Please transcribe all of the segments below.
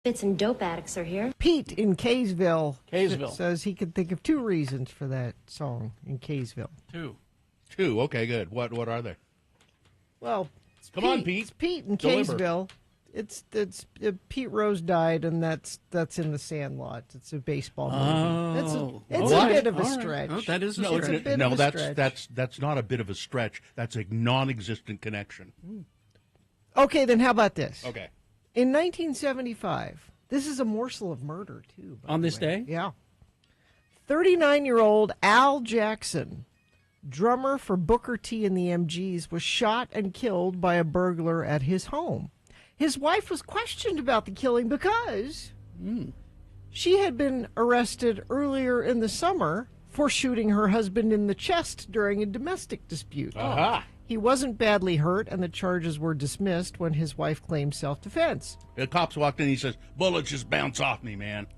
Bits and dope addicts are here. Pete in Kaysville, Kaysville. says he could think of 2 reasons for that song in Kaysville. 2. Okay, good. What are they? Well, Come on, Pete. It's Pete in Deliver. Kaysville. It's Pete Rose died, and that's in the Sandlot. It's a baseball movie. It's a bit of a stretch. Oh, that is a No, stretch. that's not a bit of a stretch. That's a non-existent connection. Okay, then how about this? Okay. In 1975, this is a morsel of murder, too. by On the this way. day? Yeah. 39-year-old Al Jackson, drummer for Booker T and the MGs, was shot and killed by a burglar at his home. His wife was questioned about the killing because she had been arrested earlier in the summer for shooting her husband in the chest during a domestic dispute. Aha. He wasn't badly hurt, and the charges were dismissed when his wife claimed self-defense. The cops walked in. He says, "Bullets just bounce off me, man."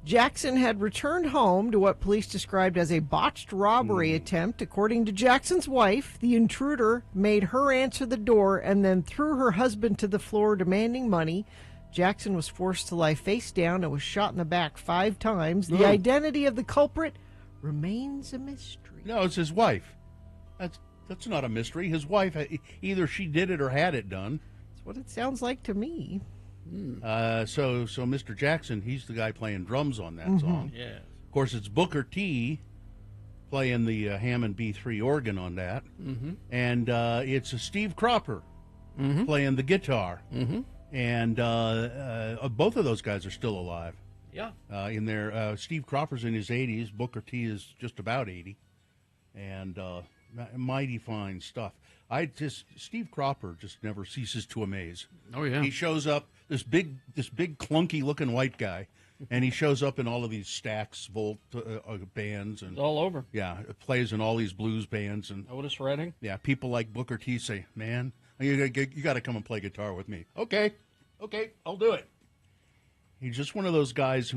Jackson had returned home to what police described as a botched robbery attempt. According to Jackson's wife, the intruder made her answer the door and then threw her husband to the floor demanding money. Jackson was forced to lie face down and was shot in the back 5 times. The identity of the culprit remains a mystery. No, it's his wife. That's not a mystery. His wife, either she did it or had it done. That's what it sounds like to me. So Mr. Jackson, he's the guy playing drums on that song. Yeah. Of course, it's Booker T playing the Hammond B3 organ on that. And it's a Steve Cropper playing the guitar. And both of those guys are still alive. Yeah. In there, Steve Cropper's in his 80s. Booker T is just about 80. And mighty fine stuff. Steve Cropper just never ceases to amaze. Oh, yeah. He shows up, this big clunky looking white guy, and he shows up in all of these Stax Volt bands and It's all over. yeah, plays in all these blues bands and Otis Redding. yeah, people like Booker T say, "Man, you got to come and play guitar with me." Okay, I'll do it. He's just one of those guys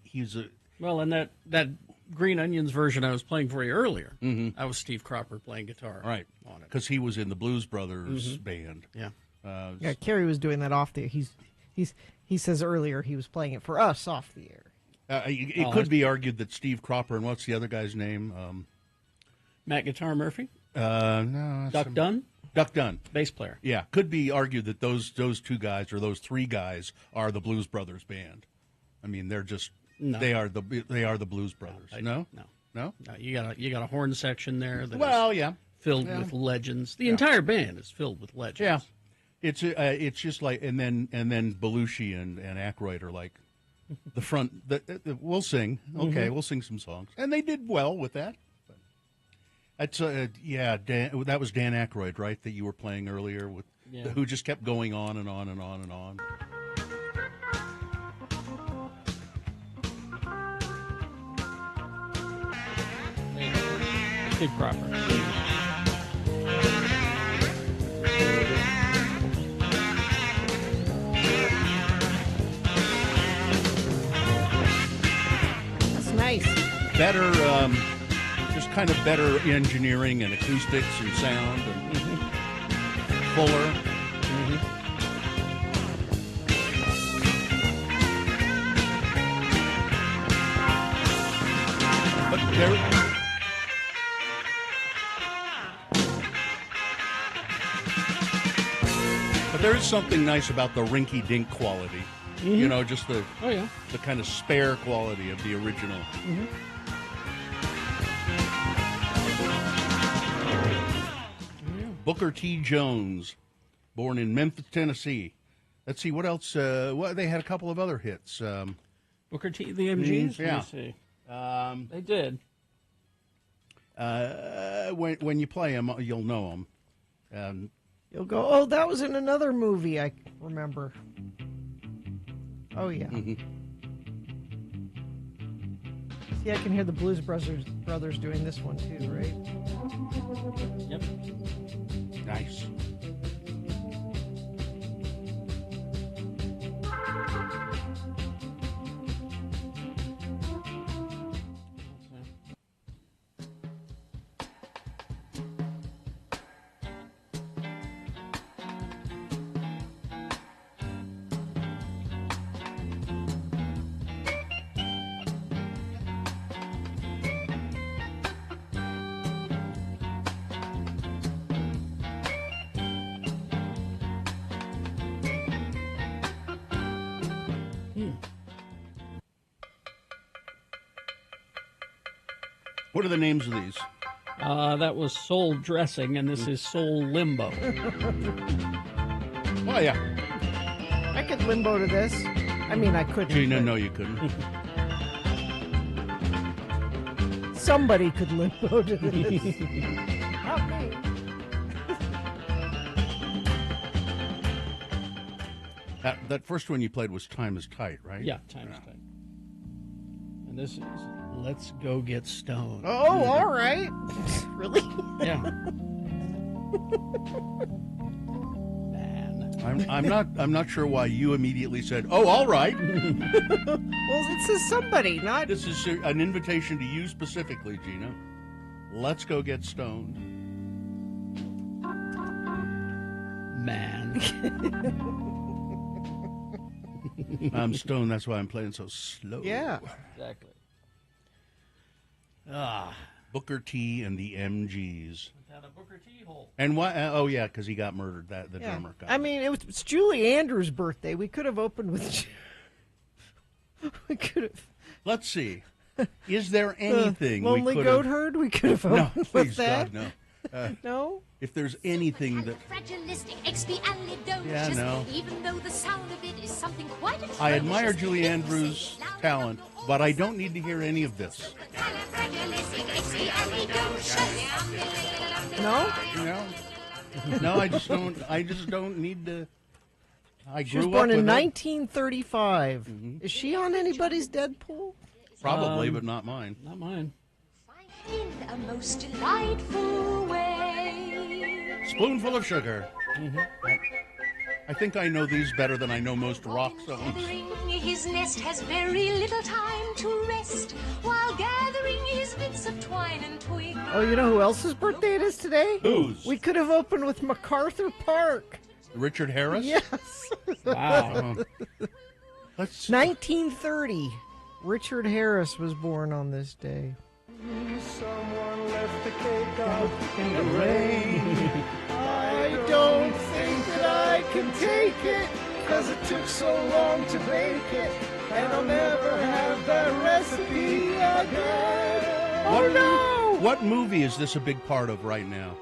he's a Well, and that Green Onions version I was playing for you earlier, I was Steve Cropper playing guitar right on it. because he was in the Blues Brothers band. Yeah. Yeah, Kerry was doing that off the air. He says earlier he was playing it for us off the air. It could be argued that Steve Cropper and what's the other guy's name? Matt Guitar Murphy, No, Duck Dunn, Duck Dunn. bass player. Yeah, could be argued that those 2 guys or those 3 guys are the Blues Brothers band. I mean, they're just they are the Blues Brothers. No. No, you got a horn section there that Well, is yeah, filled with legends. The entire band is filled with legends. yeah. It's just like and then Belushi and Aykroyd are like the front. We'll sing. Okay, we'll sing some songs, and they did well with that. That's Dan, that was Dan Aykroyd, right? That you were playing earlier with, who just kept going on and on and on and on. Steve Cropper. That's nice. Better, just kind of better engineering and acoustics and sound and fuller. But there is something nice about the rinky-dink quality. You know, just the kind of spare quality of the original. Booker T. Jones, born in Memphis, Tennessee. Let's see, what else? Well, they had a couple of other hits. Booker T, the MGs? Yeah. Let me see. They did. When you play them, you'll know them. You'll go, oh, that was in another movie I remember. Oh, yeah. See, I can hear the Blues Brothers doing this one, too, right? Yep. Nice. What are the names of these? That was Soul Dressing, and this is Soul Limbo. Oh, yeah. I could limbo to this. I mean, I couldn't. Gina, but no, you couldn't. Somebody could limbo to this. Not me. That first one you played was Time is Tight, right? Yeah, Time is Tight. And this is Let's Go Get Stoned. Oh, all right. Really? Yeah. Man. I'm not sure why you immediately said, "Oh, all right." Well, it says somebody, not. This is an invitation to you specifically, Gina. Let's go get stoned. Man. I'm stoned. That's why I'm playing so slow. Yeah. Exactly. Booker T and the MGs. Had a Booker T hole. And why? Oh, yeah, because he got murdered. The Yeah. drummer guy. I mean, it's Julie Andrews' birthday. We could have opened with. We could have. Let's see. Is there anything we Lonely could Goat have? Herd? We could have No, opened with please, that. God, no. No? If there's anything that Yeah, no. Even though the sound of it is something quite atrocious. I admire Julie Andrews' talent, but I don't need to hear any of this. No? No, I just don't. I just don't need to. I She was grew born up in with it. 1935. Is she on anybody's Deadpool? Probably, but not mine. Not mine. In a most delightful way. Spoonful of sugar. I think I know these better than I know most rock songs. Gathering his nest has very little time to rest while gathering his bits of twine and twig. Oh, you know who else's birthday it is today? Whose? We could have opened with MacArthur Park. Richard Harris? Yes. Wow. Let's. 1930. Richard Harris was born on this day. Someone left the cake out in the rain. I don't think that I can take it, 'Cause it took so long to bake it, and I'll never have that recipe again. Oh no! What movie is this a big part of right now?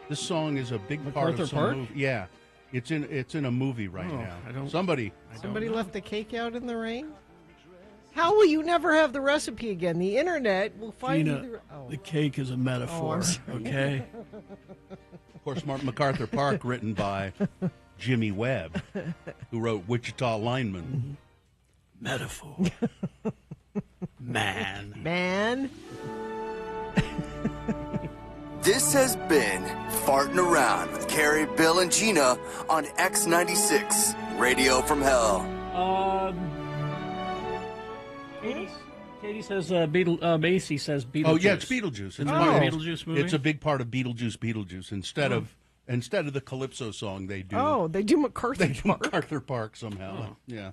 This song is a big part MacArthur of some Park? movie. Yeah, it's in a movie right Oh, now. I don't- Somebody. Somebody left the cake out in the rain? How will you never have the recipe again? The internet will find you the... Oh. the cake is a metaphor, okay? Of course, MacArthur Park, written by Jimmy Webb, who wrote Wichita Lineman. Metaphor. Man. Man. This has been Farting Around with Carrie, Bill, and Gina on X96, Radio from Hell. Katie says Macy says Beetlejuice. Oh, yeah, it's Beetlejuice. It's, It's part a of- Beetlejuice movie? It's a big part of Beetlejuice. Instead of the Calypso song, they do. Oh, they do MacArthur They do Park. MacArthur Park somehow. Yeah.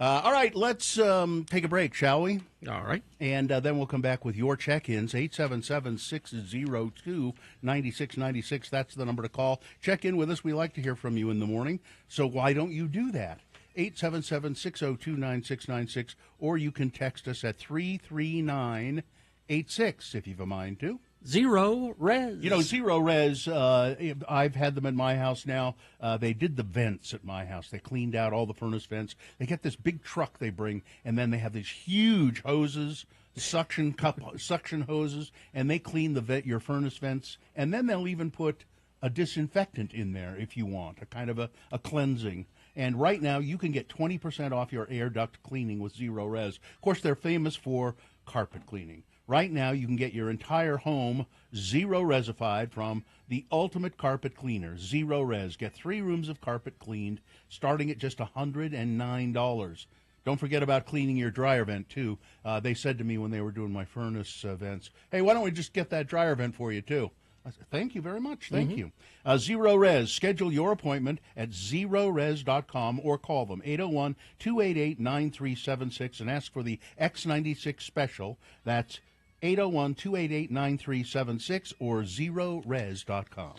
All right, let's take a break, shall we? All right. And then we'll come back with your check-ins, 877-602-9696. That's the number to call. Check in with us. We like to hear from you in the morning, so why don't you do that? 877-602-9696, or you can text us at 33986 if you've a mind to. Zero Res. You know, Zero Res, I've had them at my house now. They did the vents at my house. They cleaned out all the furnace vents. They get this big truck they bring, and then they have these huge hoses, suction hoses, and they clean your furnace vents. And then they'll even put a disinfectant in there if you want, a kind of a cleansing. And right now, you can get 20% off your air duct cleaning with Zero Res. Of course, they're famous for carpet cleaning. Right now, you can get your entire home Zero Resified from the ultimate carpet cleaner, Zero Res. Get 3 rooms of carpet cleaned, starting at just $109. Don't forget about cleaning your dryer vent, too. They said to me when they were doing my furnace vents, hey, why don't we just get that dryer vent for you, too? I said, thank you very much. Thank you. Zero Res. Schedule your appointment at zerores.com or call them 801-288-9376 and ask for the X96 special. That's 801-288-9376 or zerores.com.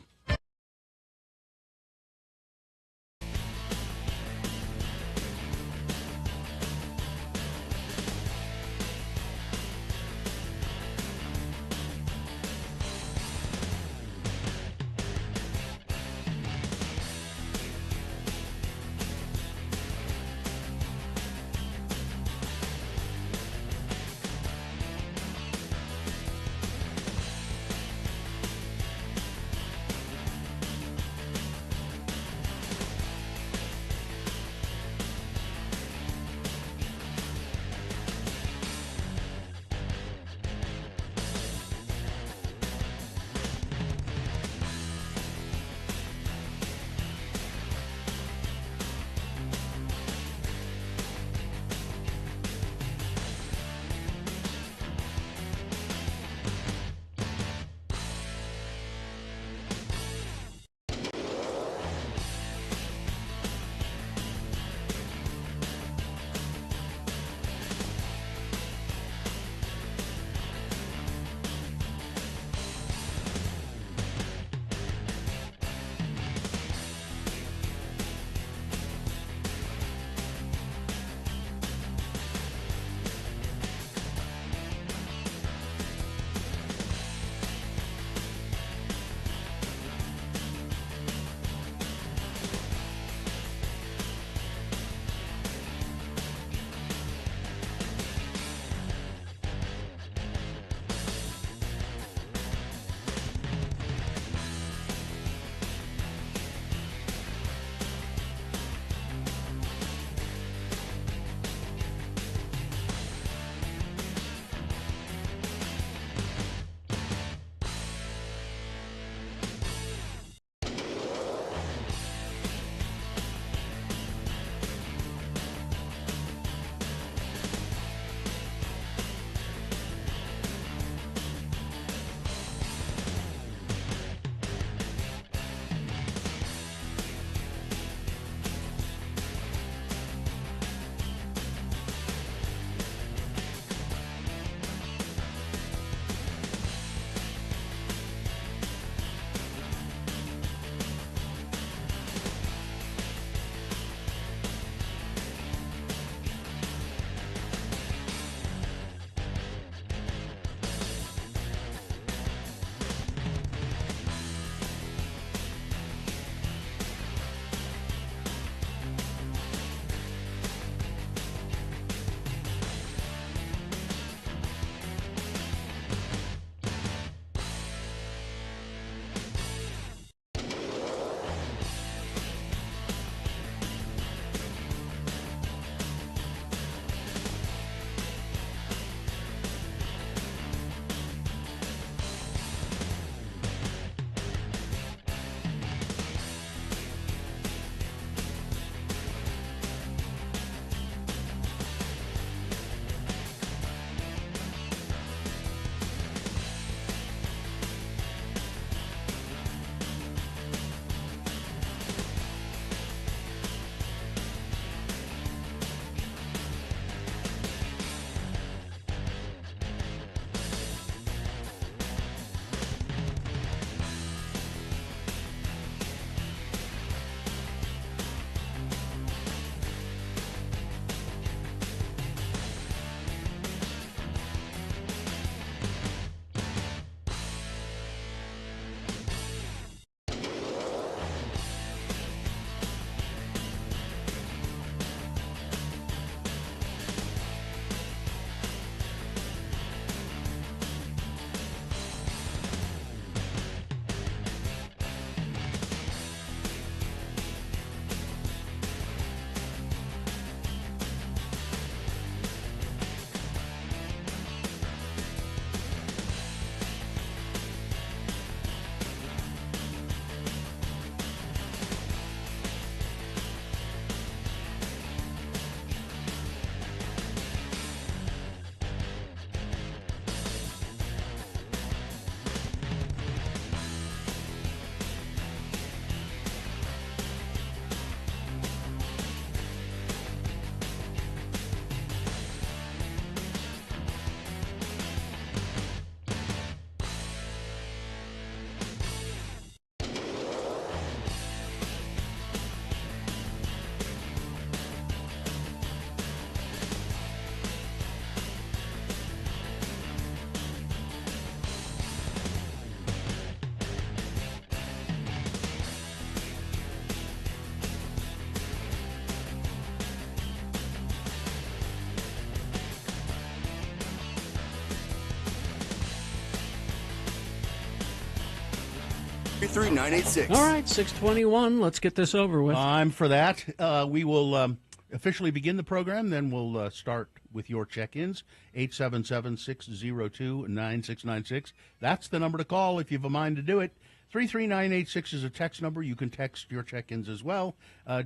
33986. All right, 621. Let's get this over with. I'm for that. We will officially begin the program, then we'll start with your check-ins. 877-602-9696. That's the number to call if you have a mind to do it. 33986 is a text number. You can text your check-ins as well.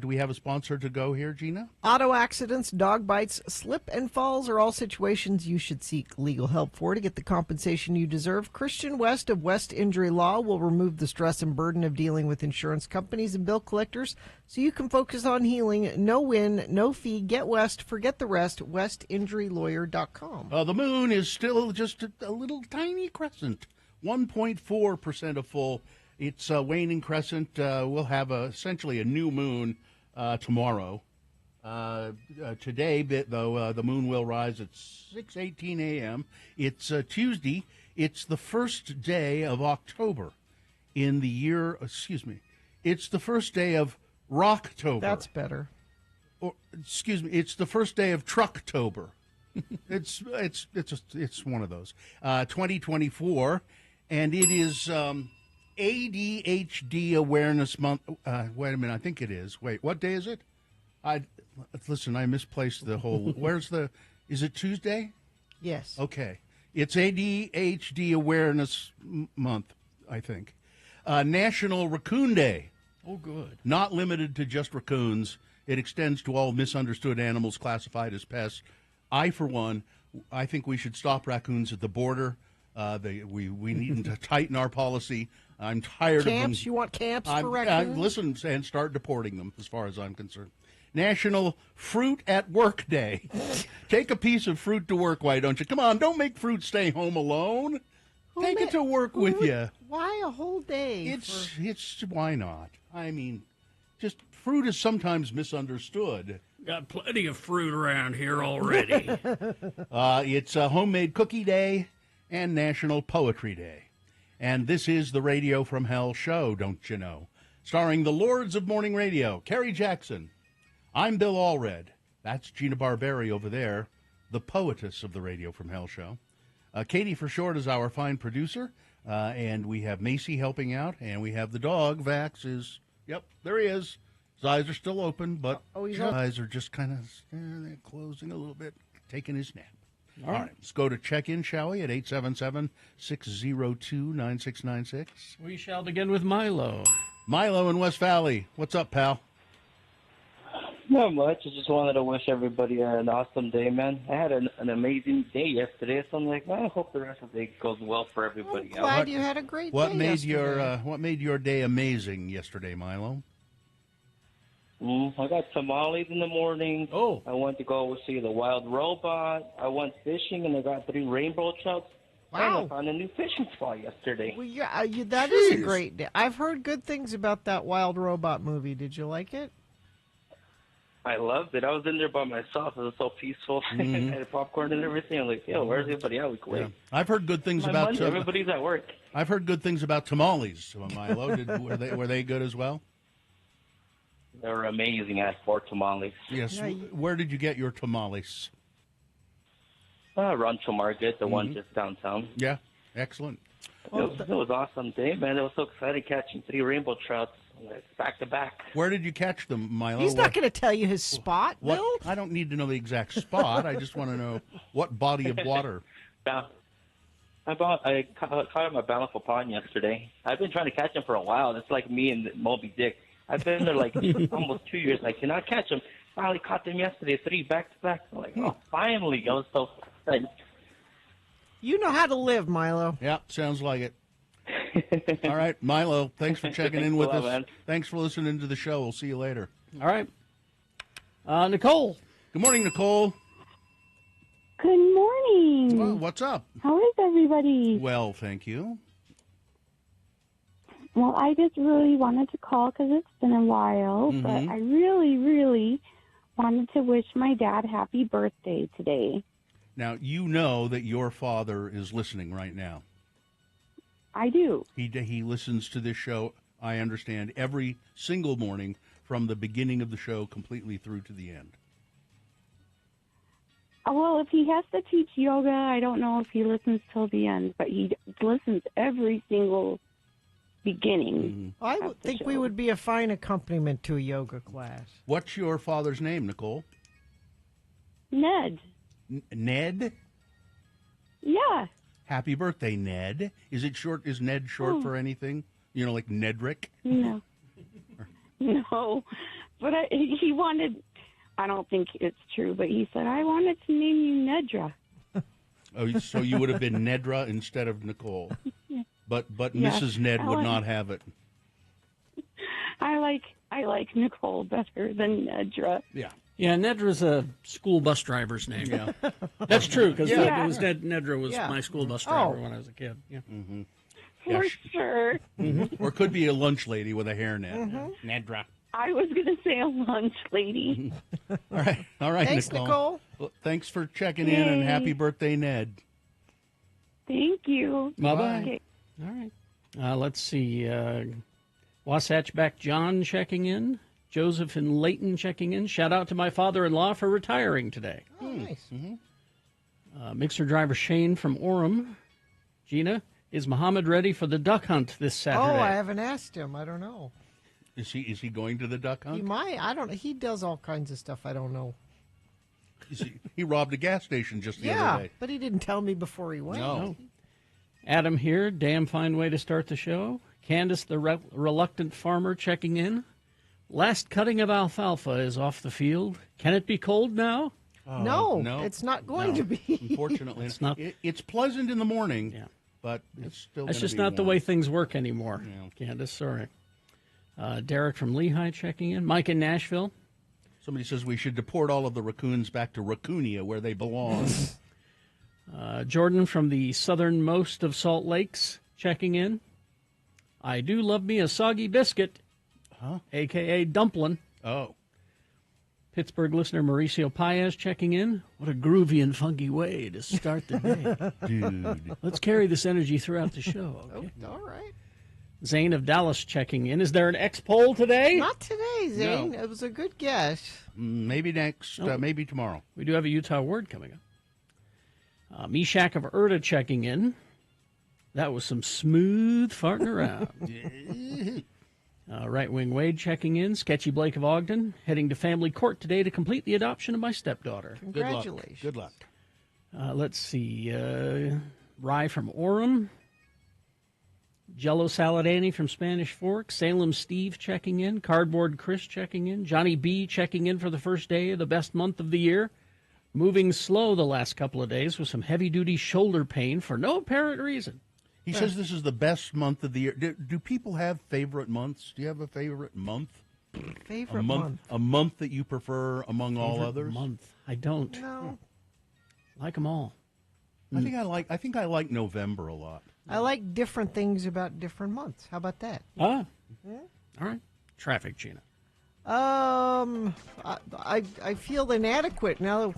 Do we have a sponsor to go here, Gina? Auto accidents, dog bites, slip and falls are all situations you should seek legal help for to get the compensation you deserve. Christian West of West Injury Law will remove the stress and burden of dealing with insurance companies and bill collectors so you can focus on healing. No win, no fee. Get West, forget the rest. WestInjuryLawyer.com. The moon is still just a little tiny crescent, 1.4% of full. It's a waning crescent. We'll have essentially a new moon tomorrow. Today, though, the moon will rise at 6:18 a.m. It's Tuesday. It's the first day of October in the year. Excuse me. It's the first day of Rocktober. That's better. Or excuse me. It's the first day of Trucktober. it's one of those. 2024, and it is ADHD Awareness Month. Wait a minute. I think it is. Wait, what day is it? Listen, I misplaced the whole. Is it Tuesday? Yes. Okay. It's ADHD Awareness Month, I think. National Raccoon Day. Oh, good. Not limited to just raccoons. It extends to all misunderstood animals classified as pests. I, for one, I think we should stop raccoons at the border. We need to tighten our policy. I'm tired of them. Camps? You want camps for raccoons? Listen, and start deporting them, as far as I'm concerned. National Fruit at Work Day. Take a piece of fruit to work, why don't you? Come on, don't make fruit stay home alone. Take it to work with you. Why a whole day? It's why not? I mean, just fruit is sometimes misunderstood. Got plenty of fruit around here already. It's a Homemade Cookie Day and National Poetry Day. And this is the Radio from Hell show, don't you know? Starring the Lords of Morning Radio, Kerry Jackson. I'm Bill Allred. That's Gina Barberi over there, the poetess of the Radio from Hell show. Katie for short is our fine producer. And we have Macy helping out. And we have the dog. Vax is, yep, there he is. His eyes are still open, but his eyes are just kind of they're closing a little bit, taking his nap. All right, let's go to check-in, shall we, at 877-602-9696. We shall begin with Milo. Milo in West Valley. What's up, pal? Not much. I just wanted to wish everybody an awesome day, man. I had an amazing day yesterday, so I'm like, man, I hope the rest of the day goes well for everybody. I'm glad you had a great day yesterday. What made your day amazing yesterday, Milo? I got tamales in the morning. Oh. I went to go see the wild robot. I went fishing, and I got 3 rainbow trouts. Wow. And I found a new fishing spot yesterday. Well, yeah, that is a great day. I've heard good things about that Wild Robot movie. Did you like it? I loved it. I was in there by myself. It was so peaceful. I had popcorn and everything. I'm like, yo, where's everybody at? We quit. Yeah. I've heard good things about everybody's at work. I've heard good things about tamales, Milo. Were they good as well? They were amazing. I had 4 tamales. Yes. Where did you get your tamales? Rancho Market, the one just downtown. Yeah, excellent. It was an awesome day, man. It was so exciting catching 3 rainbow trouts back to back. Where did you catch them, Milo? He's not going to tell you his spot, Bill. I don't need to know the exact spot. I just want to know what body of water. I caught him at Bountiful Pond yesterday. I've been trying to catch him for a while. It's like me and Moby Dick. I've been there like almost 2 years. I cannot catch him. Finally caught them yesterday, 3 back to back. I'm like, oh, finally. I was so excited. You know how to live, Milo. Yeah, sounds like it. All right, Milo, thanks for checking in with us. Man. Thanks for listening to the show. We'll see you later. All right. Nicole. Good morning, Nicole. Good morning. Well, what's up? How is everybody? Well, thank you. Well, I just really wanted to call because it's been a while, but I really, really wanted to wish my dad happy birthday today. Now, you know that your father is listening right now. I do. He listens to this show, I understand, every single morning from the beginning of the show completely through to the end. Well, if he has to teach yoga, I don't know if he listens till the end, but he listens every single beginning. I of would the think we show. would be a fine accompaniment to a yoga class. What's your father's name, Nicole? Ned. Ned? Yeah. Happy birthday, Ned. Is it short? Is Ned short Oh. for anything? You know, like Nedrick? No. No. But he wanted, I don't think it's true, but he said, I wanted to name you Nedra. Oh, so you would have been Nedra instead of Nicole. But Yeah. Mrs. Ned would not have it. I like Nicole better than Nedra. Yeah. Yeah, Nedra's a school bus driver's name. Yeah. That's true, because Yeah. it was Nedra was Yeah. my school bus driver Oh. when I was a kid. Yeah. For Yeah. sure. Or it could be a lunch lady with a hairnet. Nedra. I was going to say a lunch lady. All right. All right, Thanks, Nicole. Well, thanks for checking in, and Yay. happy birthday, Ned. Thank you. Bye-bye. Okay. All right. Let's see. Wasatch Back John checking in. Joseph in Layton checking in. Shout out to my father-in-law for retiring today. Oh, nice. Mixer driver Shane from Orem. Gina, is Muhammad ready for the duck hunt this Saturday? Oh, I haven't asked him. I don't know. Is he going to the duck He hunt? might. I don't know. He does all kinds of stuff. I don't know. He robbed a gas station just the Yeah, other day. but he didn't tell me before he went. No. Adam here. Damn fine way to start the show. Candace, the reluctant farmer, checking in. Last cutting of alfalfa is off the field. Can it be cold now? No, it's not going to be. Unfortunately, It's not. It's pleasant in the morning, Yeah. but it's still. That's gonna just be not the warm. way things work anymore. Yeah. Candace, sorry. Derek from Lehigh checking in. Mike in Nashville. Somebody says we should deport all of the raccoons back to Racoonia, where they belong. Jordan from the southernmost of Salt Lakes checking in. I do love me a soggy biscuit, a.k.a. dumpling. Oh, Pittsburgh listener Mauricio Paez checking in. What a groovy and funky way to start the day. dude. Let's carry this energy throughout the show. Okay? All right. Zane of Dallas checking in. Is there an X poll today? Not today, Zane. No. It was a good guess. Maybe next. Maybe tomorrow. We do have a Utah word coming up. Meshach of Erta checking in. That was some smooth farting around. Right Wing Wade checking in. Sketchy Blake of Ogden heading to family court today to complete the adoption of my stepdaughter. Congratulations. Good luck. Let's see. Rye from Orem. Jello Saladani from Spanish Fork. Salem Steve checking in. Cardboard Chris checking in. Johnny B checking in for the first day of the best month of the year. Moving slow the last couple of days with some heavy-duty shoulder pain for no apparent reason. He says this is the best month of the year. Do people have favorite months? Do you have a favorite month? Favorite month? A month that you prefer among all Favorite others? month. I don't. No. Like them all. I think I like November a lot. I like different things about different months. How about that? All right. Traffic, Gina. I feel inadequate now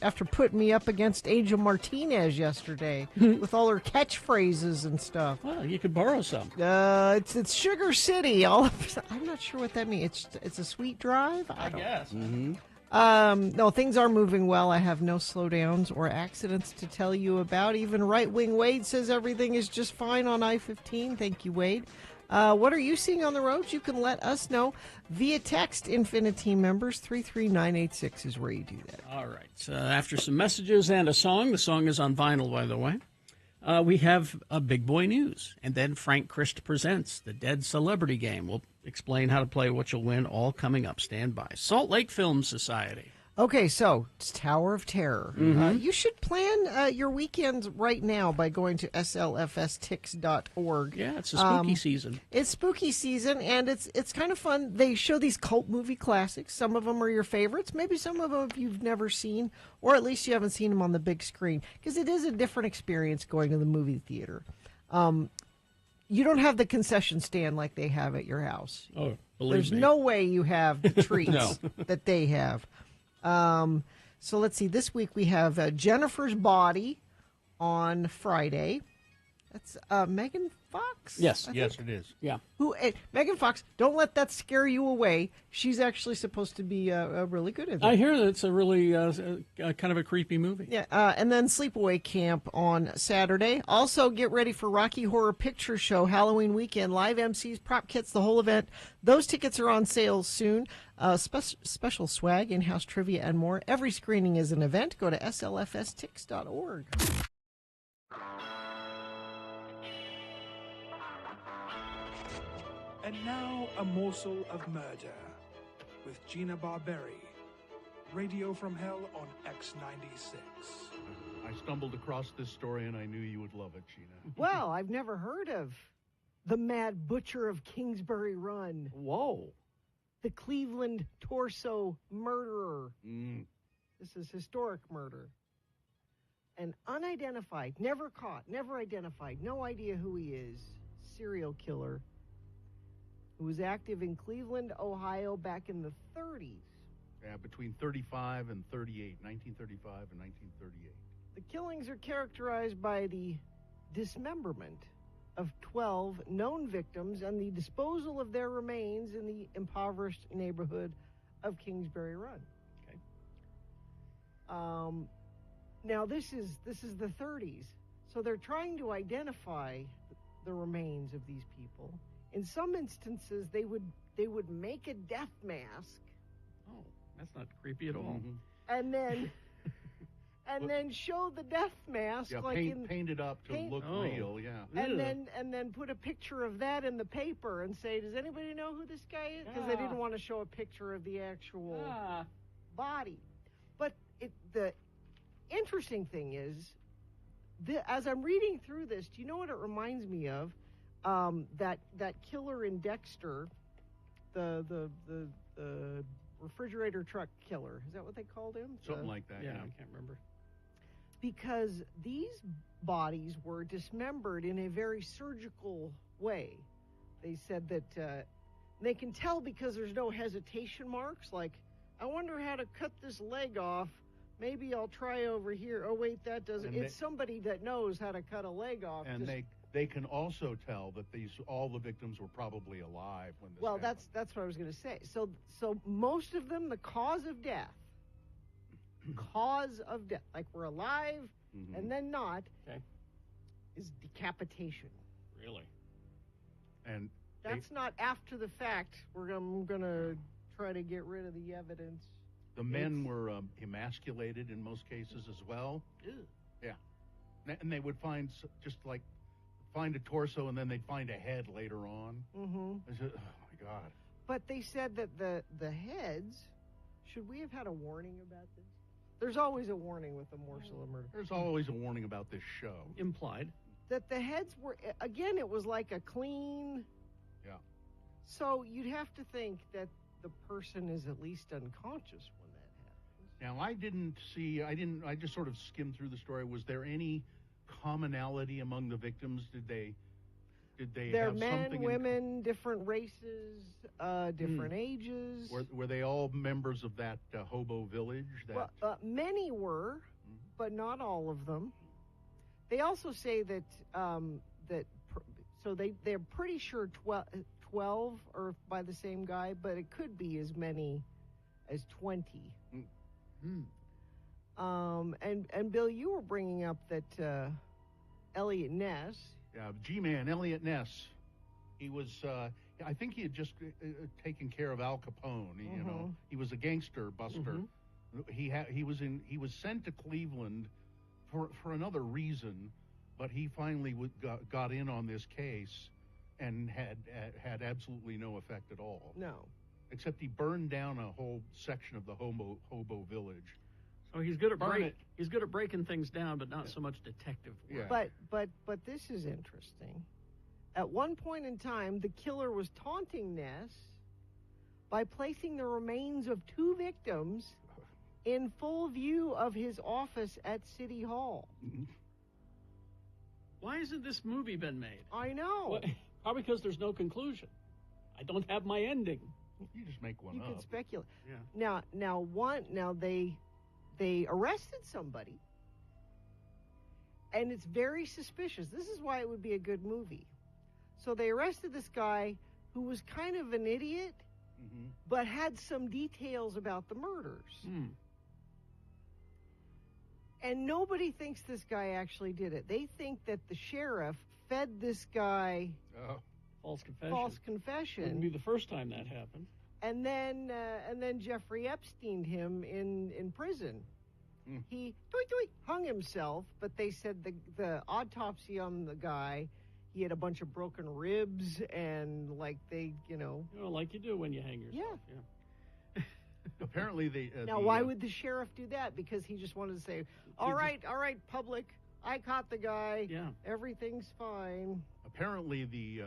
after putting me up against Angel Martinez yesterday with all her catchphrases and stuff. Well, you could borrow some. It's Sugar City. I'm not sure what that means. It's a sweet drive. I don't. guess. No, things are moving well. I have no slowdowns or accidents to tell you about. Even Right Wing Wade says everything is just fine on I-15. Thank you, Wade. What are you seeing on the roads? You can let us know via text. Infinity members 33986 is where you do that. All right. So after some messages and a song, the song is on vinyl, by the way, we have a Big Boy News. And then Frank Christ presents the Dead Celebrity Game. We'll explain how to play What You'll Win, all coming up. Stand by. Salt Lake Film Society. Okay, so it's Tower of Terror. You should plan your weekends right now by going to slfstix.org. Yeah, it's a spooky season. It's spooky season, and it's kind of fun. They show these cult movie classics. Some of them are your favorites. Maybe some of them you've never seen, or at least you haven't seen them on the big screen, because it is a different experience going to the movie theater. You don't have the concession stand like they have at your house. Oh, believe There's me. no way you have the treats No. that they have. So let's see. This week we have Jennifer's Body on Friday. That's Megan Fox? Yes. I Yes, think. it is. Yeah. Megan Fox, don't let that scare you away. She's actually supposed to be really good at it. I hear that it's a really kind of a creepy movie. Yeah, and then Sleepaway Camp on Saturday. Also, get ready for Rocky Horror Picture Show Halloween weekend. Live MCs, prop kits, the whole event. Those tickets are on sale soon. Special swag, in-house trivia, and more. Every screening is an event. Go to slfstix.org. And now, a morsel of murder with Gina Barberi. Radio from Hell on X96. I stumbled across this story, and I knew you would love it, Gina. Well, I've never heard of the Mad Butcher of Kingsbury Run, Whoa. the Cleveland Torso Murderer. Mm. This is historic murder. An unidentified, never caught, never identified, no idea who he is, serial killer who was active in Cleveland, Ohio back in the 30s. Yeah, between 35 and 38, 1935 and 1938. The killings are characterized by the dismemberment of 12 known victims and the disposal of their remains in the impoverished neighborhood of Kingsbury Run. Okay. Now this is the 30s, so they're trying to identify the remains of these people. In some instances, they would make a death mask. Oh, that's not creepy at all. Mhm. And then then show the death mask Yeah, like paint it up to look Oh. real, yeah. and then put a picture of that in the paper and say, does anybody know who this guy is? Because they didn't want to show a picture of the actual body. But the interesting thing is, as I'm reading through this, do you know what it reminds me of? That killer in Dexter, the refrigerator truck killer. Is that what they called him? Something like that, Yeah, yeah. I can't remember. Because these bodies were dismembered in a very surgical way. They said that they can tell because there's no hesitation marks. Like, I wonder how to cut this leg off. Maybe I'll try over here. Oh, wait, that doesn't. It's somebody that knows how to cut a leg off. And they can also tell that all the victims were probably alive when this happened. That's what I was going to say. So most of them, the cause of death, like we're alive and then not, is decapitation. Really? And that's not after the fact. I'm going to try to get rid of the evidence. the men were emasculated in most cases as well. Ew. Yeah. And they would find a torso, and then they'd find a head later on. Mm-hmm. I said, oh my God. But they said that the heads, should we have had a warning about this? There's always a warning with a morsel of murder. There's always a warning about this show. Implied. That the heads were, again, it was like a clean. Yeah. So you'd have to think that the person is at least unconscious when that happens. Now, I just sort of skimmed through the story. Was there any commonality among the victims? Did they They're have men, something women, different races, different ages. Were they all members of that hobo village? Many were, but not all of them. They also say that they're pretty sure 12 are by the same guy, but it could be as many as 20. And Bill, you were bringing up that Elliot Ness. Yeah, G-Man, Elliot Ness. He was, I think he had just taken care of Al Capone. You know, he was a gangster buster. He was sent to Cleveland for another reason, but he finally got in on this case and had absolutely no effect at all. No. Except he burned down a whole section of the hobo village. So he's good at He's good at breaking things down, but not so much detective work. Yeah. But this is interesting. At one point in time, the killer was taunting Ness by placing the remains of 2 victims in full view of his office at City Hall. Why hasn't this movie been made? I know. Probably because there's no conclusion. I don't have my ending. You just make one up. You could speculate. Yeah. Now they arrested somebody, And it's very suspicious. This is why it would be a good movie. So they arrested this guy who was kind of an idiot, but had some details about the murders. And nobody thinks this guy actually did it. They think that the sheriff fed this guy false false confession. confession. Wouldn't be the first time that happened. And then Jeffrey Epstein him in prison. He hung himself, but they said the autopsy on the guy, he had a bunch of broken ribs and like they, like you do when you hang yourself. Yeah. Apparently they. Now, why would the sheriff do that? Because he just wanted to say, all right, public, I caught the guy. Yeah. Everything's fine. Apparently the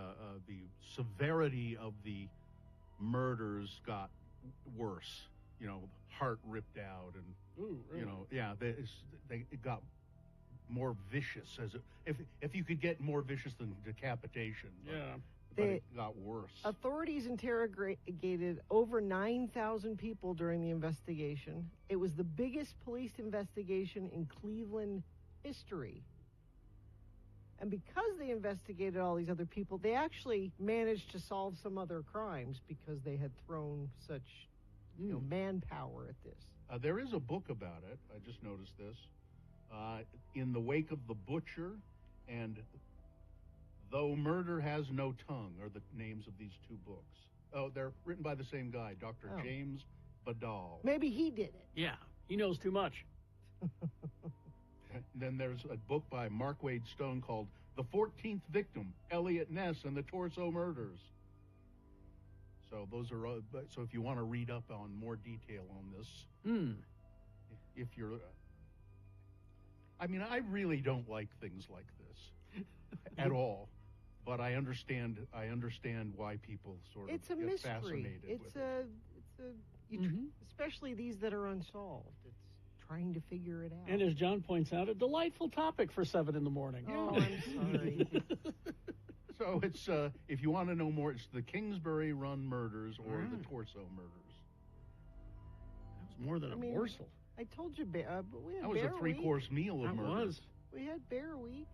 severity of the murders got worse. Heart ripped out, and they got more vicious. If you could get more vicious than decapitation, but it got worse. Authorities interrogated over 9,000 people during the investigation. It was the biggest police investigation in Cleveland history. And because they investigated all these other people, they actually managed to solve some other crimes because they had thrown such manpower at this. There is a book about it. I just noticed this. In the Wake of the Butcher and Though Murder Has No Tongue are the names of these two books. Oh, they're written by the same guy, Dr. James Badal. Maybe he did it. Yeah, he knows too much. Then there's a book by Mark Wade Stone called The 14th Victim, Elliot Ness and the Torso Murders. So those are. So if you want to read up on more detail on this, if you're, I mean, I really don't like things like this at all. But I understand why people sort of get mystery. Fascinated with it. It's especially these that are unsolved. It's trying to figure it out. And as John points out, a delightful topic for 7 in the morning. Oh, I'm sorry. So it's if you want to know more, it's the Kingsbury Run Murders or the Torso Murders. That's more than a morsel. I told you, but we had that was a 3-course meal of murder. Was. We had Bear Week.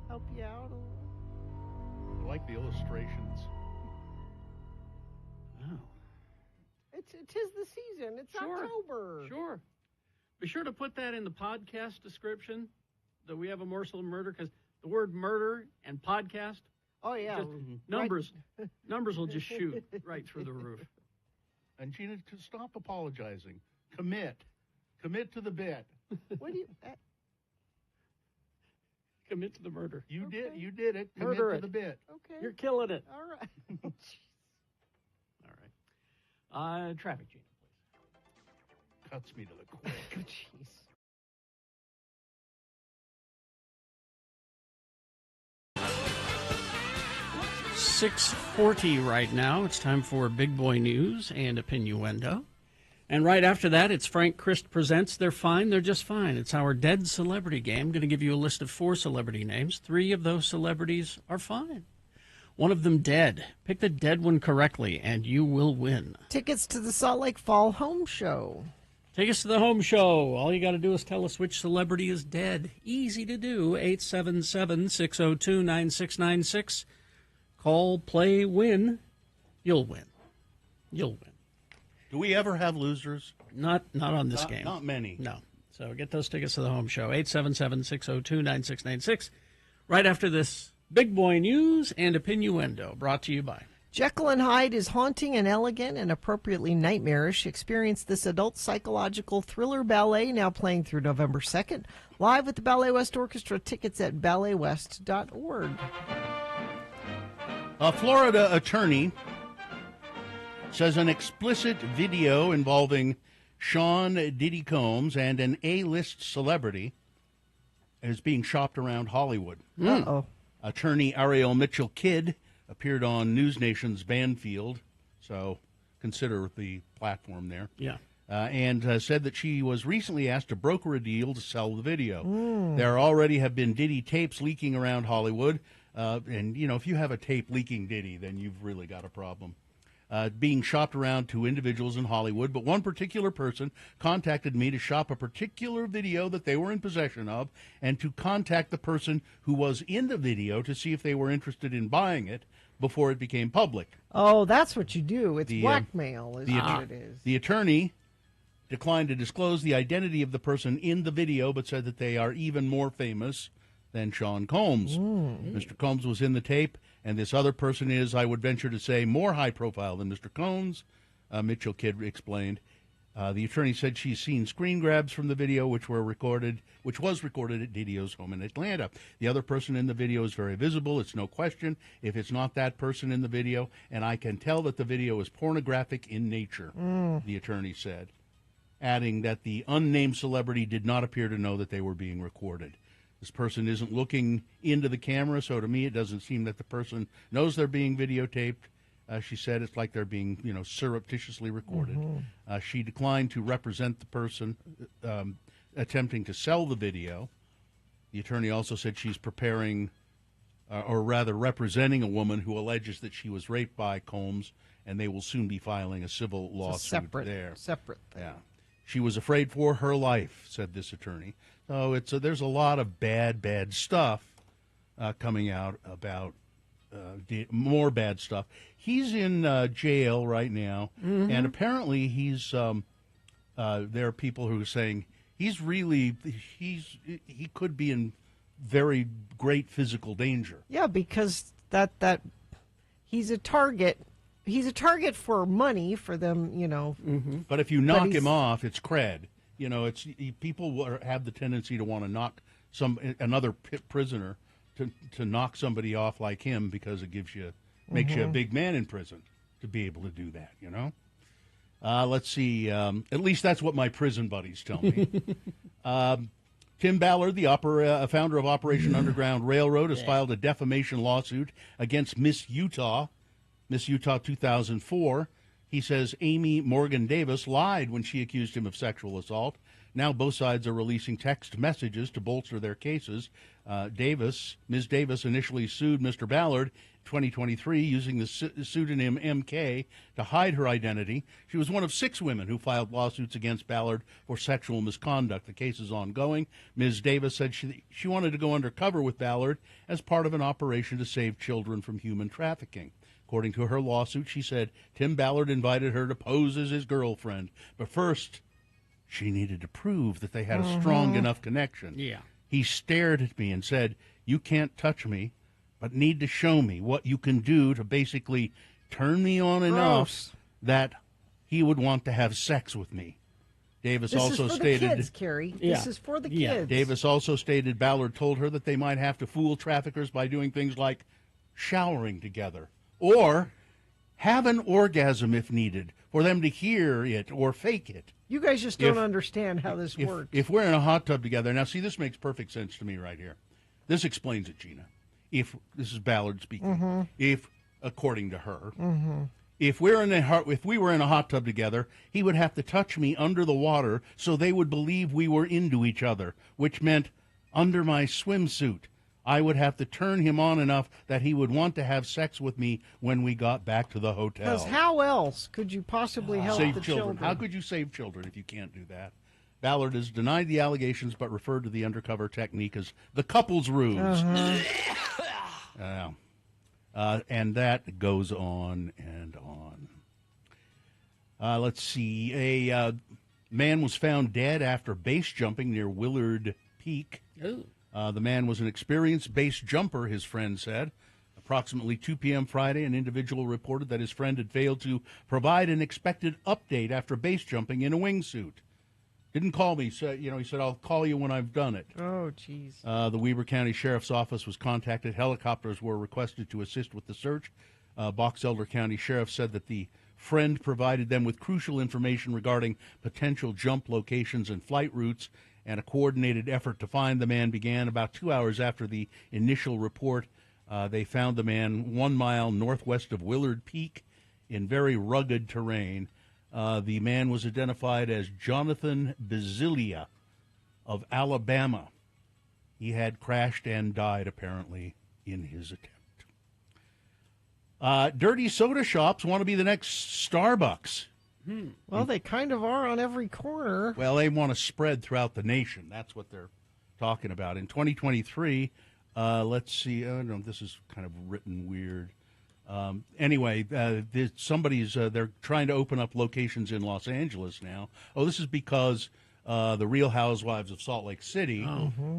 Help you out a little. I like the illustrations. Oh. It is the season. It's October. Sure. Be sure to put that in the podcast description that we have a morsel of murder, because the word murder and podcast. Oh yeah. Numbers will just shoot right through the roof. And Gina, stop apologizing. Commit to the bit. What do you? Commit to the murder. You did it. Commit Murder to the bit. Okay. You're killing it. All right. All right. Traffic, Gina, please. Cuts me to the quick. Jeez. .640 right now. It's time for Big Boy News and Opinioendo. And right after that, it's Frank Christ Presents They're Fine, They're Just Fine. It's our Dead Celebrity Game. I'm going to give you a list of 4 celebrity names. 3 of those celebrities are fine. One of them dead. Pick the dead one correctly, and you will win. Tickets to the Salt Lake Fall Home Show. Take us to the home show. All you got to do is tell us which celebrity is dead. Easy to do. 877-602-9696. Call, play, win. You'll win. You'll win. Do we ever have losers? Not on this game. Not many. No. So get those tickets to the home show. 877-602-9696. Right after this Big Boy News and Opinioendo, brought to you by Jekyll and Hyde is haunting and elegant and appropriately nightmarish. Experience this adult psychological thriller ballet now playing through November 2nd. Live with the Ballet West Orchestra. Tickets at balletwest.org. A Florida attorney says an explicit video involving Sean Diddy Combs and an A-list celebrity is being shopped around Hollywood. Uh-oh. Attorney Ariel Mitchell-Kidd appeared on News Nation's Banfield, so consider the platform there. Yeah. And said that she was recently asked to broker a deal to sell the video. There already have been Diddy tapes leaking around Hollywood. And, if you have a tape leaking Diddy, then you've really got a problem. being shopped around to individuals in Hollywood, but one particular person contacted me to shop a particular video that they were in possession of and to contact the person who was in the video to see if they were interested in buying it before it became public. Oh, that's what you do. It's blackmail is what it is. The attorney declined to disclose the identity of the person in the video, but said that they are even more famous than Sean Combs. Mr. Combs was in the tape, and this other person is, I would venture to say, more high profile than Mr. Combs, Mitchell Kidd explained. The attorney said she's seen screen grabs from the video, which was recorded at Didio's home in Atlanta. The other person in the video is very visible. It's no question if it's not that person in the video, and I can tell that the video is pornographic in nature, the attorney said, adding that the unnamed celebrity did not appear to know that they were being recorded. This person isn't looking into the camera, so to me it doesn't seem that the person knows they're being videotaped. She said it's like they're being, surreptitiously recorded. She declined to represent the person attempting to sell the video. The attorney also said she's preparing, or rather representing a woman who alleges that she was raped by Combs, and they will soon be filing a civil lawsuit there. Separate thing. Yeah. She was afraid for her life, said this attorney. So there's a lot of bad stuff coming out about more bad stuff. He's in jail right now, and apparently he's there are people who are saying he could be in very great physical danger. Yeah, because that he's a target. He's a target for money for them, But if you knock him off, it's cred. People have the tendency to want to knock another prisoner to knock somebody off like him because it makes you a big man in prison to be able to do that. Let's see. At least that's what my prison buddies tell me. Tim Ballard, the founder of Operation Underground Railroad, has filed a defamation lawsuit against Miss Utah 2004. He says Amy Morgan Davis lied when she accused him of sexual assault. Now both sides are releasing text messages to bolster their cases. Ms. Davis initially sued Mr. Ballard in 2023 using the pseudonym MK to hide her identity. She was one of 6 women who filed lawsuits against Ballard for sexual misconduct. The case is ongoing. Ms. Davis said she wanted to go undercover with Ballard as part of an operation to save children from human trafficking. According to her lawsuit, she said Tim Ballard invited her to pose as his girlfriend. But first, she needed to prove that they had a strong enough connection. Yeah. He stared at me and said, "You can't touch me, but need to show me what you can do to basically turn me on enough that he would want to have sex with me." Davis also stated, the kids, Carrie. This is for the kids. Davis also stated Ballard told her that they might have to fool traffickers by doing things like showering together or have an orgasm if needed for them to hear it or fake it. You guys just don't understand how this works. If we're in a hot tub together, now see, this makes perfect sense to me right here. This explains it, Gina. This is Ballard speaking. If, according to her, if we were in a hot tub together, he would have to touch me under the water so they would believe we were into each other, which meant under my swimsuit. I would have to turn him on enough that he would want to have sex with me when we got back to the hotel. Because how else could you possibly help save the children? How could you save children if you can't do that? Ballard has denied the allegations but referred to the undercover technique as the couple's ruse. And that goes on and on. Let's see. A man was found dead after base jumping near Willard Peak. Ooh. The man was an experienced base jumper, his friend said. Approximately 2 p.m. Friday, an individual reported that his friend had failed to provide an expected update after base jumping in a wingsuit. Didn't call me. He said, "I'll call you when I've done it." Oh, jeez. The Weber County Sheriff's Office was contacted. Helicopters were requested to assist with the search. Box Elder County Sheriff said that the friend provided them with crucial information regarding potential jump locations and flight routes, and a coordinated effort to find the man began about 2 hours after the initial report. They found the man 1 mile northwest of Willard Peak in very rugged terrain. The man was identified as Jonathan Bazilia of Alabama. He had crashed and died, apparently, in his attempt. Dirty soda shops want to be the next Starbucks. Well, they kind of are on every corner. Well, they want to spread throughout the nation. That's what they're talking about. In 2023, let's see. Oh, no, this is kind of written weird. Anyway, they're trying to open up locations in Los Angeles now. Oh, this is because the Real Housewives of Salt Lake City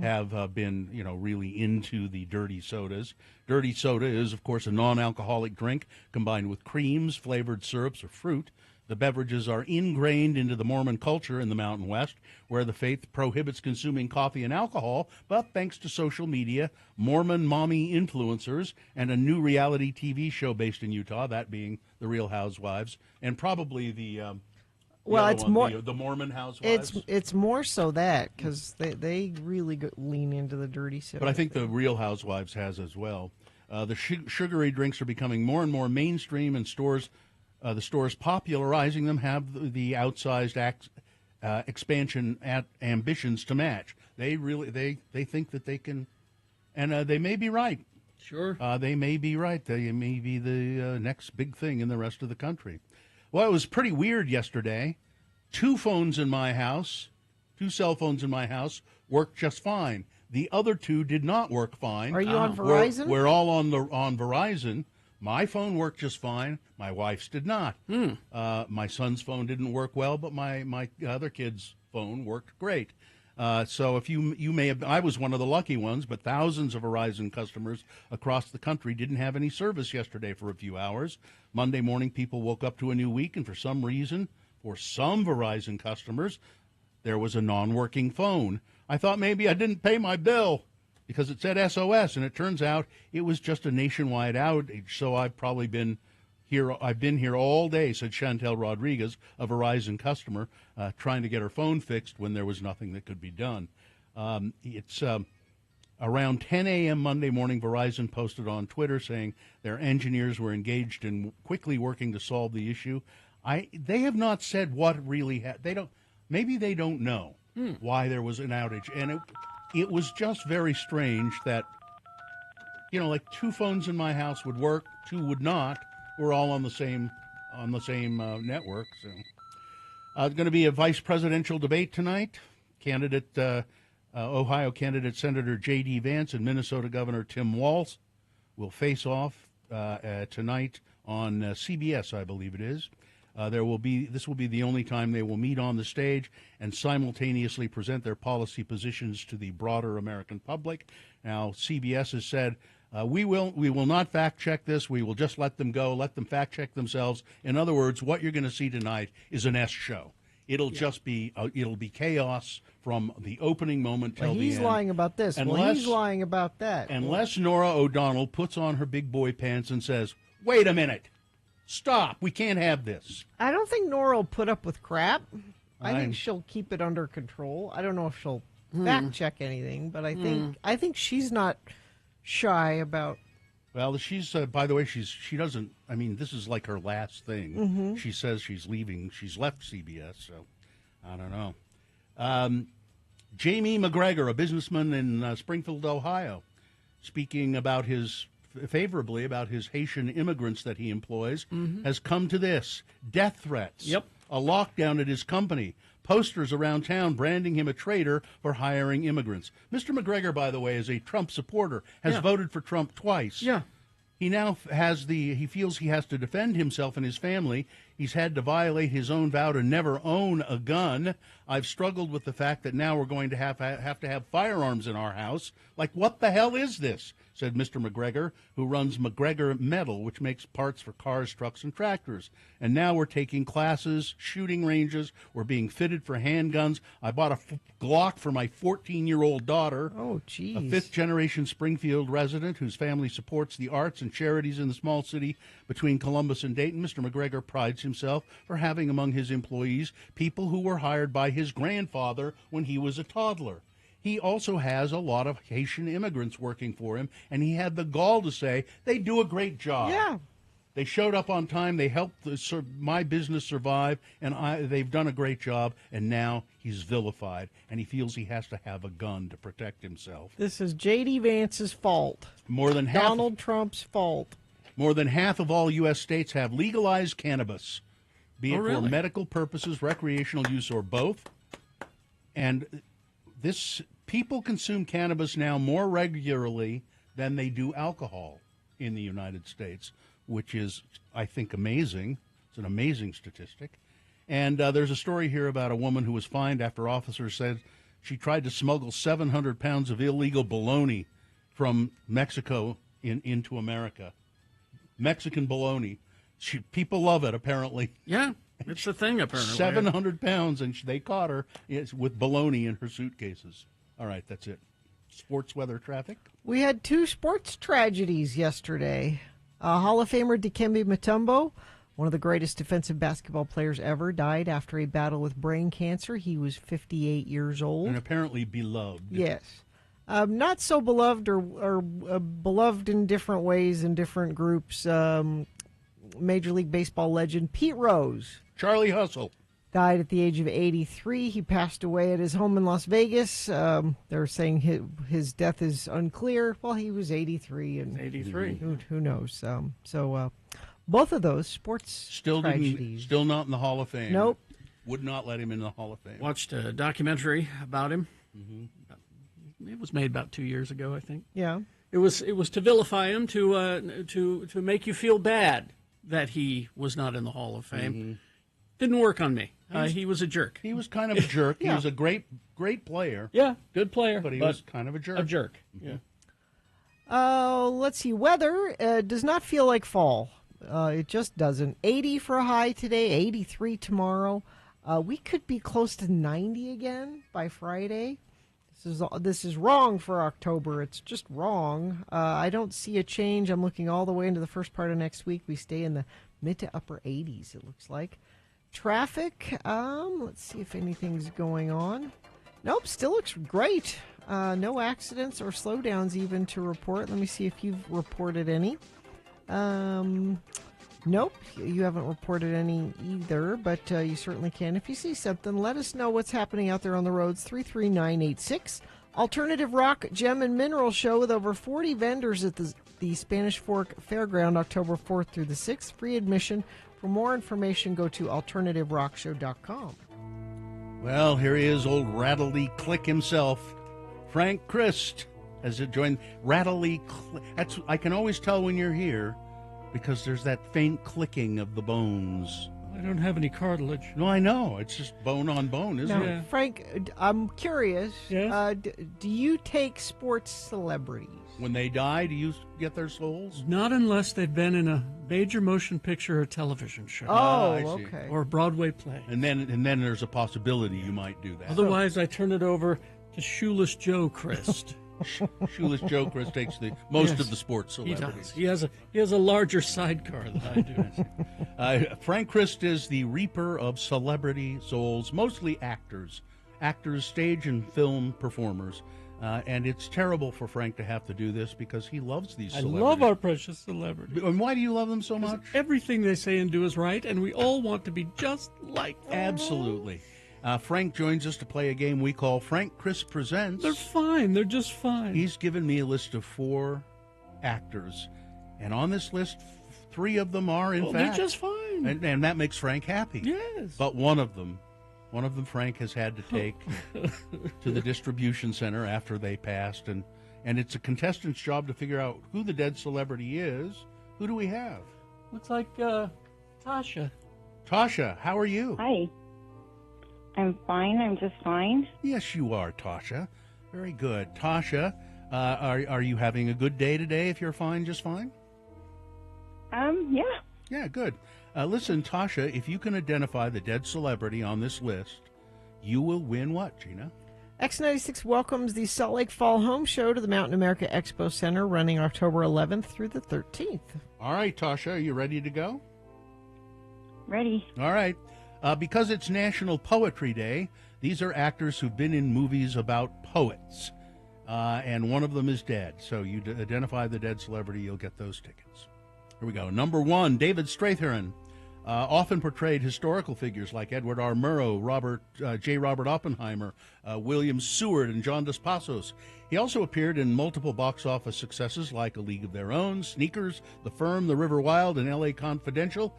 have been, really into the dirty sodas. Dirty soda is, of course, a non-alcoholic drink combined with creams, flavored syrups, or fruit. The beverages are ingrained into the Mormon culture in the Mountain West, where the faith prohibits consuming coffee and alcohol, but thanks to social media, Mormon mommy influencers, and a new reality TV show based in Utah, that being The Real Housewives, and probably the Mormon Housewives. It's more so that because they really lean into the dirty soda. But I think The Real Housewives has as well. The sugary drinks are becoming more and more mainstream, and the stores popularizing them have the outsized expansion ambitions to match. They think that they can, and they may be right. Sure. They may be right. They may be the next big thing in the rest of the country. Well, it was pretty weird yesterday. 2 cell phones in my house worked just fine. The other 2 did not work fine. Are you on Verizon? We're all on Verizon. My phone worked just fine. My wife's did not. My son's phone didn't work well, but my other kid's phone worked great. So if you may have, I was one of the lucky ones, but thousands of Verizon customers across the country didn't have any service yesterday for a few hours. Monday morning, people woke up to a new week, and for some reason, for some Verizon customers, there was a non-working phone. I thought maybe I didn't pay my bill because it said SOS, and it turns out it was just a nationwide outage. So I've probably been here. I've been here all day, said Chantel Rodriguez, a Verizon customer, trying to get her phone fixed when there was nothing that could be done. It's around 10 a.m. Monday morning. Verizon posted on Twitter saying their engineers were engaged in quickly working to solve the issue. They have not said what really maybe they don't know why there was an outage, and it was just very strange that, like 2 phones in my house would work, 2 would not. We're all on the same network. So, it's going to be a vice presidential debate tonight. Ohio candidate Senator J.D. Vance and Minnesota Governor Tim Walz will face off tonight on CBS, I believe it is. This will be the only time they will meet on the stage and simultaneously present their policy positions to the broader American public. Now, CBS has said, we will not fact check this. We will just let them go, let them fact check themselves. In other words, what you're going to see tonight is an S show. It'll just be it'll be chaos from the opening moment till the end. He's lying about this. He's lying about that. Unless Nora O'Donnell puts on her big boy pants and says, "Wait a minute. Stop. We can't have this." I don't think Nora will put up with crap. I think she'll keep it under control. I don't know if she'll fact check anything, but I think she's not shy about. Well, she's by the way, she doesn't. I mean, this is like her last thing. She says she's leaving. She's left CBS, so I don't know. Jamie McGregor, a businessman in Springfield, Ohio, speaking about favorably about his Haitian immigrants that he employs, has come to this: death threats, a lockdown at his company, posters around town branding him a traitor for hiring immigrants. Mr. McGregor, by the way, is a Trump supporter, has voted for Trump twice. Yeah. He now he feels he has to defend himself and his family. He's had to violate his own vow to never own a gun. I've struggled with the fact that now we're going to have to have firearms in our house. Like, what the hell is this? Said Mr. McGregor, who runs McGregor Metal, which makes parts for cars, trucks, and tractors. And now we're taking classes, shooting ranges. We're being fitted for handguns. I bought a Glock for my 14-year-old daughter. Oh, geez. A fifth-generation Springfield resident whose family supports the arts and charities in the small city between Columbus and Dayton. Mr. McGregor prides himself for having among his employees people who were hired by his grandfather when he was a toddler. He also has a lot of Haitian immigrants working for him, and he had the gall to say, they do a great job. Yeah. They showed up on time. They helped my business survive, and they've done a great job, and now he's vilified, and he feels he has to have a gun to protect himself. This is J.D. Vance's fault. More than Donald Trump's fault. More than half of all U.S. states have legalized cannabis, be it for really? medical purposes, recreational use, or both. And people consume cannabis now more regularly than they do alcohol in the United States, which is, I think, amazing. It's an amazing statistic. And there's a story here about a woman who was fined after officers said she tried to smuggle 700 pounds of illegal bologna from Mexico into America. Mexican bologna. People love it, apparently. Yeah, it's a thing, apparently. 700 pounds, and they caught her with bologna in her suitcases. All right, that's it. Sports weather traffic. We had 2 sports tragedies yesterday. Hall of Famer Dikembe Mutombo, one of the greatest defensive basketball players ever, died after a battle with brain cancer. He was 58 years old. And apparently beloved. Yes. Not so beloved or beloved in different ways in different groups. Major League Baseball legend Pete Rose. Charlie Hustle. Died at the age of 83. He passed away at his home in Las Vegas. They're saying his death is unclear. Well, he was 83. And 83. Who knows? So both of those sports tragedies. Still not in the Hall of Fame. Nope. Would not let him in the Hall of Fame. Watched a documentary about him. It was made about 2 years ago, I think. Yeah. It was to vilify him, to make you feel bad that he was not in the Hall of Fame. Didn't work on me. He was a jerk. He was kind of a jerk. Yeah. He was a great player. Yeah, good player. But he was kind of a jerk. A jerk. Yeah. Let's see. Weather does not feel like fall. It just doesn't. 80 for a high today, 83 tomorrow. We could be close to 90 again by Friday. This is wrong for October. It's just wrong. I don't see a change. I'm looking all the way into the first part of next week. We stay in the mid to upper 80s, it looks like. Traffic, let's see if anything's going on. Nope, still looks great. No accidents or slowdowns even to report. Let me see if you've reported any. Nope, you haven't reported any either, but you certainly can. If you see something, let us know what's happening out there on the roads. 33986. Alternative Rock Gem and Mineral Show with over 40 vendors at the Spanish Fork Fairground, October 4th through the 6th. Free admission. For more information, go to alternativerockshow.com. Well, here he is, old Rattly Click himself. Frank Christ has joined Rattly Click. I can always tell when you're here because there's that faint clicking of the bones. I don't have any cartilage. No, I know. It's just bone on bone, isn't Now, it? Yeah. Frank, I'm curious. Yes? Do you take sports celebrities? When they die, do you get their souls? Not unless they've been in a major motion picture or television show. Oh, I see. okay. Or a Broadway play. And then there's a possibility you might do that. Otherwise, I turn it over to Shoeless Joe Christ. Shoeless Joe Chris takes the most Yes, of the sports He celebrities. does. He has a larger sidecar than I do. Frank Christ is the reaper of celebrity souls, mostly actors, stage and film performers. And it's terrible for Frank to have to do this because he loves these I celebrities. love our precious celebrities. And why do you love them so much? Everything they say and do is right, and we all want to be just like them. Absolutely. Frank joins us to play a game we call Frank Christ Presents. They're fine. They're just fine. He's given me a list of 4 actors, and on this list, 3 of them are, in fact. They're just fine. And that makes Frank happy. Yes. But one of them Frank has had to take to the distribution center after they passed, and it's a contestant's job to figure out who the dead celebrity is. Who do we have? Looks like Tasha. Tasha, how are you? Hi. I'm fine. I'm just fine. Yes, you are, Tasha. Very good. Tasha, are you having a good day today if you're fine, just fine? Yeah. Yeah, good. Listen, Tasha, if you can identify the dead celebrity on this list, you will win what, Gina? X96 welcomes the Salt Lake Fall Home Show to the Mountain America Expo Center running October 11th through the 13th. All right, Tasha, are you ready to go? Ready. All right. Because it's National Poetry Day, these are actors who've been in movies about poets. And one of them is dead. So you identify the dead celebrity, you'll get those tickets. Here we go. Number 1, David Strathairn. Often portrayed historical figures like Edward R. Murrow, J. Robert Oppenheimer, William Seward, and John Dos Passos. He also appeared in multiple box office successes like A League of Their Own, Sneakers, The Firm, The River Wild, and L.A. Confidential.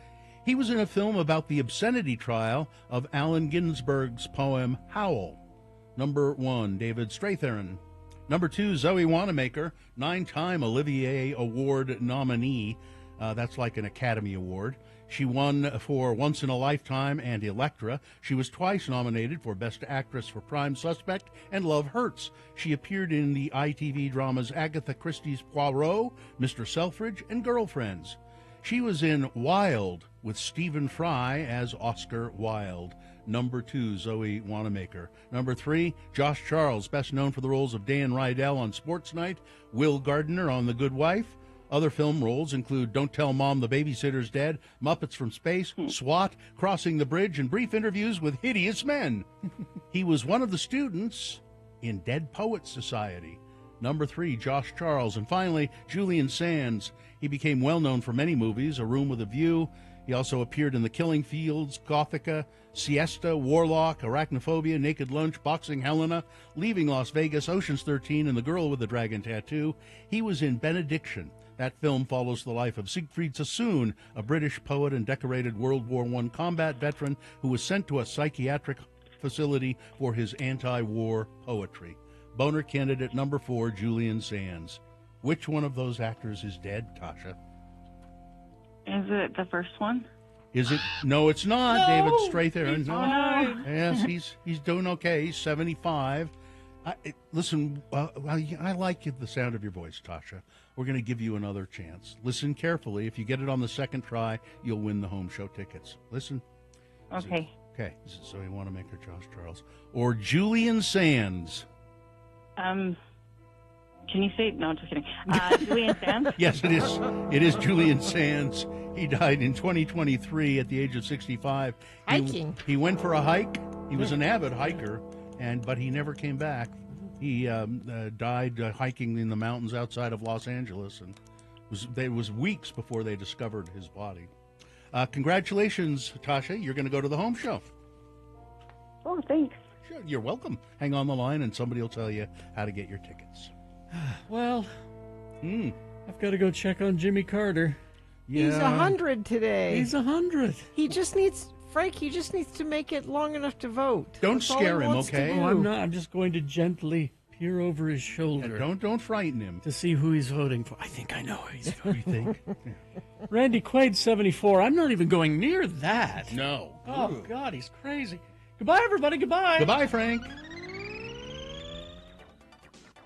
He was in a film about the obscenity trial of Allen Ginsberg's poem Howl. Number 1, David Strathairn. Number 2, Zoe Wanamaker, 9-time Olivier Award nominee. That's like an Academy Award. She won for Once in a Lifetime and Elektra. She was twice nominated for Best Actress for Prime Suspect and Love Hurts. She appeared in the ITV dramas Agatha Christie's Poirot, Mr. Selfridge, and Girlfriends. She was in Wild with Stephen Fry as Oscar Wilde. Number 2, Zoe Wanamaker. Number 3, Josh Charles, best known for the roles of Dan Rydell on Sports Night, Will Gardner on The Good Wife. Other film roles include Don't Tell Mom the Babysitter's Dead, Muppets from Space, SWAT, Crossing the Bridge, and brief interviews with hideous men. He was one of the students in Dead Poets Society. Number 3, Josh Charles. And finally, Julian Sands. He became well known for many movies, A Room with a View. He also appeared in The Killing Fields, Gothica, Siesta, Warlock, Arachnophobia, Naked Lunch, Boxing Helena, Leaving Las Vegas, Ocean's 13, and The Girl with the Dragon Tattoo. He was in Benediction. That film follows the life of Siegfried Sassoon, a British poet and decorated World War I combat veteran who was sent to a psychiatric facility for his anti-war poetry. Boner candidate number 4, Julian Sands. Which one of those actors is dead, Tasha? Is it the first one? Is it? No, it's not. No, David Strathairn. He's no. fine. Yes, he's doing okay. He's 75. Listen, I like the sound of your voice, Tasha. We're going to give you another chance. Listen carefully. If you get it on the second try, you'll win the home show tickets. Listen. Okay. Okay. So you want to make her Josh Charles or Julian Sands? Can you say? No, just kidding. Julian Sands? Yes, it is. It is Julian Sands. He died in 2023 at the age of 65. Hiking. He went for a hike. He was an avid hiker, but he never came back. He died hiking in the mountains outside of Los Angeles, and it was weeks before they discovered his body. Congratulations, Tasha. You're going to go to the home show. Oh, thanks. Sure, you're welcome. Hang on the line, and somebody will tell you how to get your tickets. Well, I've got to go check on Jimmy Carter. Yeah. He's 100 today. He's 100. He just needs to make it long enough to vote. Don't That's scare him, okay? Oh, I'm not. I'm just going to gently peer over his shoulder. Yeah, don't frighten him. To see who he's voting for. I think I know who he's voting for. You think? Randy Quaid, 74. I'm not even going near that. No. Oh, God, he's crazy. Goodbye, everybody. Goodbye. Goodbye, Frank.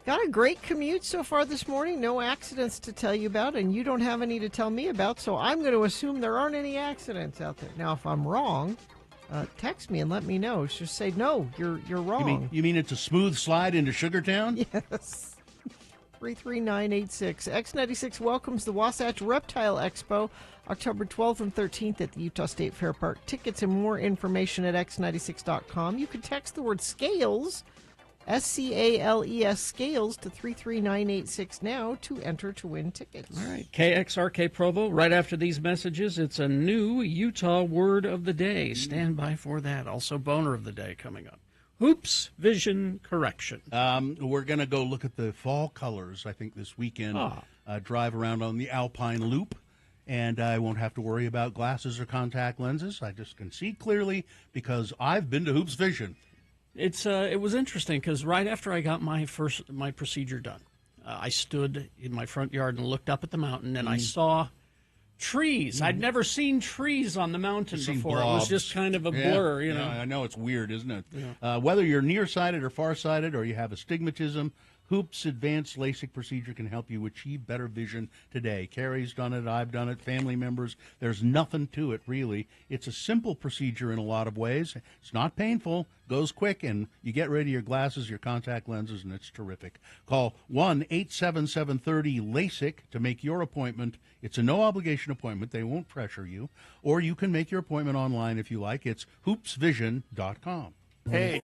Got a great commute so far this morning. No accidents to tell you about, and you don't have any to tell me about, so I'm going to assume there aren't any accidents out there. Now, if I'm wrong, text me and let me know. Just say, no, you're wrong. You mean it's a smooth slide into Sugartown? Yes. 33986. X96 welcomes the Wasatch Reptile Expo, October 12th and 13th at the Utah State Fair Park. Tickets and more information at x96.com. You can text the word SCALES, SCALES, SCALES, to 33986 now to enter to win tickets. All right, KXRK Provo. Right after these messages, it's a new Utah word of the day. Stand by for that. Also, boner of the day coming up. Hoops Vision Correction. We're going to go look at the fall colors, I think, this weekend. Drive around on the Alpine Loop, and I won't have to worry about glasses or contact lenses. I just can see clearly because I've been to Hoops Vision. It was interesting because right after I got my procedure done, I stood in my front yard and looked up at the mountain, and I saw trees. I'd never seen trees on the mountain before. Blobs. It was just kind of a blur, you know. Yeah, I know, it's weird, isn't it? Yeah. Whether you're nearsighted or farsighted, or you have astigmatism, Hoops Advanced LASIK procedure can help you achieve better vision today. Carrie's done it, I've done it, family members. There's nothing to it, really. It's a simple procedure in a lot of ways. It's not painful, goes quick, and you get rid of your glasses, your contact lenses, and it's terrific. Call 1-877-30-LASIK to make your appointment. It's a no-obligation appointment. They won't pressure you. Or you can make your appointment online if you like. It's hoopsvision.com. Hey.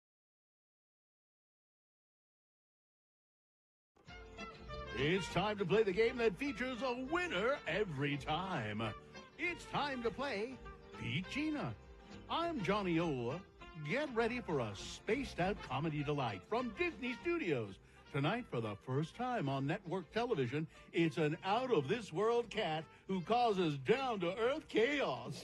It's time to play the game that features a winner every time. It's time to play Beat Gina. I'm Johnny Ola. Get ready for a spaced-out comedy delight from Disney Studios. Tonight, for the first time on network television, it's an out-of-this-world cat who causes down-to-earth chaos.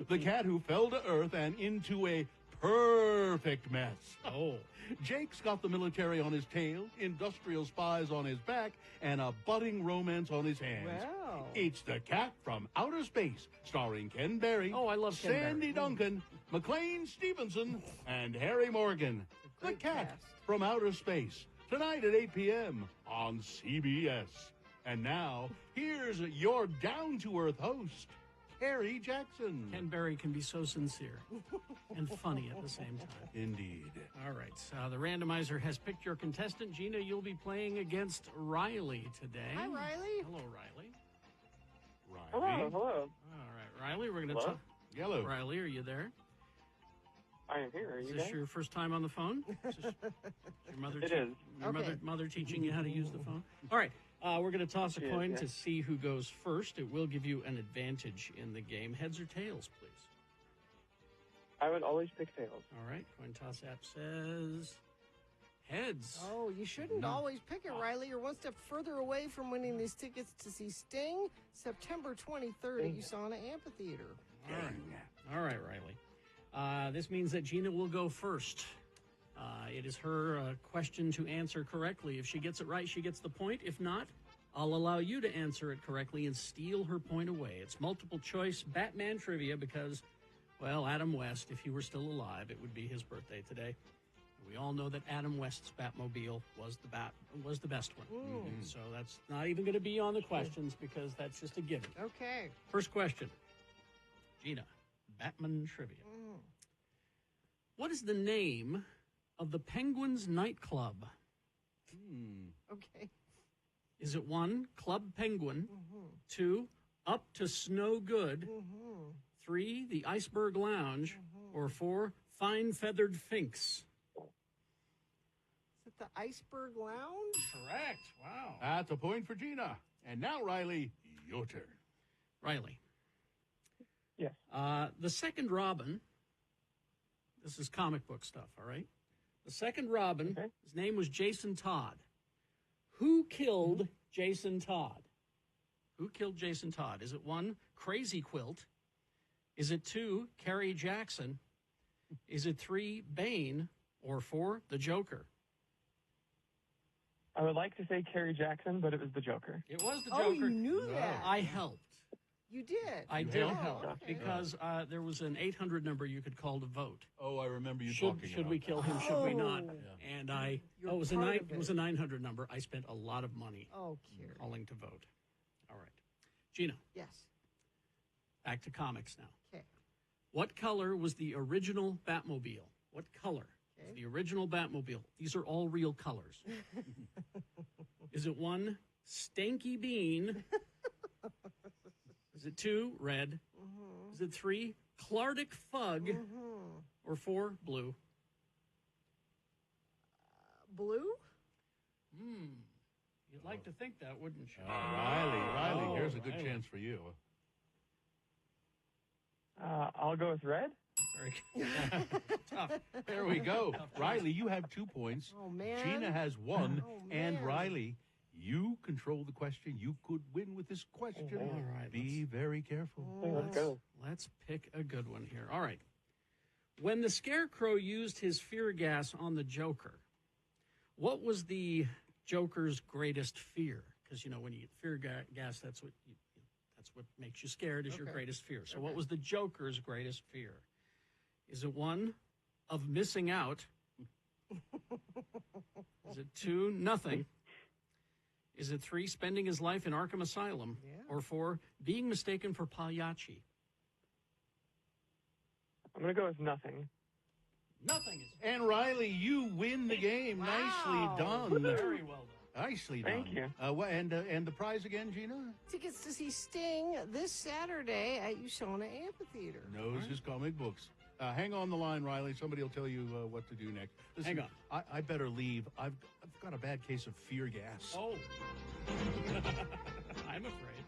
The cat who fell to earth and into a perfect mess. Oh. Jake's got the military on his tail, industrial spies on his back, and a budding romance on his hands. Wow. It's The Cat from Outer Space, starring Ken Berry, Oh, I love Ken Sandy Berry. Duncan, McLean Stevenson, and Harry Morgan. The Great Cat cast. from Outer Space, tonight at 8 p.m. on CBS. And now, here's your down-to-earth host, Harry Jackson. Ken Berry can be so sincere and funny at the same time. Indeed. All right. The randomizer has picked your contestant. Gina, you'll be playing against Riley today. Hi, Riley. Hello, Riley. Riley. Hello. All right, Riley, we're going to Hello? talk. Yellow. Riley, are you there? I am here. Are Is you this guys? your first time on the phone? Is this your mother It is. Your Okay. mother teaching you how to use the phone? All right. We're going to toss a She is, coin yeah. to see who goes first. It will give you an advantage in the game. Heads or tails, please. I would always pick tails. All right. Coin toss app says heads. Oh, you shouldn't always pick it, Riley. You're one step further away from winning these tickets to see Sting September 23rd at USANA Amphitheater. All right, Riley. This means that Gina will go first. It is her question to answer correctly. If she gets it right, she gets the point. If not, I'll allow you to answer it correctly and steal her point away. It's multiple choice Batman trivia because, well, Adam West, if he were still alive, it would be his birthday today. We all know that Adam West's Batmobile was the best one. So that's not even going to be on the questions because that's just a given. Okay. First question. Gina, Batman trivia. What is the name of the Penguins nightclub? Okay. Is it 1, Club Penguin, 2, Up to Snow Good, 3, the Iceberg Lounge, or 4, Fine Feathered Finks? Is it the Iceberg Lounge? Correct. Wow. That's a point for Gina. And now, Riley, your turn. Riley. Yes. The second Robin, this is comic book stuff, all right? The second Robin, Okay. his name was Jason Todd. Who killed Jason Todd? Who killed Jason Todd? Is it 1, Crazy Quilt? Is it 2, Carrie Jackson? Is it 3, Bane? Or 4, the Joker? I would like to say Carrie Jackson, but it was the Joker. It was the Joker. Oh, you knew that. I helped. You did. I did Oh, help okay. because there was an 800 number you could call to vote. Oh, I remember you Should talking we about kill him? Should we not? Oh. And I You're it was a part nine. of It was a 900 number. I spent a lot of money Oh, Carrie. calling to vote. All right, Gina, Yes. back to comics now. Okay. What color was the original Batmobile? What color was Okay. the original Batmobile? These are all real colors. Is it 1, Stanky Bean? Is it 2, red? Is it 3, Clardic Fug? Or 4, blue? Blue? You'd like to think that, wouldn't you? Riley, Oh, here's a good Riley. chance for you. I'll go with red. Very good. Tough. There we go. Riley, you have 2 points. Oh, man. Gina has 1. Oh, and man. Riley, you control the question. You could win with this question. All right, Be very careful. Let's go. Let's pick a good one here. All right. When the Scarecrow used his fear gas on the Joker, what was the Joker's greatest fear? Because, you know, when you get fear gas, that's what makes you scared is your Okay. greatest fear. So what was the Joker's greatest fear? Is it 1, of missing out? Is it 2, nothing? Is it 3, spending his life in Arkham Asylum? Yeah. Or 4, being mistaken for Pagliacci? I'm going to go with nothing. Nothing is And Riley, you win the game. Wow. Nicely done. very well done. Nicely done. Thank you. And the prize again, Gina? Tickets to see Sting this Saturday at USANA Amphitheater. Knows his comic books. Hang on the line, Riley. Somebody will tell you what to do next. Listen, Hang on. I better leave. I've got a bad case of fear gas. Oh. I'm afraid.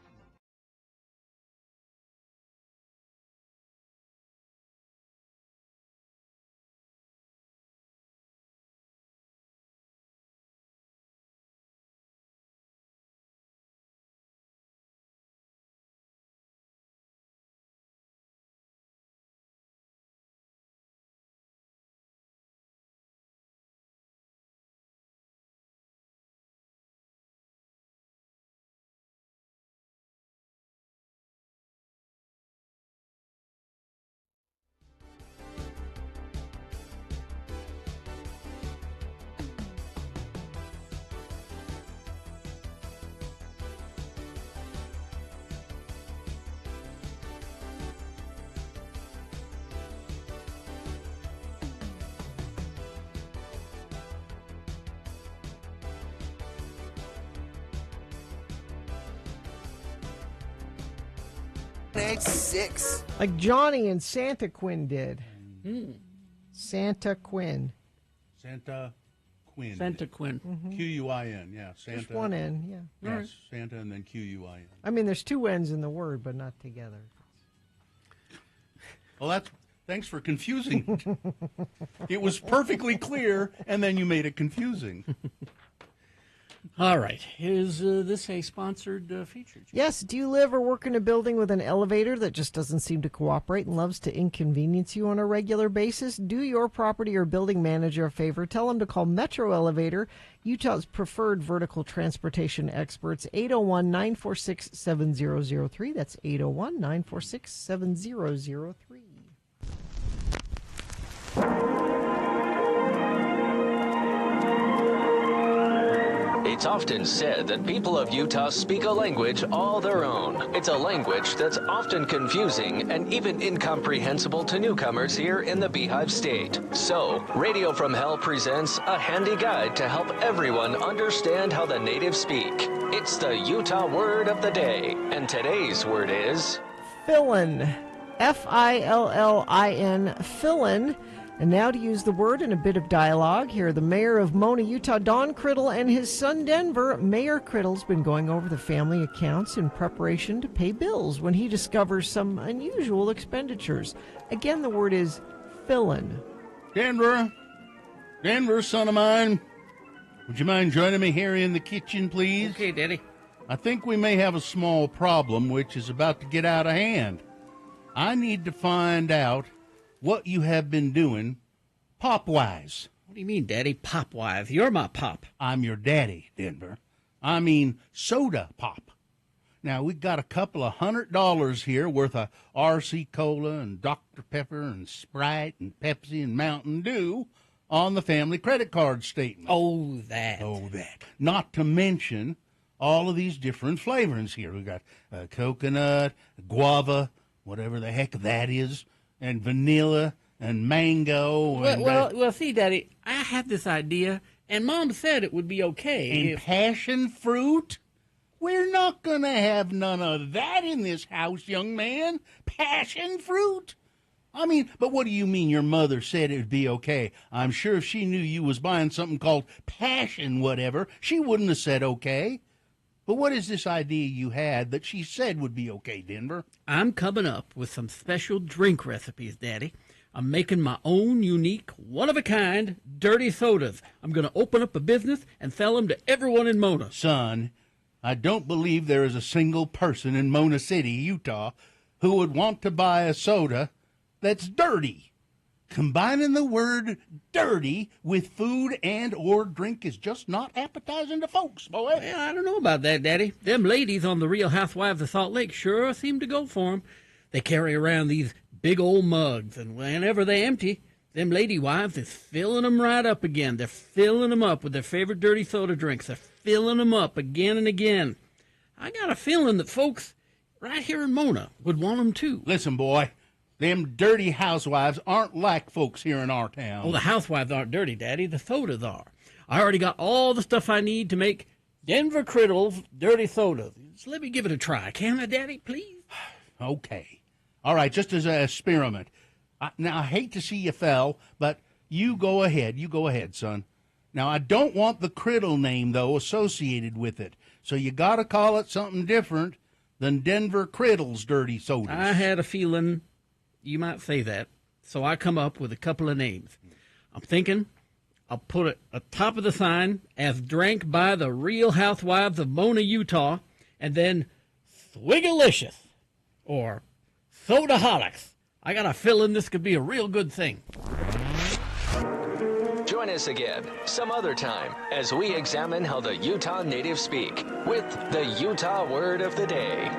96. Like Johnny and Santa Quinn did. Santa Quinn. Santa Quinn. Santa Quinn. Q-U-I-N, yeah. Santa. Just one N, yeah. Yes, right. Santa and then Q-U-I-N. I mean, there's two N's in the word, but not together. Well, thanks for confusing. It was perfectly clear, and then you made it confusing. All right. Is this a sponsored feature? Yes, do you live or work in a building with an elevator that just doesn't seem to cooperate and loves to inconvenience you on a regular basis? Do your property or building manager a favor. Tell them to call Metro Elevator, Utah's preferred vertical transportation experts, 801-946-7003. That's 801-946-7003. It's often said that people of Utah speak a language all their own. It's a language that's often confusing and even incomprehensible to newcomers here in the Beehive State. So, Radio from Hell presents a handy guide to help everyone understand how the natives speak. It's the Utah word of the day, and today's word is... Fillin. F-I-L-L-I-N. Fillin. And now to use the word in a bit of dialogue, here are the mayor of Mona, Utah, Don Criddle, and his son Denver. Mayor Criddle's been going over the family accounts in preparation to pay bills when he discovers some unusual expenditures. Again, the word is fillin. Denver, son of mine, would you mind joining me here in the kitchen, please? Okay, Daddy. I think we may have a small problem which is about to get out of hand. I need to find out what you have been doing pop-wise. What do you mean, Daddy? Pop-wise? You're my pop. I'm your daddy, Denver. I mean soda pop. Now, we got a couple of $100 here worth of RC Cola and Dr. Pepper and Sprite and Pepsi and Mountain Dew on the family credit card statement. Oh, that. Not to mention all of these different flavors here. We got coconut, guava, whatever the heck that is, and vanilla and mango. Well, see, Daddy, I had this idea, and Mom said it would be okay. And passion fruit? We're not going to have none of that in this house, young man. Passion fruit? I mean, but what do you mean your mother said it would be okay? I'm sure if she knew you was buying something called passion whatever, she wouldn't have said okay. But what is this idea you had that she said would be okay, Denver? I'm coming up with some special drink recipes, Daddy. I'm making my own unique, one-of-a-kind, dirty sodas. I'm going to open up a business and sell them to everyone in Mona. Son, I don't believe there is a single person in Mona City, Utah, who would want to buy a soda that's dirty. Combining the word dirty with food and or drink is just not appetizing to folks, boy. Well, I don't know about that, Daddy. Them ladies on the Real Housewives of Salt Lake sure seem to go for 'em. They carry around these big old mugs, and whenever they empty, them lady wives is filling 'em right up again. They're filling 'em up with their favorite dirty soda drinks. They're filling 'em up again and again. I got a feeling that folks right here in Mona would want 'em too. Listen, boy. Them dirty housewives aren't like folks here in our town. Oh, the housewives aren't dirty, Daddy. The sodas are. I already got all the stuff I need to make Denver Criddle's dirty soda. Just let me give it a try. Can I, Daddy, please? Okay. All right, just as an experiment. Now, I hate to see you fail, but you go ahead. You go ahead, son. Now, I don't want the Criddle name, though, associated with it. So you got to call it something different than Denver Criddle's dirty sodas. I had a feeling you might say that, so I come up with a couple of names. I'm thinking I'll put it atop of the sign as drank by the Real Housewives of Mona, Utah, and then Swigalicious or Sodaholics. I got a feeling this could be a real good thing. Join us again some other time as we examine how the Utah natives speak with the Utah Word of the Day.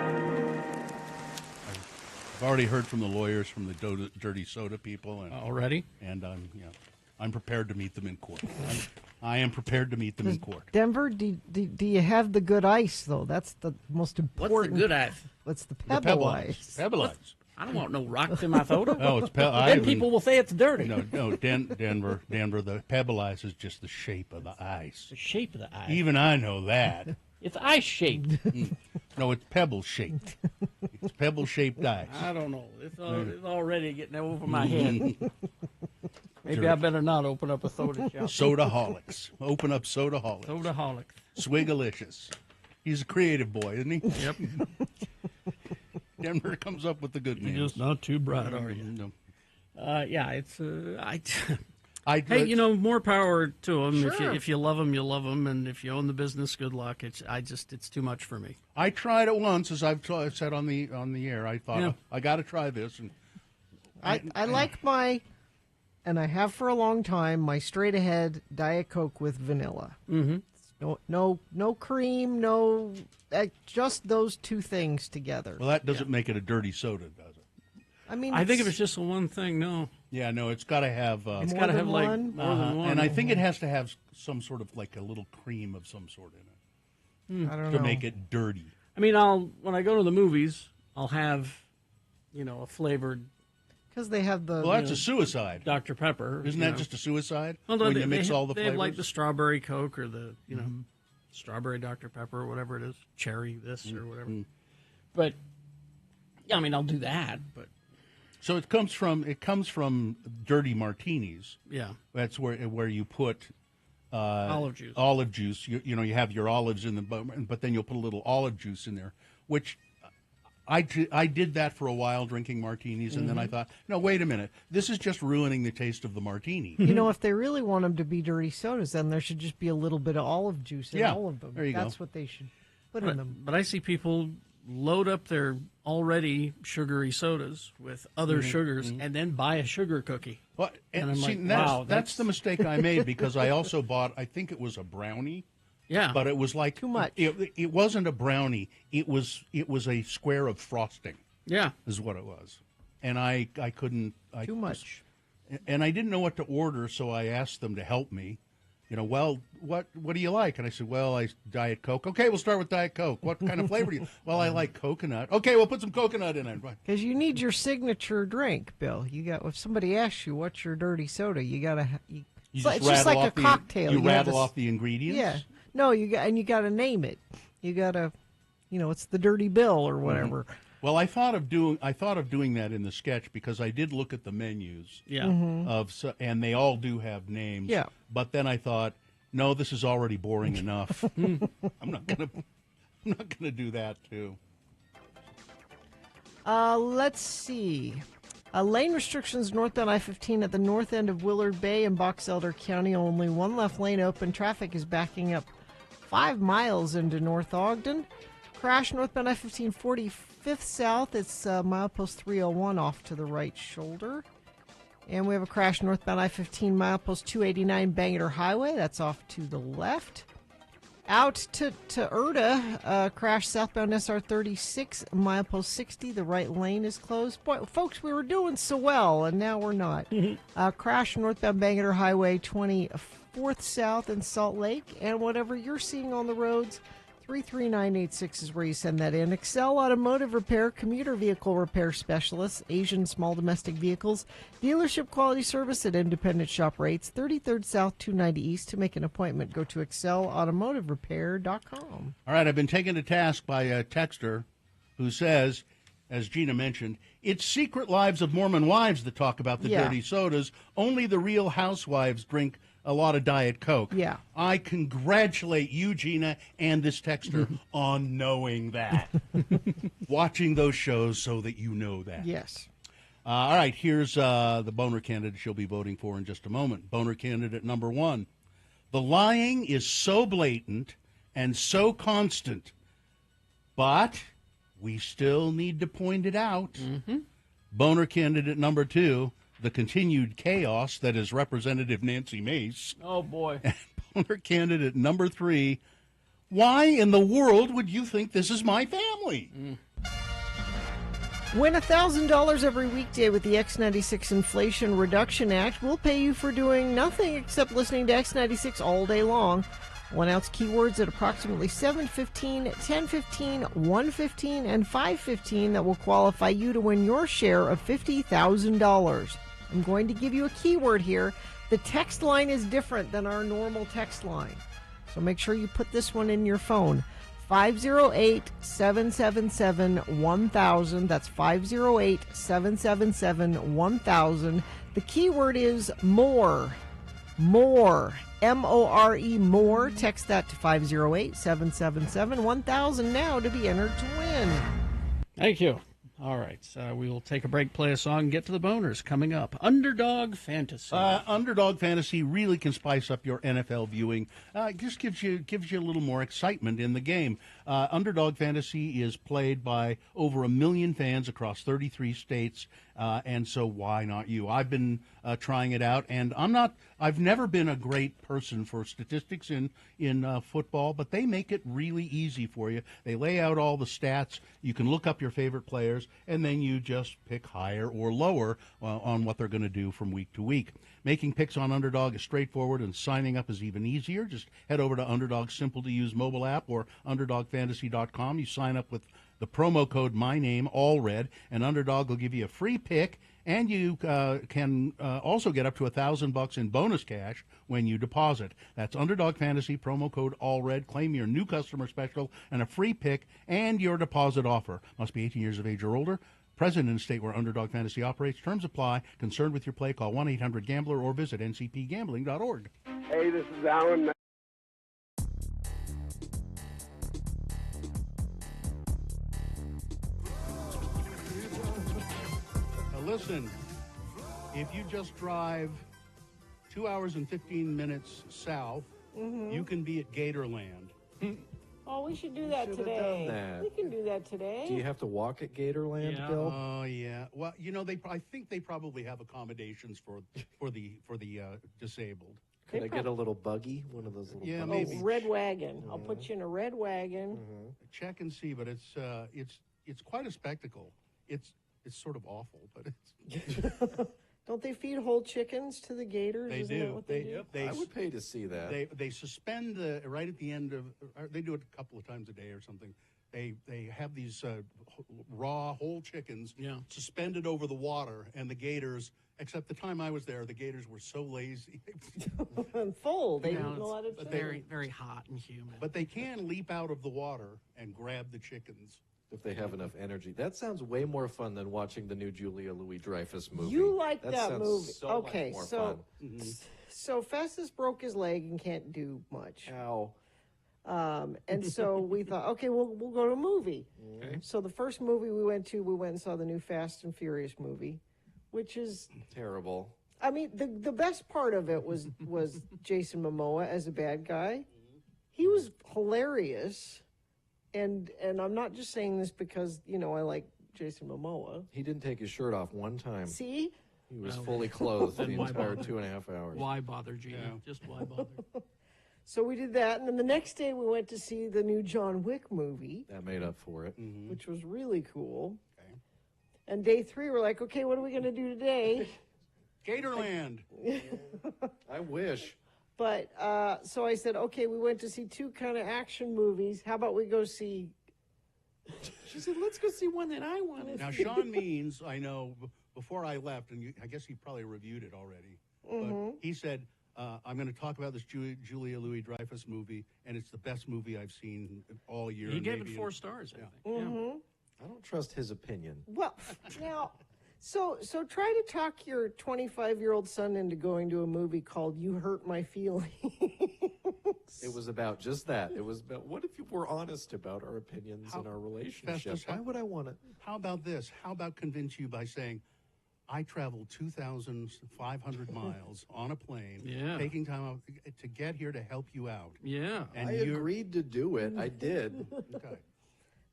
I've already heard from the lawyers from the dirty soda people. And, already? And I'm prepared to meet them in court. I am prepared to meet them in court. Denver, do you have the good ice, though? That's the most important. What's the good ice? What's the pebble ice? Pebble ice. I don't want no rocks in my soda. Oh, it's then people will say it's dirty. No, Denver, the pebble ice is just the shape of the ice. The shape of the ice. Even I know that. It's ice shaped. No, it's pebble shaped. It's pebble-shaped ice. I don't know. It's already getting over my head. Maybe I better not open up a soda shop. Sodaholics. Open up Sodaholics. Sodaholics. Swigalicious. He's a creative boy, isn't he? Yep. Denver comes up with the good names. You're just not too bright, are you? No. Yeah, it's hey, you know, more power to them. Sure. If you love them, you love them, and if you own the business, good luck. It's too much for me. I tried it once, as I've said on the air. I thought I got to try this, and I like my, and I have for a long time, my straight ahead Diet Coke with vanilla. Mm-hmm. No cream, no, just those two things together. Well, that doesn't make it a dirty soda, does it? I mean, I think if it's just the one thing, no. Yeah, no, it's got to have. It's got to have like more than one. And I think it has to have some sort of like a little cream of some sort in it I don't to know. make it dirty. I mean, when I go to the movies, I'll have, a flavored. Because they have the. Well, that's a suicide. Dr. Pepper. Isn't that just a suicide? Well, when you mix all the they flavors? have like the strawberry Coke or the strawberry Dr. Pepper or whatever it is, cherry this or whatever. But yeah, I mean, I'll do that. But so it comes from dirty martinis. Yeah, that's where you put olive juice. Olive juice. You have your olives in but then you'll put a little olive juice in there, which. I did that for a while, drinking martinis, and then I thought, no, wait a minute. This is just ruining the taste of the martini. If they really want them to be dirty sodas, then there should just be a little bit of olive juice in all of them. There you That's go. what they should put in them. But I see people load up their already sugary sodas with other sugars and then buy a sugar cookie. Well, and I'm like, wow, that's the mistake I made because I also bought, I think it was a brownie. Yeah, but it was like too much. It wasn't a brownie. It was a square of frosting. Yeah, is what it was, and I couldn't. Too much. And I didn't know what to order, so I asked them to help me. Well, what do you like? And I said, well, Diet Coke. Okay, we'll start with Diet Coke. What kind of flavor do you? Well, I like coconut. Okay, we'll put some coconut in it. Because you need your signature drink, Bill. If somebody asks you what's your dirty soda, you gotta. It's just like a cocktail. You rattle off the ingredients. Yeah. No, you got to name it. You got to, it's the Dirty Bill or whatever. Well, I thought of doing that in the sketch because I did look at the menus. Yeah. And they all do have names. Yeah. But then I thought, no, this is already boring enough. I'm not gonna do that too. Let's see. Lane restrictions northbound I-15 at the north end of Willard Bay in Box Elder County. Only one left lane open. Traffic is backing up 5 miles into North Ogden. Crash northbound I-15 45th south. It's milepost 301 off to the right shoulder. And we have a crash northbound I-15 milepost 289 Bangor Highway. That's off to the left. Out to Erda, crash southbound SR 36, milepost 60. The right lane is closed. Boy, folks, we were doing so well, and now we're not. Crash northbound Bangor Highway 24th south in Salt Lake. And whatever you're seeing on the roads, 33986 is where you send that in. Excel Automotive Repair, commuter vehicle repair specialists, Asian small domestic vehicles, dealership quality service at independent shop rates, 33rd South, 290 East. To make an appointment, go to excelautomotiverepair.com. All right, I've been taken to task by a texter who says, as Gina mentioned, it's Secret Lives of Mormon Wives that talk about the dirty sodas. Only the Real Housewives drink a lot of Diet Coke. Yeah. I congratulate you, Gina, and this texter on knowing that. Watching those shows so that you know that. Yes. All right, here's the boner candidate she'll be voting for in just a moment. Boner candidate number 1. The lying is so blatant and so constant, but we still need to point it out. Boner candidate number 2. The continued chaos that is Representative Nancy Mace. Oh, boy. And boner candidate number 3, why in the world would you think this is my family? Win $1,000 every weekday with the X96 Inflation Reduction Act. We'll pay you for doing nothing except listening to X96 all day long. 1 ounce keywords at approximately 7:15, 10:15, 1:15, and 5:15 that will qualify you to win your share of $50,000. I'm going to give you a keyword here. The text line is different than our normal text line, so make sure you put this one in your phone. 508-777-1000. That's 508-777-1000. The keyword is more. More. M-O-R-E, more. Text that to 508-777-1000 now to be entered to win. Thank you. All right, we will take a break, play a song, get to the boners coming up. Underdog Fantasy. Underdog Fantasy really can spice up your NFL viewing. It just gives you a little more excitement in the game. Underdog Fantasy is played by over 1 million fans across 33 states, and so why not you? I've been trying it out, and I've never been a great person for statistics in football, but they make it really easy for you. They lay out all the stats. You can look up your favorite players, and then you just pick higher or lower on what they're going to do from week to week. Making picks on Underdog is straightforward, and signing up is even easier. Just head over to Underdog's simple-to-use mobile app or UnderdogFantasy.com. You sign up with the promo code MyName, all red, and Underdog will give you a free pick, and you can also get up to $1,000 in bonus cash when you deposit. That's Underdog Fantasy, promo code all red. Claim your new customer special and a free pick and your deposit offer. Must be 18 years of age or older. Present in a state where Underdog Fantasy operates. Terms apply. Concerned with your play, call 1-800-GAMBLER or visit ncpgambling.org. Hey, this is Alan. Now listen, if you just drive 2 hours and 15 minutes south, you can be at Gatorland. Oh, we should do that today. We can do that today. Do you have to walk at Gatorland, Bill? Oh, yeah. Well, you know, I think they probably have accommodations for the disabled. Could I get a little buggy? One of those little Yeah, buggies? maybe. Red wagon. I'll put you in a red wagon. Check and see, but it's quite a spectacle. It's sort of awful, but it's Don't they feed whole chickens to the gators? They Isn't do. That what they do? I would pay to see that. They suspend right at the end of. They do it a couple of times a day or something. They have these raw whole chickens suspended over the water, and the gators. Except the time I was there, the gators were so lazy and full. They eat a lot of chicken. Very hot and humid. But they can leap out of the water and grab the chickens. If they have enough energy. That sounds way more fun than watching the new Julia Louis-Dreyfus movie. You like that movie. So okay, much more so fun. so Festus broke his leg and can't do much. Ow. And so we thought, okay, we'll go to a movie. Okay. So the first movie we went and saw the new Fast and Furious movie, which is terrible. I mean, the best part of it was Jason Momoa as a bad guy. He was hilarious. And I'm not just saying this because, I like Jason Momoa. He didn't take his shirt off one time. See? He was fully clothed the entire 2.5 hours. Why bother, Gina? Yeah. Just why bother? So we did that, and then the next day we went to see the new John Wick movie. That made up for it. Which was really cool. Okay. And day 3, we're like, okay, what are we going to do today? Gatorland. I wish. But, so I said, okay, we went to see 2 kind of action movies. How about we go see... She said, let's go see one that I wanted. Now, Sean Means, I know, before I left, and I guess he probably reviewed it already, but he said, I'm going to talk about this Julia Louis-Dreyfus movie, and it's the best movie I've seen all year. He gave it 4 stars, I think. Yeah. I don't trust his opinion. Well, now... So try to talk your 25-year-old son into going to a movie called You Hurt My Feelings. It was about just that. It was about, what if you were honest about our opinions and our relationship? Festus, Why would I want it? How about this? How about convince you by saying, I traveled 2,500 miles on a plane, taking time out to get here to help you out. Yeah. And I agreed to do it. I did. Okay.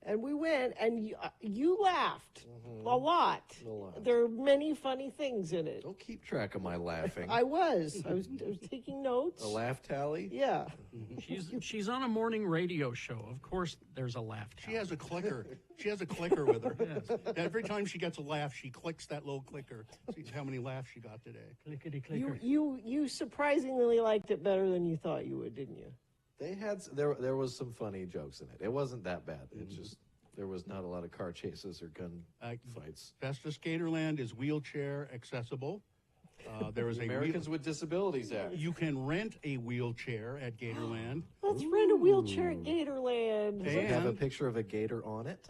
And we went, and you laughed a lot. There are many funny things in it. Don't keep track of my laughing. I was taking notes. A laugh tally? Yeah. She's on a morning radio show. Of course, there's a laugh tally. She has a clicker. She has a clicker with her. Yes. Every time she gets a laugh, she clicks that little clicker. See how many laughs she got today. Clickety clicker. You surprisingly liked it better than you thought you would, didn't you? They had there was some funny jokes in it. It wasn't that bad. It's just there was not a lot of car chases or gun fights. Festus Gatorland is wheelchair accessible. There is Americans with Disabilities Act. You can rent a wheelchair at Gatorland. Let's rent a wheelchair at Gatorland. And Does it have a picture of a gator on it?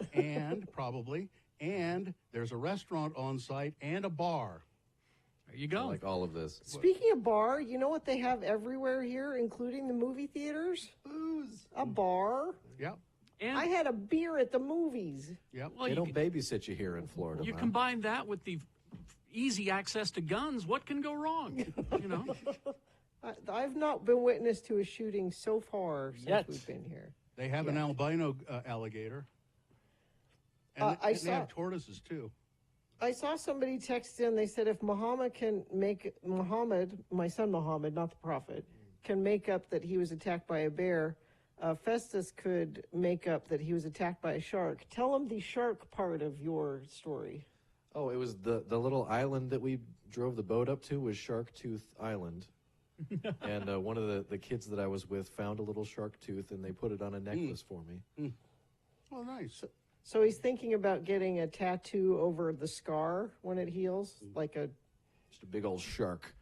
And there's a restaurant on site and a bar. There you go. I like all of this. Speaking of bar, you know what they have everywhere here, including the movie theaters? Booze. A bar. Yep. And I had a beer at the movies. Yep. well, They don't babysit you here in Florida. you man. combine that with the easy access to guns. What can go wrong? You know. I've not been witness to a shooting so far since Yet. we've been here. They have an albino alligator. And, I they have tortoises, too. I saw somebody text in. They said if Muhammad, my son Muhammad, not the prophet, can make up that he was attacked by a bear, Festus could make up that he was attacked by a shark. Tell him the shark part of your story. Oh, it was the little island that we drove the boat up to was Shark Tooth Island. And one of the kids that I was with found a little shark tooth, and they put it on a necklace for me. Oh, nice. So he's thinking about getting a tattoo over the scar when it heals, like just a big old shark.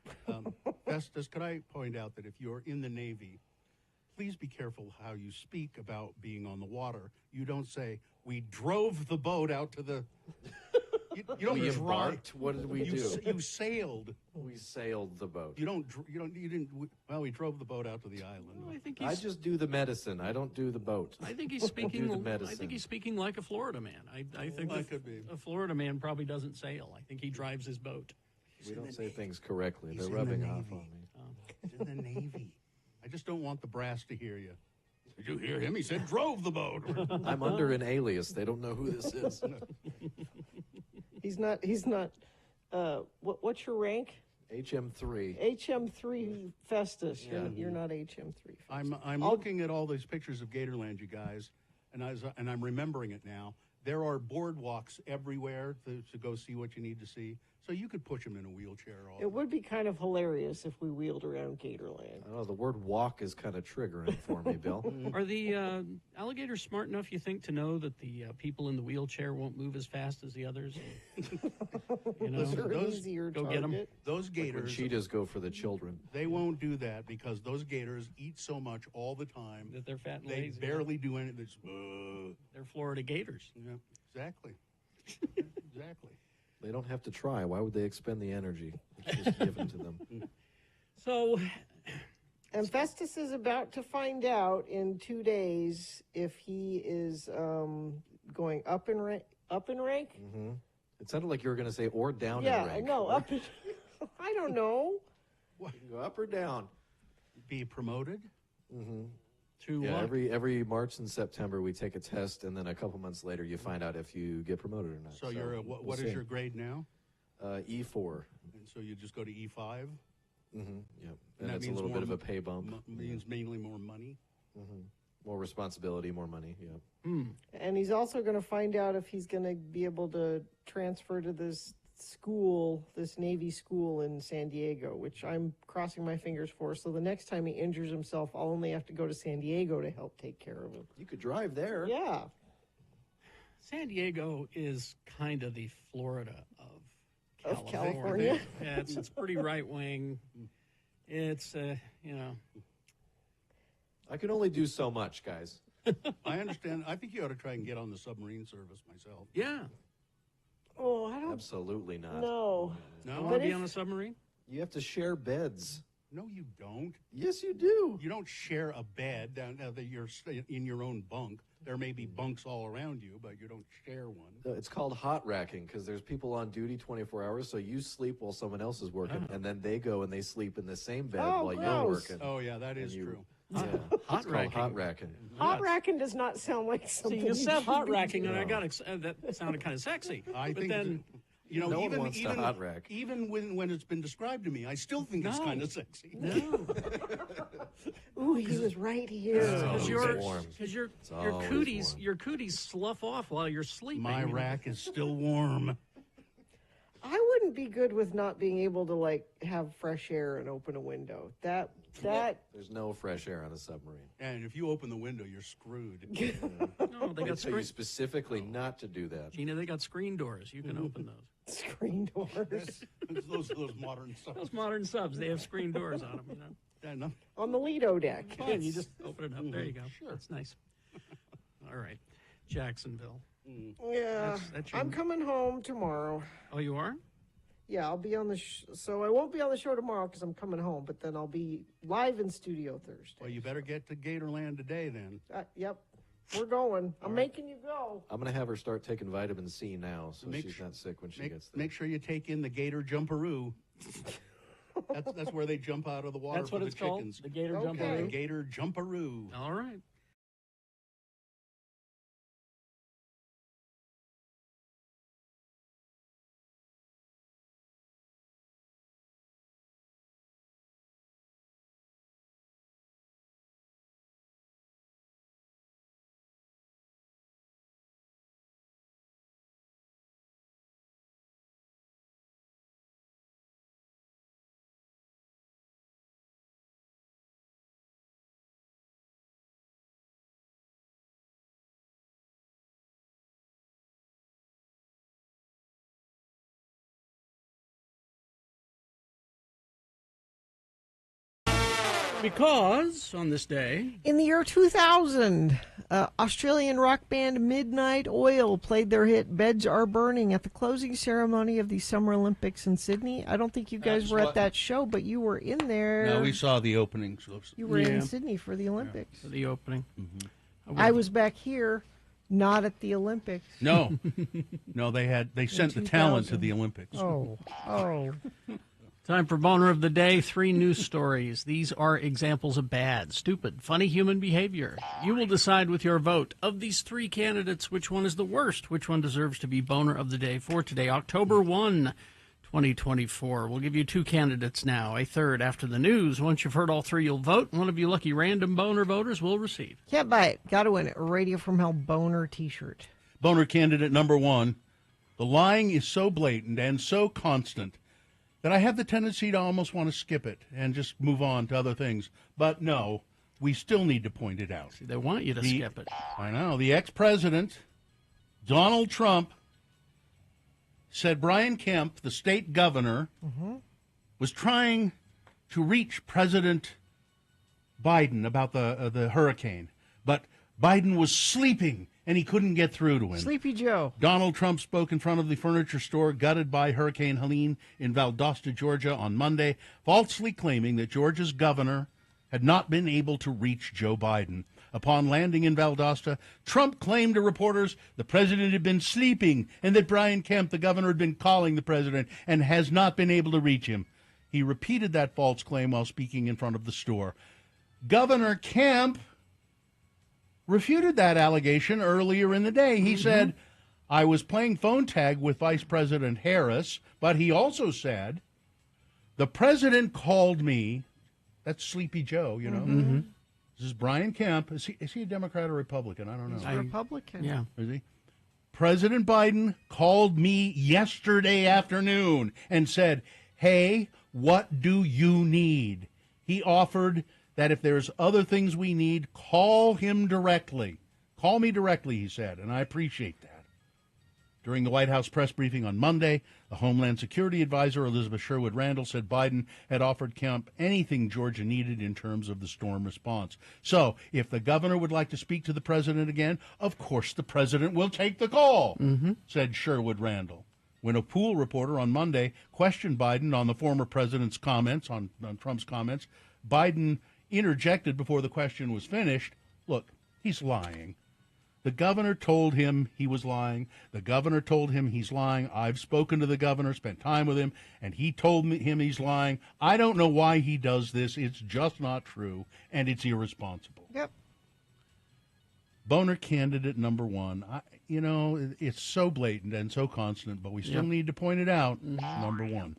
Festus, could I point out that if you're in the Navy, please be careful how you speak about being on the water. You don't say, we drove the boat out to the... You don't We drive. embarked. What did we do? You sailed. We sailed the boat. You didn't. Well, we drove the boat out to the island. I think I just do the medicine. I don't do the boat. I think he's speaking. Do the I medicine. think he's speaking like a Florida man. I think That could be. a Florida man probably doesn't sail. I think he drives his boat. We don't say things correctly. He's They're in the rubbing off Navy. on me. He's in the Navy. I just don't want the brass to hear you. Did you hear him? He said drove the boat. I'm under an alias. They don't know who this is. he's not. What's your rank? HM3. HM3 Festus. Yeah. You're not HM3 Festus. I'm looking at all these pictures of Gatorland, you guys, and I'm remembering it now. There are boardwalks everywhere to go see what you need to see. So you could push him in a wheelchair. It would be kind of hilarious if we wheeled around Gatorland. I don't know, the word walk is kind of triggering for me, Bill. Are the alligators smart enough, you think, to know that the people in the wheelchair won't move as fast as the others? You know, They're an easier go get them. target. Those Like when gators, cheetahs go for the children. they won't do that because those gators eat so much all the time That they're fat and they lazy. barely do anything. They just, They're Florida gators. yeah, exactly. Exactly. They don't have to try. Why would they expend the energy? It's just given to them. So, And Festus is about to find out in 2 days if he is going up in rank. Mm-hmm. It sounded like you were going to say or down Yeah, in rank. no, up. In, I don't know. You can go up or down. Be promoted. Mm-hmm. to Yeah, what? every March and September we take a test, and then a couple months later you find out if you get promoted or not. So you're what we'll is see. your grade now? E4. And so you just go to E5. Mm-hmm. Yep. And And that that's a means little more bit of a pay bump. Means mainly more money. Mm-hmm. More responsibility, more money. Yep. And he's also going to find out if he's going to be able to transfer to this school, this Navy school in San Diego, which I'm crossing my fingers for. So the next time he injures himself, I'll only have to go to San Diego to help take care of him. You could drive there. Yeah. San Diego is kind of the Florida of Of California. Yeah, it's pretty right wing. It's you know. I can only do so much, guys. I understand. I think you ought to try and get on the submarine service myself. Yeah. Oh, I don't. Absolutely not. I No. No, want to be on a submarine. You have to share beds. no, you don't. Yes, you do. You don't share a bed down that you're in your own bunk. There may be bunks all around you, but you don't share one. It's called hot racking because there's people on duty 24 hours. So you sleep while someone else is working, and then they go and they sleep in the same bed Oh, while you're gross. working. Oh yeah, that is you- true. Yeah. Hot It's called racking. hot racking. Hot racking does not sound like See, something you said should hot be racking, and No. I got that sounded kind of sexy. I but think then you know, No one even wants to hot rack. even when it's been described to me, I still think it's No. kind of sexy. no, Ooh, he was right here. always warm. because your always cooties warm. your cooties slough off while you're sleeping. My rack is still warm. I wouldn't be good with not being able to like have fresh air and open a window. That There's no fresh air on a submarine. And if you open the window, you're screwed. No, they They got tell you screen. specifically not to do that. Gina, they got screen doors. You can open those. screen doors those modern stuff. Those modern subs, they have screen doors on them. You know, Yeah, no. on the Lido deck. and you just open it up. There you go. Sure, it's nice. All right. Jacksonville. Yeah, That's I'm coming home tomorrow. Oh, you are? Yeah, I'll be on the so I won't be on the show tomorrow because I'm coming home, but then I'll be live in studio Thursday. Well, you better get to Gatorland today then. Yep, we're going. I'm making you go. I'm going to have her start taking vitamin C now so she's not sick when she gets there. Make sure you take in the Gator Jumperoo. That's where they jump out of the water That's for what the it's called? chickens. The Gator Okay. Jumperoo? The Gator Jumperoo. All right. Because on this day, In the year 2000, Australian rock band Midnight Oil played their hit Beds Are Burning at the closing ceremony of the Summer Olympics in Sydney. I don't think you guys That's were at what- that show, but you were in there. No, we saw the opening. You were in Sydney for the Olympics. for the opening. I was back here, not at the Olympics. No, no, they sent the talent to the Olympics. Oh. Time for Boner of the Day. 3 news stories. These are examples of bad, stupid, funny human behavior. You will decide with your vote. Of these 3 candidates, which one is the worst? Which one deserves to be Boner of the Day for today, October 1, 2024. We'll give you 2 candidates now, a third after the news. Once you've heard all 3, you'll vote. One of you lucky random Boner voters will receive. Can't buy it. Got to win it. A Radio from Hell Boner t-shirt. Boner candidate number 1. The lying is so blatant and so constant that I have the tendency to almost want to skip it and just move on to other things. But no, we still need to point it out. See, they want you to skip it. I know. The ex-president, Donald Trump, said Brian Kemp, the state governor, was trying to reach President Biden about the hurricane. But Biden was sleeping, and he couldn't get through to him. Sleepy Joe. Donald Trump spoke in front of the furniture store gutted by Hurricane Helene in Valdosta, Georgia on Monday, falsely claiming that Georgia's governor had not been able to reach Joe Biden. Upon landing in Valdosta, Trump claimed to reporters the president had been sleeping and that Brian Kemp, the governor, had been calling the president and has not been able to reach him. He repeated that false claim while speaking in front of the store. Governor Kemp refuted that allegation earlier in the day. He said, I was playing phone tag with Vice President Harris, but he also said, the president called me. That's Sleepy Joe, you know. This is Brian Kemp. Is he a Democrat or Republican? I don't know. He's a Republican. Yeah. Is he? President Biden called me yesterday afternoon and said, hey, what do you need? He offered that if there's other things we need, call him directly. Call me directly, he said, and I appreciate that. During the White House press briefing on Monday, the Homeland Security Advisor, Elizabeth Sherwood Randall, said Biden had offered Kemp anything Georgia needed in terms of the storm response. So, if the governor would like to speak to the president again, of course the president will take the call, said Sherwood Randall. When a Pool reporter on Monday questioned Biden on the former president's comments, on Trump's comments, Biden interjected before the question was finished, look, he's lying. The governor told him he was lying. The governor told him he's lying. I've spoken to the governor, spent time with him, and he told him he's lying. I don't know why he does this. It's just not true, and it's irresponsible. Yep. Boner candidate number 1. It's so blatant and so constant, but we still need to point it out. Number 1.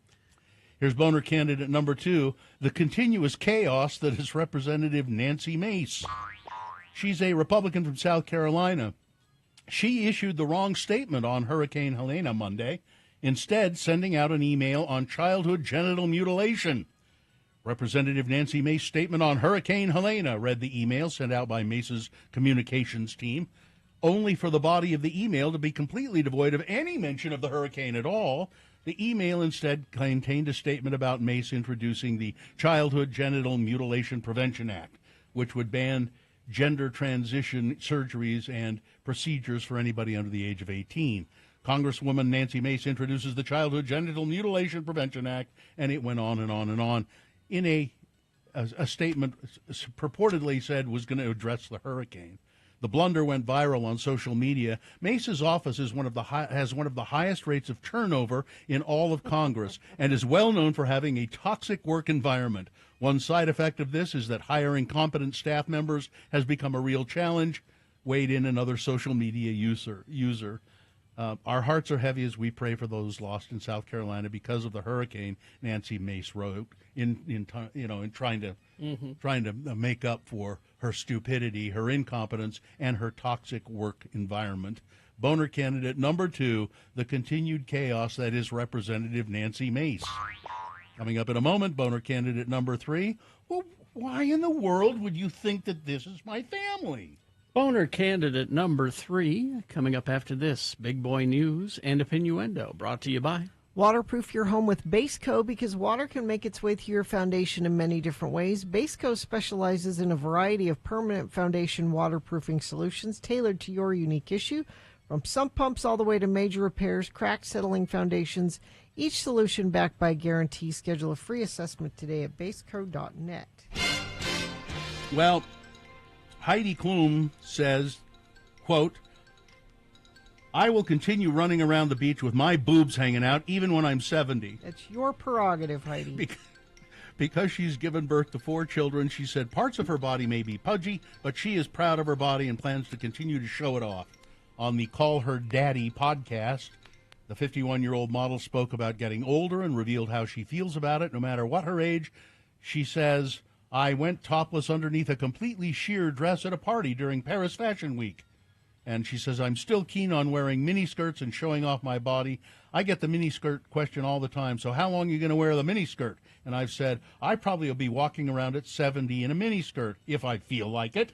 Here's Boner candidate number 2, the continuous chaos that is Representative Nancy Mace. She's a Republican from South Carolina. She issued the wrong statement on Hurricane Helene on Monday, instead sending out an email on childhood genital mutilation. Representative Nancy Mace's statement on Hurricane Helene, read the email sent out by Mace's communications team, only for the body of the email to be completely devoid of any mention of the hurricane at all. The email instead contained a statement about Mace introducing the Childhood Genital Mutilation Prevention Act, which would ban gender transition surgeries and procedures for anybody under the age of 18. Congresswoman Nancy Mace introduces the Childhood Genital Mutilation Prevention Act, and it went on and on and on in a statement purportedly said was going to address the hurricane. The blunder went viral on social media. Mace's office is has one of the highest rates of turnover in all of Congress and is well known for having a toxic work environment. One side effect of this is that hiring competent staff members has become a real challenge, weighed in another social media user. Our hearts are heavy as we pray for those lost in South Carolina because of the hurricane, Nancy Mace wrote, in trying to make up for her stupidity, her incompetence, and her toxic work environment. Boner candidate number 2, the continued chaos that is Representative Nancy Mace. Coming up in a moment, boner candidate number 3. Well, why in the world would you think that this is my family? Boner candidate number 3, coming up after this. Big Boy News and Opinioendo, brought to you by... Waterproof your home with Baseco because water can make its way through your foundation in many different ways. Baseco specializes in a variety of permanent foundation waterproofing solutions tailored to your unique issue. From sump pumps all the way to major repairs, crack settling foundations, each solution backed by guarantee. Schedule a free assessment today at baseco.net. Well, Heidi Klum says, quote, I will continue running around the beach with my boobs hanging out even when I'm 70. It's your prerogative, Heidi. Because she's given birth to 4 children, she said parts of her body may be pudgy, but she is proud of her body and plans to continue to show it off. On the Call Her Daddy podcast, the 51-year-old model spoke about getting older and revealed how she feels about it no matter what her age. She says, I went topless underneath a completely sheer dress at a party during Paris Fashion Week. And she says, I'm still keen on wearing miniskirts and showing off my body. I get the miniskirt question all the time. So how long are you going to wear the miniskirt? And I've said, I probably will be walking around at 70 in a miniskirt if I feel like it.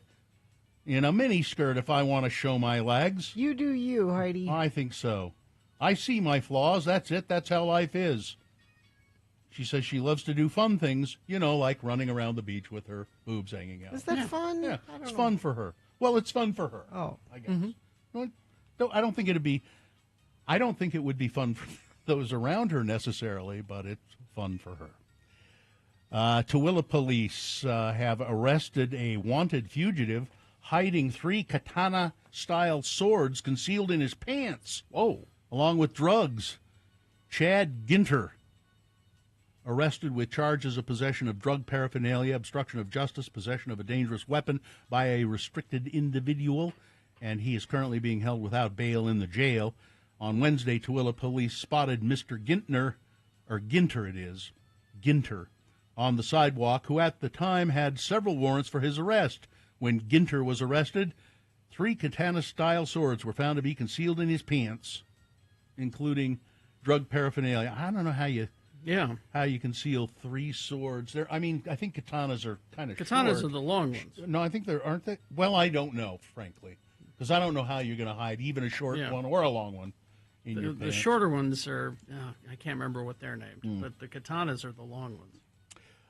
In a miniskirt if I want to show my legs. You do you, Heidi. I think so. I see my flaws. That's it. That's how life is. She says she loves to do fun things, like running around the beach with her boobs hanging out. Is that fun? Yeah, it's fun for her. Well, it's fun for her. Oh, I guess. No, I don't think it would be fun for those around her necessarily, but it's fun for her. Tooele police have arrested a wanted fugitive hiding 3 katana-style swords concealed in his pants. Whoa! Along with drugs. Chad Ginter, arrested with charges of possession of drug paraphernalia, obstruction of justice, possession of a dangerous weapon by a restricted individual, and he is currently being held without bail in the jail. On Wednesday, Tooele police spotted Mr. Ginter, on the sidewalk, who at the time had several warrants for his arrest. When Ginter was arrested, 3 katana-style swords were found to be concealed in his pants, including drug paraphernalia. I don't know how you conceal 3 swords. I think katanas are kind of Katanas short. are the long ones. No, I think aren't they? Well, I don't know, frankly, because I don't know how you're going to hide even a short one or a long one in your pants. The shorter ones are, I can't remember what they're named, but the katanas are the long ones.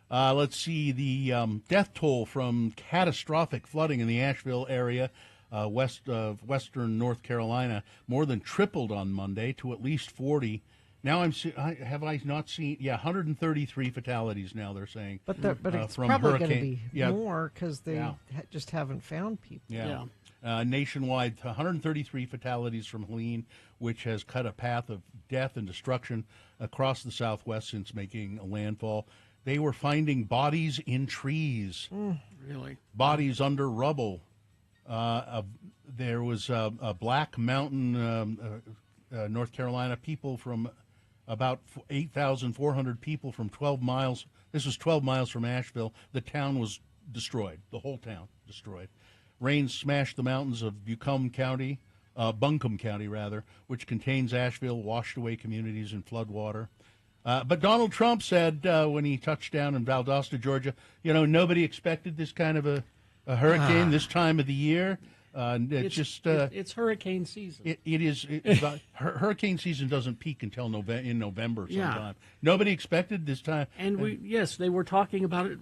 Let's see, the death toll from catastrophic flooding in the Asheville area, west of western North Carolina, more than tripled on Monday to at least 40. Now have I not seen? Yeah, 133 fatalities now. They're saying, but it's from probably going to be yeah, more because they just haven't found people. Yeah. Nationwide, 133 fatalities from Helene, which has cut a path of death and destruction across the Southwest since making a landfall. They were finding bodies in trees. Really? Bodies under rubble. There was a Black Mountain, North Carolina, people from about 8,400 people from 12 miles. This was 12 miles from Asheville. The town was destroyed, the whole town destroyed. Rain smashed the mountains of Buncombe County, which contains Asheville, washed away communities in floodwater. But Donald Trump said when he touched down in Valdosta, Georgia, nobody expected this kind of a hurricane this time of the year. It's hurricane season. It is. Hurricane season doesn't peak until in November sometime. Yeah. Nobody expected this time. And they were talking about it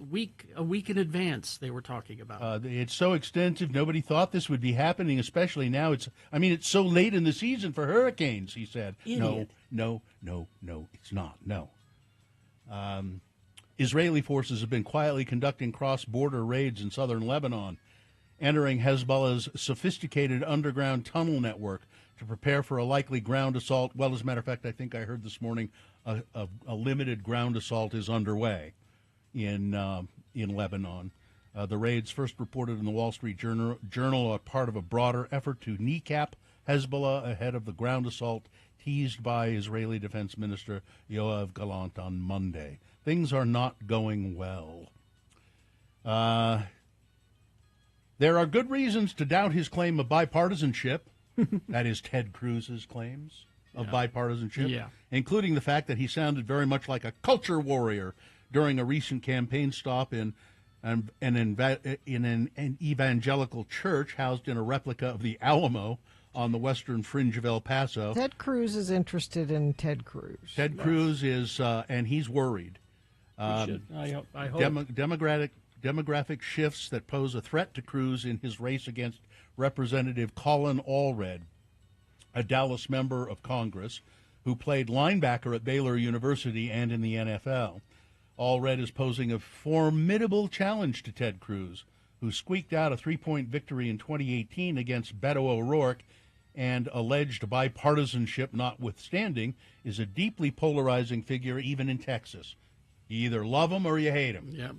a week in advance. They were talking about it. It's so extensive. Nobody thought this would be happening, especially now. It's so late in the season for hurricanes. He said, Idiot. No, it's not. No. Israeli forces have been quietly conducting cross-border raids in southern Lebanon, entering Hezbollah's sophisticated underground tunnel network to prepare for a likely ground assault. Well, as a matter of fact, I think I heard this morning a limited ground assault is underway in Lebanon. The raids, first reported in the Wall Street Journal, are part of a broader effort to kneecap Hezbollah ahead of the ground assault teased by Israeli Defense Minister Yoav Gallant on Monday. Things are not going well. There are good reasons to doubt his claim of bipartisanship. That is Ted Cruz's claims of bipartisanship, including the fact that he sounded very much like a culture warrior during a recent campaign stop in an evangelical church housed in a replica of the Alamo on the western fringe of El Paso. Ted Cruz is interested in Ted Cruz. Ted Cruz is, and he's worried. I hope. Demographic shifts that pose a threat to Cruz in his race against Representative Colin Allred, a Dallas member of Congress who played linebacker at Baylor University and in the NFL. Allred is posing a formidable challenge to Ted Cruz, who squeaked out a 3-point victory in 2018 against Beto O'Rourke, and alleged bipartisanship notwithstanding, is a deeply polarizing figure even in Texas. You either love him or you hate him. Yep.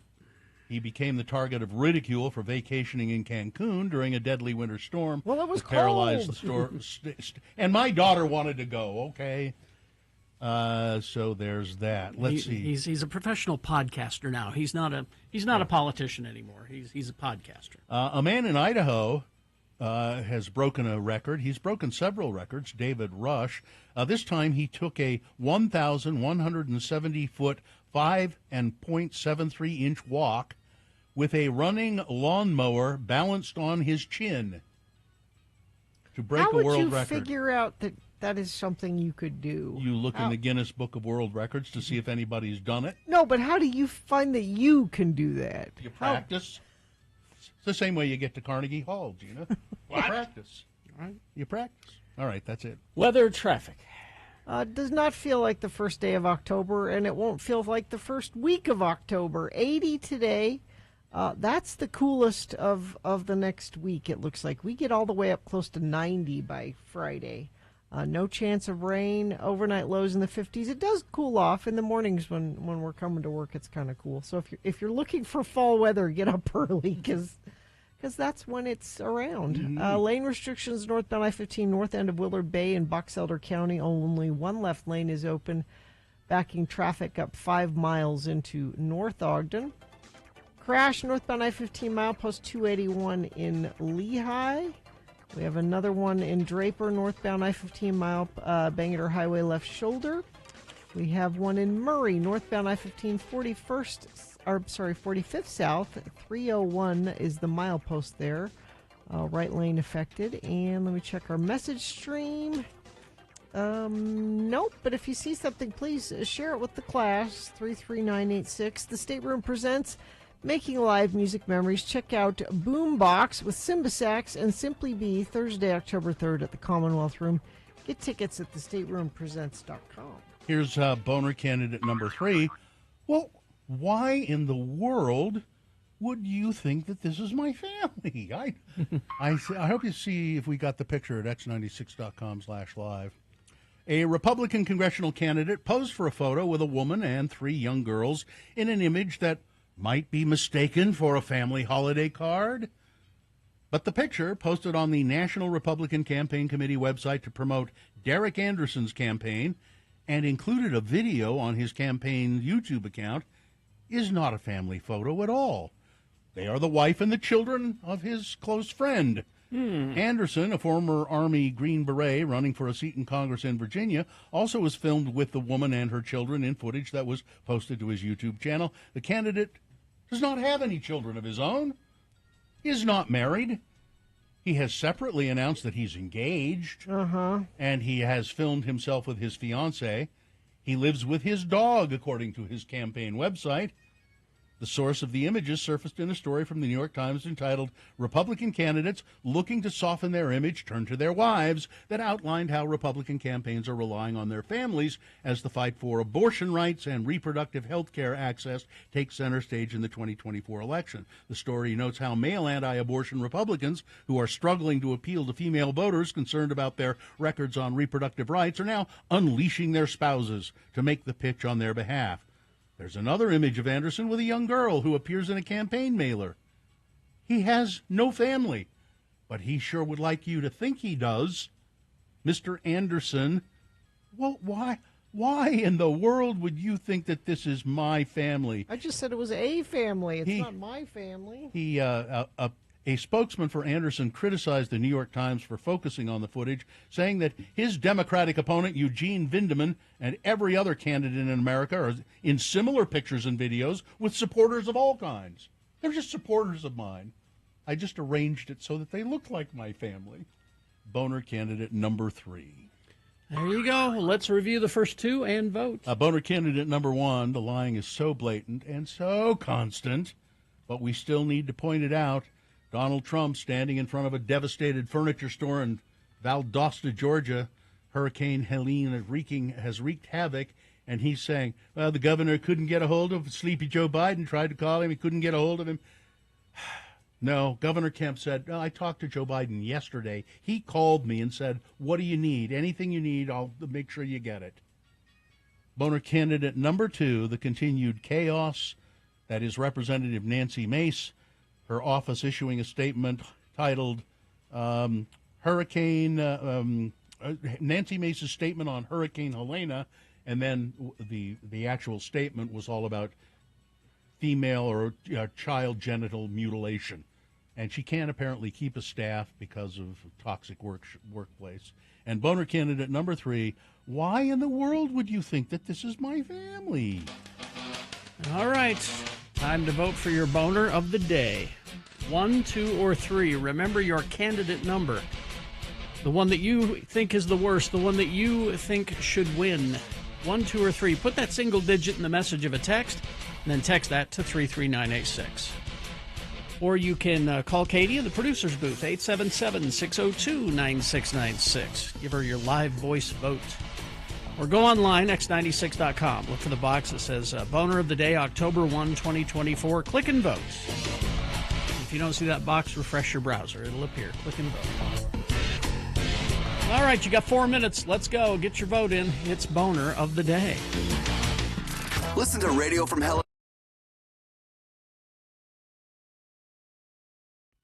He became the target of ridicule for vacationing in Cancun during a deadly winter storm. Well, it was paralyzed cold. the store, and my daughter wanted to go. Okay, so there's that. Let's see. He's a professional podcaster now. He's not a politician anymore. He's a podcaster. A man in Idaho has broken a record. He's broken several records. David Rush. This time he took a 1,170-foot 5.73-inch walk with a running lawnmower balanced on his chin to break a world record. How would you figure out that is something you could do? You look in the Guinness Book of World Records to see if anybody's done it. No, but how do you find that you can do that? You practice. It's the same way you get to Carnegie Hall, Gina. You practice. All right. You practice. All right, that's it. Weather, traffic. Does not feel like the first day of October, and it won't feel like the first week of October. 80 today. That's the coolest of the next week, it looks like. We get all the way up close to 90 by Friday. No chance of rain. Overnight lows in the 50s. It does cool off in the mornings when we're coming to work. It's kind of cool. So if you're looking for fall weather, get up early because that's when it's around. Mm-hmm. Lane restrictions northbound I-15 north end of Willard Bay in Box Elder County. Only one left lane is open, backing traffic up 5 miles into North Ogden. Crash northbound I-15 milepost 281 in Lehigh. We have another one in Draper northbound I-15 mile Bangor Highway left shoulder. We have one in Murray northbound I-15 45th south. 301 is the milepost there. Right lane affected. And let me check our message stream. Nope, but if you see something, please share it with the class. 33986. The Stateroom presents Making Live Music Memories. Check out Boombox with Simba Sax and Simply Be Thursday, October 3rd at the Commonwealth Room. Get tickets at thestateroompresents.com. Here's boner candidate number 3. Well, why in the world would you think that this is my family? I hope you see if we got the picture at x96.com/live. A Republican congressional candidate posed for a photo with a woman and 3 young girls in an image that might be mistaken for a family holiday card. But the picture, posted on the National Republican Campaign Committee website to promote Derek Anderson's campaign and included a video on his campaign's YouTube account, is not a family photo at all. They are the wife and the children of his close friend. Anderson, a former Army Green Beret running for a seat in Congress in Virginia, also was filmed with the woman and her children in footage that was posted to his YouTube channel. The candidate does not have any children of his own. He is not married. He has separately announced that he's engaged, and he has filmed himself with his fiancée. He lives with his dog, according to his campaign website. The source of the images surfaced in a story from the New York Times entitled "Republican Candidates Looking to Soften Their Image Turn to Their Wives," that outlined how Republican campaigns are relying on their families as the fight for abortion rights and reproductive health care access takes center stage in the 2024 election. The story notes how male anti-abortion Republicans who are struggling to appeal to female voters concerned about their records on reproductive rights are now unleashing their spouses to make the pitch on their behalf. There's another image of Anderson with a young girl who appears in a campaign mailer. He has no family, but he sure would like you to think he does. Mr. Anderson, well, why in the world would you think that this is my family? I just said it was a family. It's not my family. A spokesman for Anderson criticized the New York Times for focusing on the footage, saying that his Democratic opponent, Eugene Vindeman, and every other candidate in America are in similar pictures and videos with supporters of all kinds. They're just supporters of mine. I just arranged it so that they look like my family. Boner candidate number 3. There you go. Let's review the first two and vote. Boner candidate number 1, the lying is so blatant and so constant, but we still need to point it out. Donald Trump standing in front of a devastated furniture store in Valdosta, Georgia. Hurricane Helene has wreaked havoc, and he's saying, well, the governor couldn't get a hold of Sleepy Joe Biden, tried to call him, he couldn't get a hold of him. No, Governor Kemp said, I talked to Joe Biden yesterday. He called me and said, what do you need? Anything you need, I'll make sure you get it. Boner candidate number 2, the continued chaos. That is Representative Nancy Mace. Her office issuing a statement titled Nancy Mace's statement on Hurricane Helena, and then the actual statement was all about female or child genital mutilation. And she can't apparently keep a staff because of toxic workplace. And Boner candidate number 3, why in the world would you think that this is my family? All right. Time to vote for your boner of the day. 1, 2, or 3. Remember your candidate number. The one that you think is the worst, the one that you think should win. 1, 2, or 3. Put that single digit in the message of a text, and then text that to 33986. Or you can call Katie in the producer's booth, 877-602-9696. Give her your live voice vote. Or go online, x96.com. Look for the box that says Boner of the Day, October 1, 2024. Click and vote. If you don't see that box, refresh your browser. It'll appear. Click and vote. All right, you got 4 minutes. Let's go. Get your vote in. It's Boner of the Day. Listen to Radio from Hell.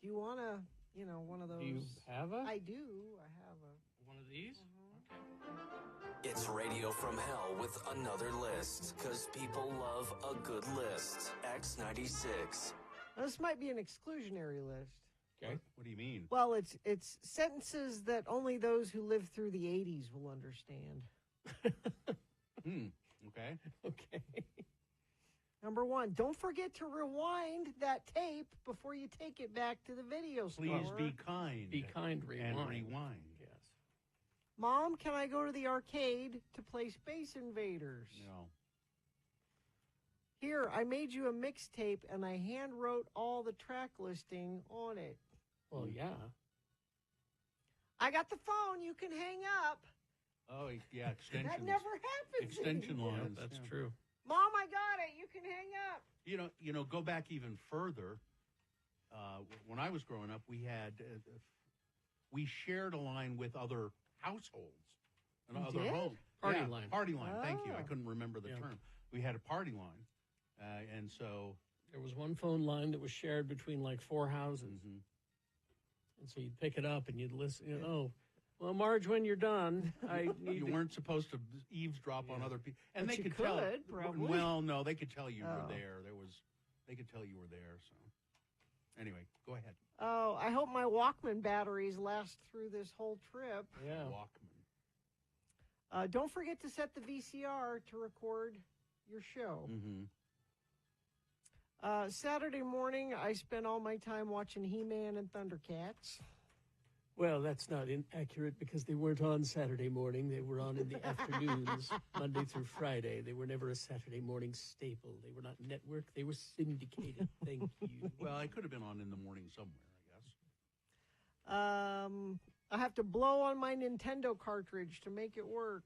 Do you want to, one of those? Do you have a? I do. I have one of these? It's Radio from Hell with another list, because people love a good list. X96. Now, this might be an exclusionary list. Okay. What do you mean? Well, it's sentences that only those who lived through the 80s will understand. Okay. Okay. Number 1, don't forget to rewind that tape before you take it back to the video store. Please be kind. Be kind, rewind. And rewind. Yes. Mom, can I go to the arcade to play Space Invaders? No. Here, I made you a mixtape and I hand wrote all the track listing on it. Well, yeah. I got the phone. You can hang up. Oh, yeah, extensions. That never happens. Extension anymore. lines. That's true. Mom, I got it. You can hang up. You know, go back even further. When I was growing up, we shared a line with other households and You other did? homes. Party Yeah, line. Party line. Thank you. I Oh. couldn't remember the term. We had a party line, and so There was one phone line that was shared between like 4 houses. And so you'd pick it up and you'd listen. Well, Marge, when you're done, I need you weren't supposed to eavesdrop on other people, and But they you could tell. could, probably. Well, no, they could tell you were Oh. there. They could tell you were there. So, anyway, go ahead. Oh, I hope my Walkman batteries last through this whole trip. Yeah. Walkman. Don't forget to set the VCR to record your show. Mm-hmm. Saturday morning, I spent all my time watching He-Man and Thundercats. Well, that's not inaccurate because they weren't on Saturday morning. They were on in the afternoons, Monday through Friday. They were never a Saturday morning staple. They were not network. They were syndicated. Thank you. Well, I could have been on in the morning somewhere, I guess. I have to blow on my Nintendo cartridge to make it work.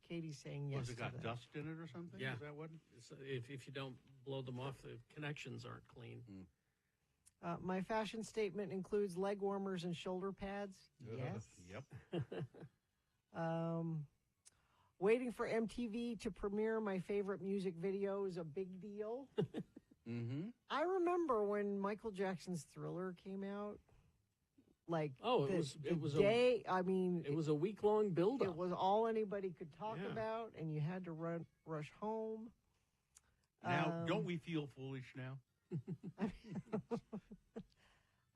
Katie's saying yes. Was it got dust in it or something? Yeah. Is that what? If you don't blow them off, the connections aren't clean. My fashion statement includes leg warmers and shoulder pads. Yes. Yep. Waiting for MTV to premiere my favorite music video is a big deal. Mm-hmm. I remember when Michael Jackson's Thriller came out. Like, it was a week-long build-up. It was all anybody could talk Yeah. about, and you had to rush home. Now, don't we feel foolish now?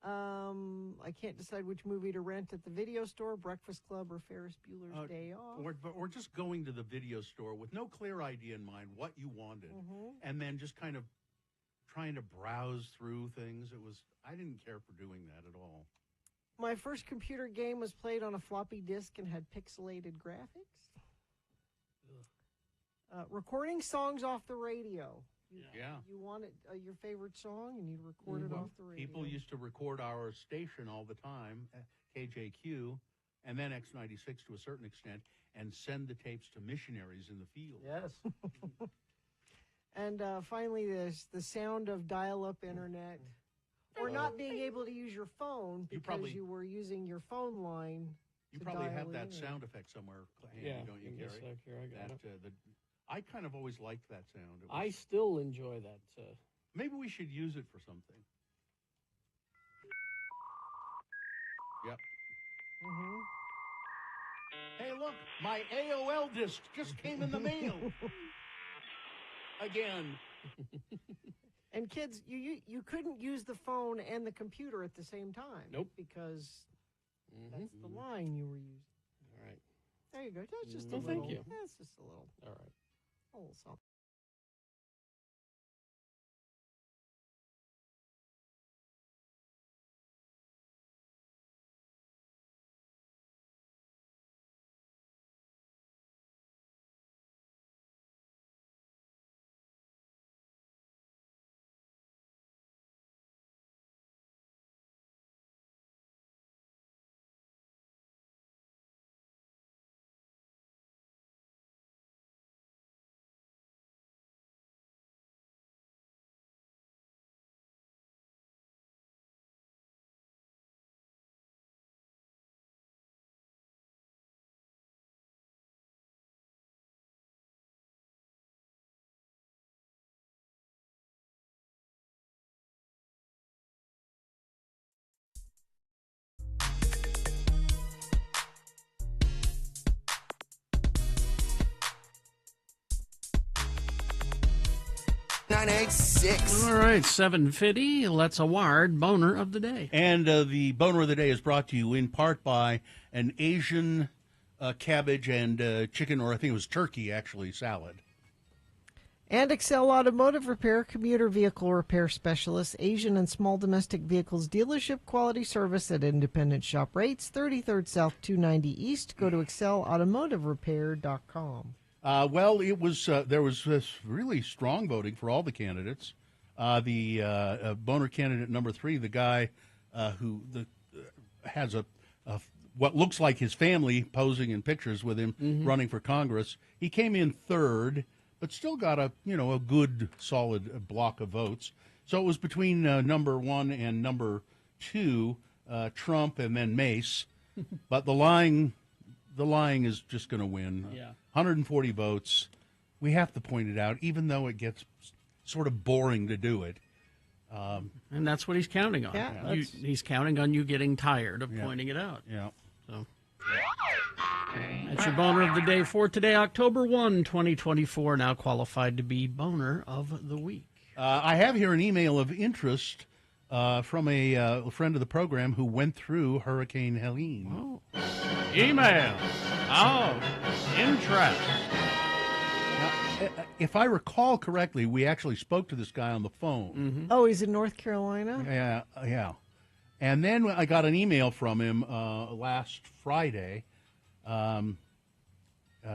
I can't decide which movie to rent at the video store, Breakfast Club, or Ferris Bueller's Day Off. Or just going to the video store with no clear idea in mind what you wanted, and then just kind of trying to browse through things. I didn't care for doing that at all. My first computer game was played on a floppy disk and had pixelated graphics. Recording songs off the radio. Yeah. You want your favorite song, and you record it off the radio. People used to record our station all the time, KJQ, and then X96 to a certain extent, and send the tapes to missionaries in the field. Yes. And finally, there's the sound of dial-up internet, or not being able to use your phone because you were using your phone line. You probably have that sound effect somewhere handy, don't you, Gary? Yes, here I got it. I kind of always liked that sound. I still enjoy that. Maybe we should use it for something. Yep. Mm-hmm. Hey, look, my AOL disc just came in the mail. Again. And kids, you couldn't use the phone and the computer at the same time. Nope. Because that's the line you were using. All right. There you go. That's just a little. Thank you. That's just a little. All right. A little something. All right, 7:50. Let's award Boner of the Day. And the Boner of the Day is brought to you in part by an Asian cabbage and chicken, or I think it was turkey, actually, salad. And Excel Automotive Repair, commuter vehicle repair specialist, Asian and small domestic vehicles dealership, quality service at independent shop rates, 33rd South 290 East. Go to excelautomotiverepair.com. Well, it was there was this really strong voting for all the candidates. The Boner candidate number 3, the guy who has what looks like his family posing in pictures with him running for Congress, he came in third, but still got a good solid block of votes. So it was between number 1 and number 2, Trump, and then Mace. But the lying is just going to win. Yeah. 140 votes. We have to point it out, even though it gets sort of boring to do it. And that's what he's counting on. Yeah, He's counting on you getting tired of pointing it out. Yeah. So that's your Boner of the Day for today, October 1, 2024. Now qualified to be Boner of the Week. I have here an email of interest from a friend of the program who went through Hurricane Helene. Oh. Email of interest. Now, if I recall correctly, we actually spoke to this guy on the phone. Oh, he's in North Carolina? Yeah. And then I got an email from him last Friday.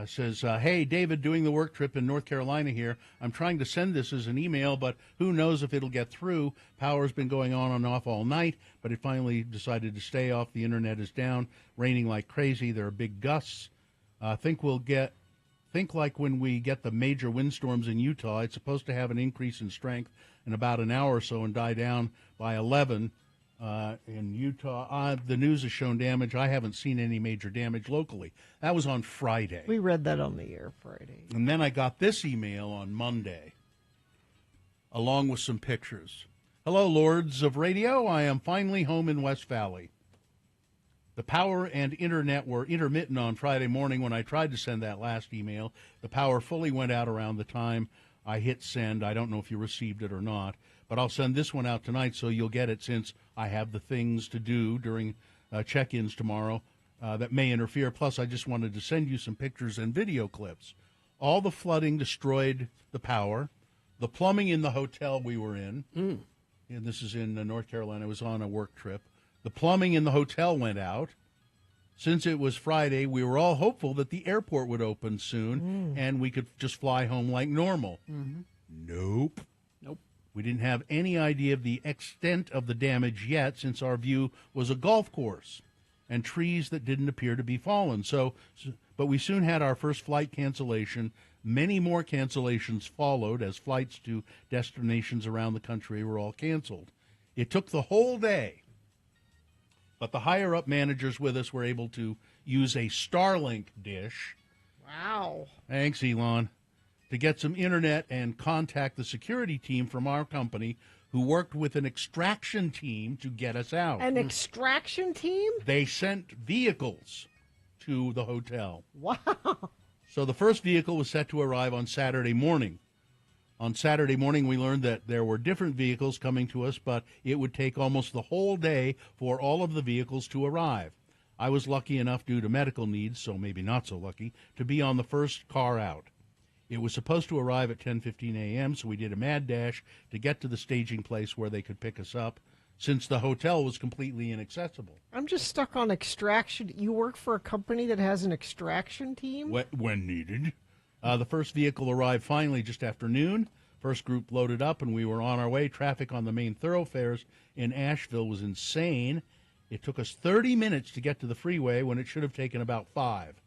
Says, hey, David, doing the work trip in North Carolina here. I'm trying to send this as an email, but who knows if it'll get through. Power's been going on and off all night, but it finally decided to stay off. The internet is down, raining like crazy. There are big gusts. Think like when we get the major windstorms in Utah, it's supposed to have an increase in strength in about an hour or so and die down by 11. In Utah, the news has shown damage. I haven't seen any major damage locally. That was on Friday. We read that on the air Friday. And then I got this email on Monday, along with some pictures. Hello, Lords of Radio. I am finally home in West Valley. The power and internet were intermittent on Friday morning when I tried to send that last email. The power fully went out around the time I hit send. I don't know if you received it or not, but I'll send this one out tonight so you'll get it, since I have the things to do during check-ins tomorrow that may interfere. Plus, I just wanted to send you some pictures and video clips. All the flooding destroyed the power. The plumbing in the hotel we were in, and this is in North Carolina, I was on a work trip. The plumbing in the hotel went out. Since it was Friday, we were all hopeful that the airport would open soon and we could just fly home like normal. Nope. We didn't have any idea of the extent of the damage yet, since our view was a golf course and trees that didn't appear to be fallen. But we soon had our first flight cancellation. Many more cancellations followed as flights to destinations around the country were all canceled. It took the whole day, but the higher-up managers with us were able to use a Starlink dish. Wow. Thanks, Elon. To get some internet and contact the security team from our company, who worked with an extraction team to get us out. An extraction team? They sent vehicles to the hotel. Wow. So the first vehicle was set to arrive on Saturday morning. On Saturday morning, we learned that there were different vehicles coming to us, but it would take almost the whole day for all of the vehicles to arrive. I was lucky enough, due to medical needs, so maybe not so lucky, to be on the first car out. It was supposed to arrive at 10:15 a.m., so we did a mad dash to get to the staging place where they could pick us up, since the hotel was completely inaccessible. I'm just stuck on extraction. You work for a company that has an extraction team? When needed. The first vehicle arrived finally just after noon. First group loaded up, and we were on our way. Traffic on the main thoroughfares in Asheville was insane. It took us 30 minutes to get to the freeway when it should have taken about 5.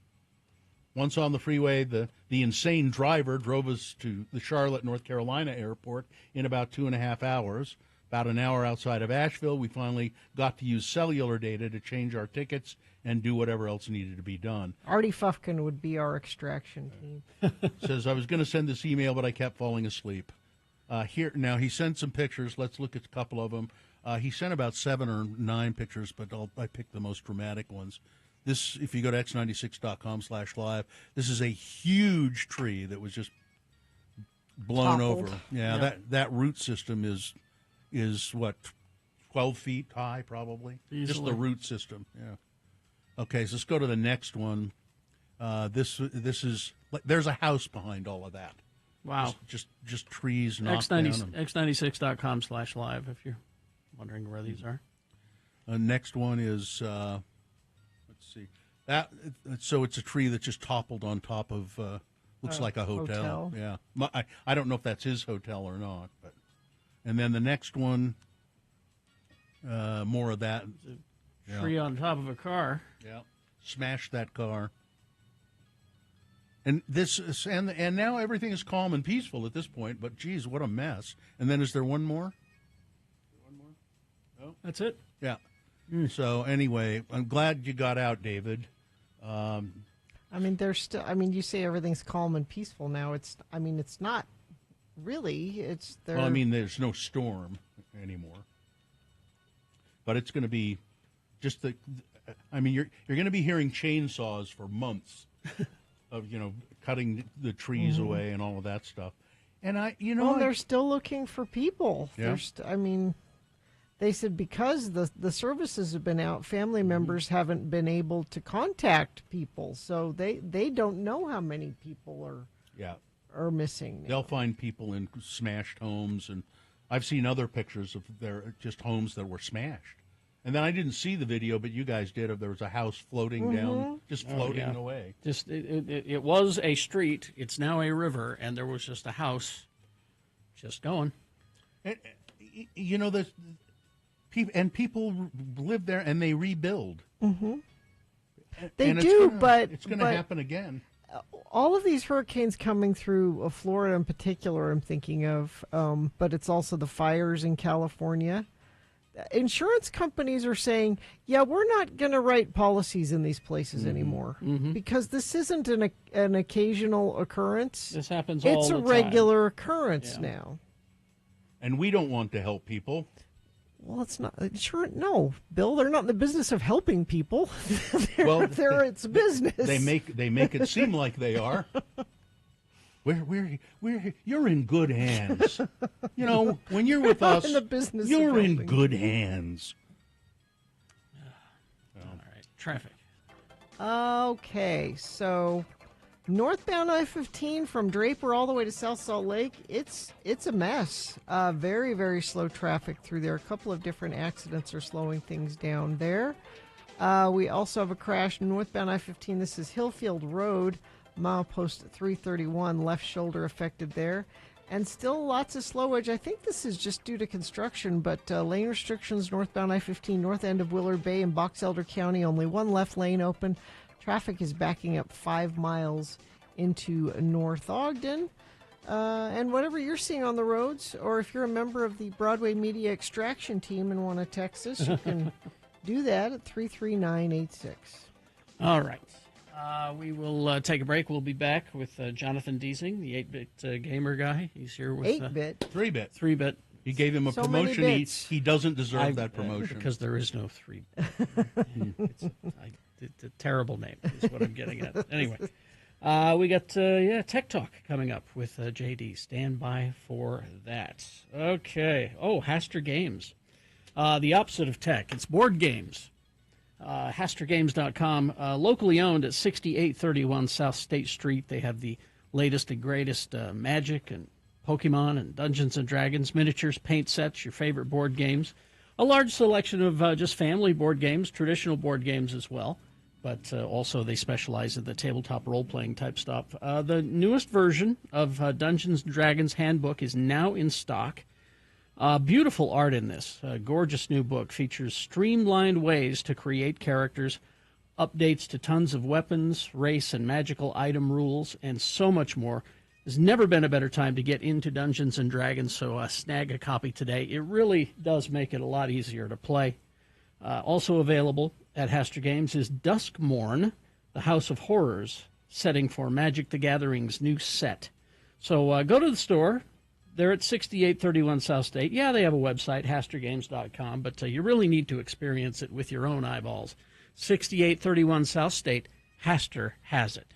Once on the freeway, the insane driver drove us to the Charlotte, North Carolina airport in about 2.5 hours. About an hour outside of Asheville, we finally got to use cellular data to change our tickets and do whatever else needed to be done. Artie Fufkin would be our extraction team. Says, I was going to send this email, but I kept falling asleep. Here now, he sent some pictures. Let's look at a couple of them. He sent about 7 or 9 pictures, but I picked the most dramatic ones. This, if you go to x96.com/live, this is a huge tree that was just blown Toppled. over. Yeah, that root system is what, 12 feet high, probably? Easily. Just the root system, yeah. Okay, so let's go to the next one. This is, there's a house behind all of that. Wow. Just trees knocked down. X96.com/live, if you're wondering where these are. Next one is, let's see. So it's a tree that just toppled on top of, looks like a hotel. Yeah. I don't know if that's his hotel or not, but. And then the next one, more of that. Tree on top of a car. Yeah. Smashed that car. And and now everything is calm and peaceful at this point, but geez, what a mess. And then is there one more? Oh, that's it. Yeah. So anyway, I'm glad you got out, David. I mean, there's still. I mean, you say everything's calm and peaceful now. It's not really. It's there. Well, I mean, there's no storm anymore, but it's going to be just the. I mean, you're going to be hearing chainsaws for months of cutting the trees away and all of that stuff. And they're still looking for people. Yeah. They said because the services have been out, family members haven't been able to contact people, so they don't know how many people are missing now. They'll find people in smashed homes, and I've seen other pictures of their just homes that were smashed. And then I didn't see the video, but you guys did. There was a house floating down, just floating yeah. away. Just it was a street. It's now a river, and there was just a house, just going. And, you know, people live there and they rebuild. Mm-hmm. They and do, but it's going to happen again. All of these hurricanes coming through Florida in particular, I'm thinking of, but it's also the fires in California. Insurance companies are saying, yeah, we're not going to write policies in these places anymore because this isn't an occasional occurrence. This happens all the time. It's a regular occurrence now. And we don't want to help people. Well, it's not insurance. No, Bill, they're not in the business of helping people. they're its business. They make it seem like they are. You're in good hands. You know, when you're with us, in the business you're of in helping. good hands. All right, traffic. Okay, so northbound I-15 from Draper all the way to South Salt Lake, it's a mess. Very, very slow traffic through there. A couple of different accidents are slowing things down there. We also have a crash northbound I-15. This is Hillfield Road, milepost 331, left shoulder affected there. And still lots of slowage. I think this is just due to construction, but lane restrictions northbound I-15, north end of Willard Bay in Box Elder County, only one left lane open. Traffic is backing up 5 miles into North Ogden. And whatever you're seeing on the roads, or if you're a member of the Broadway Media Extraction team and want to text us, you can do that at 33986. All right. We will take a break. We'll be back with Jonathan Deasing, the 8-bit gamer guy. He's here with 8-bit. 3-bit. 3-bit. He gave him a So promotion. many He bits. he doesn't deserve that promotion. Because there is no 3-bit. It's a terrible name is what I'm getting at. Anyway, we got Tech Talk coming up with JD. Stand by for that. Okay. Oh, Haster Games. The opposite of tech. It's board games. HasterGames.com, locally owned at 6831 South State Street. They have the latest and greatest Magic and Pokemon and Dungeons and Dragons, miniatures, paint sets, your favorite board games. A large selection of just family board games, traditional board games as well. But also they specialize in the tabletop role-playing type stuff. The newest version of Dungeons and Dragons Handbook is now in stock. Beautiful art in this. A gorgeous new book features streamlined ways to create characters, updates to tons of weapons, race, and magical item rules, and so much more. There's never been a better time to get into Dungeons and Dragons, so snag a copy today. It really does make it a lot easier to play. Also available at Haster Games is Duskmorn, the House of Horrors, setting for Magic the Gathering's new set. So go to the store. They're at 6831 South State. Yeah, they have a website, HasterGames.com, but you really need to experience it with your own eyeballs. 6831 South State, Haster has it.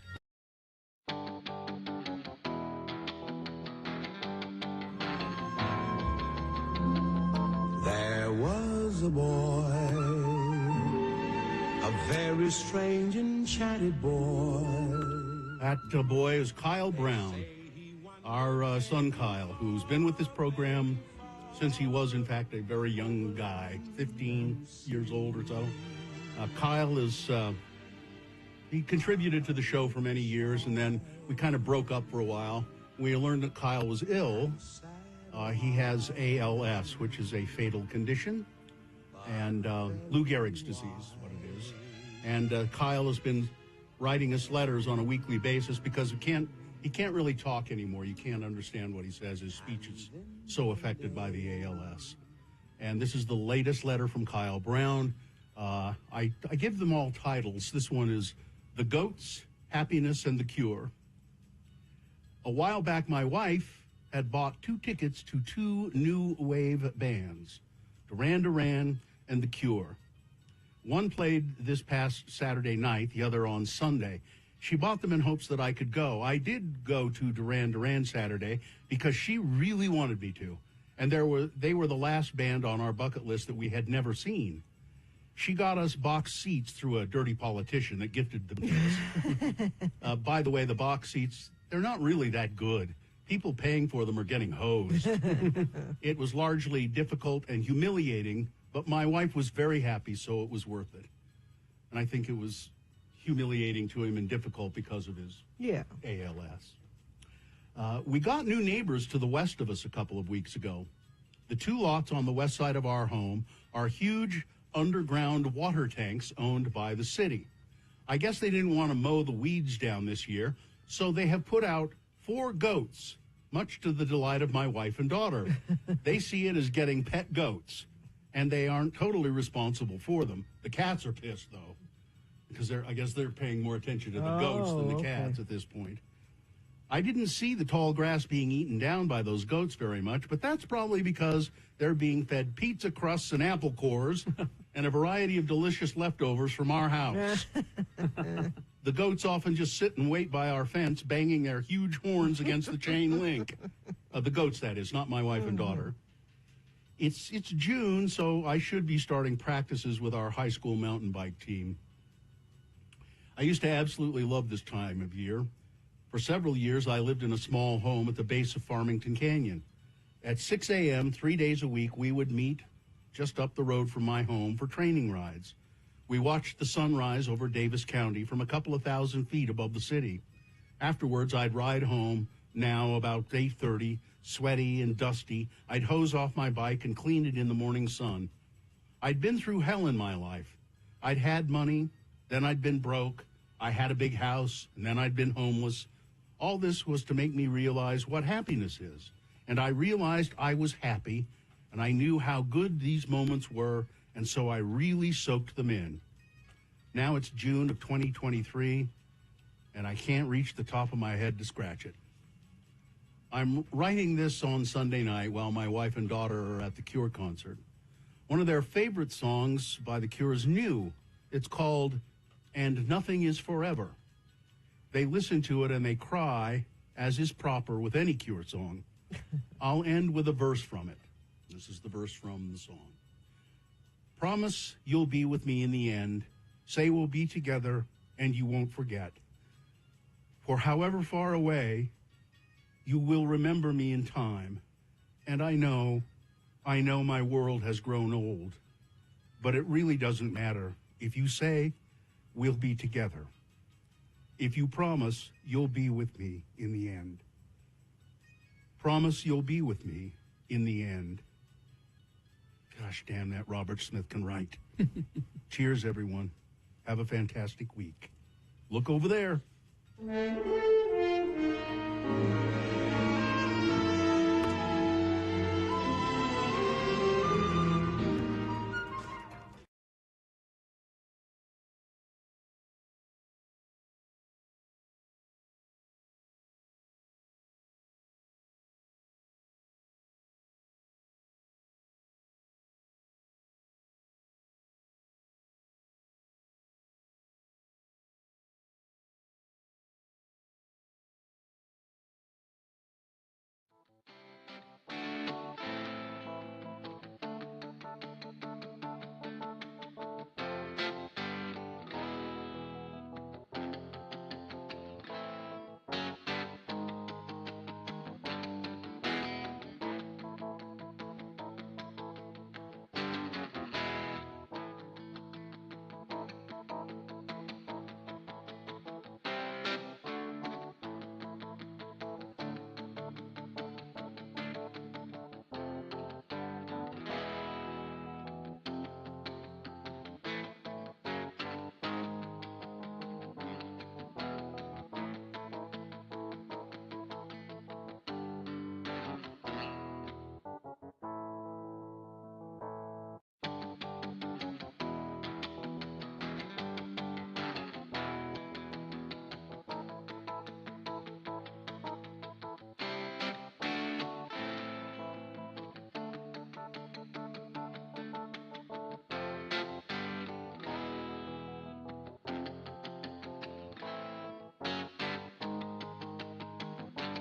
There was a boy, a very strange enchanted boy. That boy is Kyle Brown. Our son Kyle, who's been with this program since he was, in fact, a very young guy, 15 years old or so. Kyle is, he contributed to the show for many years, and then we kind of broke up for a while. We learned that Kyle was ill. He has ALS, which is a fatal condition, and Lou Gehrig's disease is what it is. And Kyle has been writing us letters on a weekly basis because he can't really talk anymore. You can't understand what he says. His speech is so affected by the ALS. And this is the latest letter from Kyle Brown. I give them all titles. This one is The Goats, Happiness, and the Cure. A while back, my wife had bought 2 tickets to 2 new wave bands, Duran Duran and The Cure. One played this past Saturday night, the other on Sunday. She bought them in hopes that I could go. I did go to Duran Duran Saturday because she really wanted me to. And they were the last band on our bucket list that we had never seen. She got us box seats through a dirty politician that gifted them to us. By the way, the box seats, they're not really that good. People paying for them are getting hosed. It was largely difficult and humiliating, But my wife was very happy, so it was worth it. And I think it was humiliating to him and difficult because of his ALS. We got new neighbors to the west of us a couple of weeks ago. The 2 lots on the west side of our home are huge underground water tanks owned by the city. I guess they didn't want to mow the weeds down this year, so they have put out 4 goats, much to the delight of my wife and daughter. They see it as getting pet goats, and they aren't totally responsible for them. The cats are pissed, though, because I guess they're paying more attention to the goats than the cats at this point. I didn't see the tall grass being eaten down by those goats very much, but that's probably because they're being fed pizza crusts and apple cores and a variety of delicious leftovers from our house. The goats often just sit and wait by our fence, banging their huge horns against the chain link. The goats, that is, not my wife and daughter. It's June, so I should be starting practices with our high school mountain bike team. I used to absolutely love this time of year. For several years, I lived in a small home at the base of Farmington Canyon. At 6 a.m., 3 days a week, we would meet just up the road from my home for training rides. We watched the sunrise over Davis County from a couple of thousand feet above the city. Afterwards, I'd ride home, now about 8:30, sweaty and dusty. I'd hose off my bike and clean it in the morning sun. I'd been through hell in my life. I'd had money, then I'd been broke. I had a big house, and then I'd been homeless. All this was to make me realize what happiness is. And I realized I was happy, and I knew how good these moments were, and so I really soaked them in. Now it's June of 2023, and I can't reach the top of my head to scratch it. I'm writing this on Sunday night while my wife and daughter are at the Cure concert. One of their favorite songs by the Cure is new. It's called And Nothing Is Forever. They listen to it and they cry, as is proper with any Cure song. I'll end with a verse from it. This is the verse from the song. Promise you'll be with me in the end. Say we'll be together and you won't forget. For however far away, you will remember me in time. And I know my world has grown old. But it really doesn't matter if you say we'll be together. If you promise you'll be with me in the end. Promise you'll be with me in the end. Gosh damn, that Robert Smith can write. Cheers, everyone. Have a fantastic week. Look over there.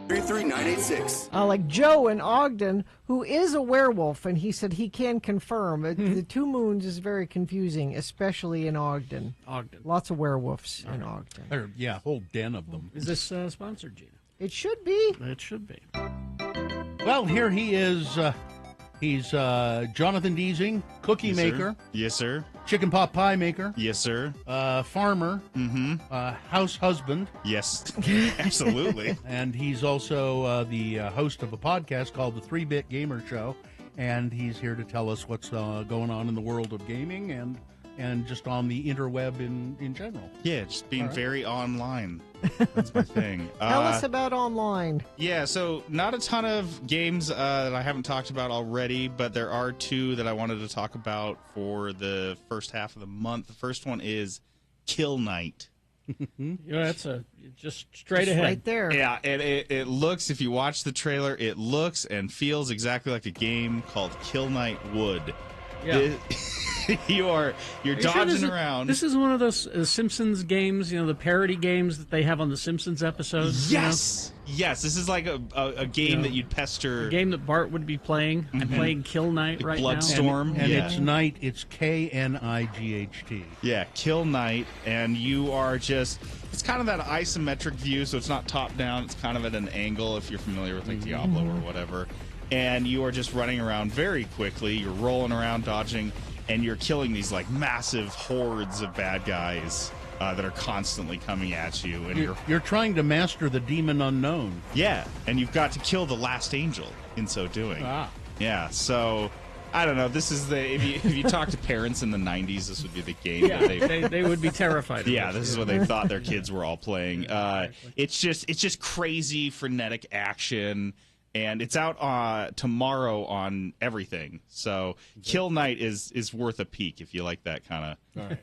33986. Like Joe in Ogden, who is a werewolf, and he said he can confirm. The Two Moons is very confusing, especially in Ogden. Lots of werewolves in Ogden. Yeah, a whole den of them. Is this sponsored, Gina? It should be. It should be. Well, here he is. He's Jonathan Deasing, cookie Yes, maker. sir. Yes, sir. Chicken pot pie maker. Yes, sir. Farmer. Mm-hmm. House husband. Yes, absolutely. And he's also the host of a podcast called The 3-Bit Gamer Show. And he's here to tell us what's going on in the world of gaming and just on the interweb in general. Yeah, just being All right. very online. That's my thing. Tell us about online. Yeah, so not a ton of games that I haven't talked about already, but there are two that I wanted to talk about for the first half of the month. The first one is Kill Night. Yeah, that's just straight ahead. Right there. Yeah, and it looks, if you watch the trailer, it looks and feels exactly like a game called Kill Night Wood. Yeah. You're Are you sure dodging around. This is one of those Simpsons games, the parody games that they have on the Simpsons episodes. Yes, yes. This is like a game that you'd pester. A game that Bart would be playing. I'm playing Kill Night right now. Bloodstorm. And yeah. it's night. It's Knight. Yeah, Kill Night, and you are just. It's kind of that isometric view, so it's not top down. It's kind of at an angle if you're familiar with like Diablo or whatever. And you are just running around very quickly. You're rolling around, dodging, and you're killing these like massive hordes of bad guys that are constantly coming at you. And You're trying to master the demon unknown. yeah, and you've got to kill the last angel in so doing. Ah. Yeah, so I don't know. This is the if you talk to parents in the '90s, this would be the game. Yeah, that they would be terrified of Yeah, this. this is what they thought their kids were all playing. It's just crazy, frenetic action. And it's out tomorrow on everything. So Kill Night is worth a peek if you like that kind of.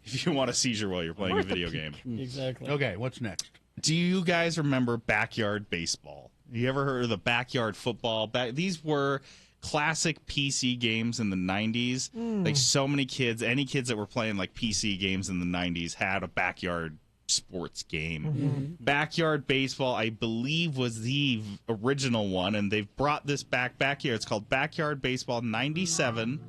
If you want a seizure while you're playing a video game. Exactly. Okay, what's next? Do you guys remember Backyard Baseball? You ever heard of the Backyard Football? These were classic PC games in the 90s. Like so many kids, any kids that were playing like PC games in the 90s had a backyard sports game. Backyard Baseball, I believe, was the original one, and they've brought this back here. It's called Backyard Baseball 97,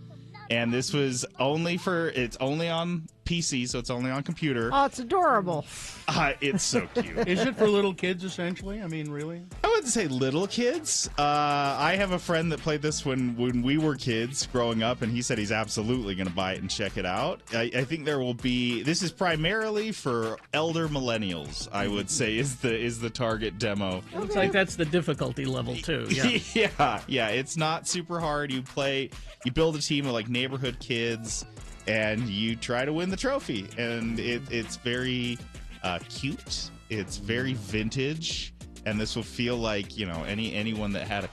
and this was it's only on PC, so it's only on computer. Oh, it's adorable. It's so cute. Is it for little kids, essentially? I mean, really? I wouldn't say little kids. I have a friend that played this when we were kids growing up, and he said he's absolutely going to buy it and check it out. I think there will be. This is primarily for elder millennials, I would say, is the target demo. Looks like that's the difficulty level too. Yeah. yeah. It's not super hard. You build a team of like neighborhood kids, and you try to win the trophy. And it's very cute. It's very vintage. And this will feel like, anyone that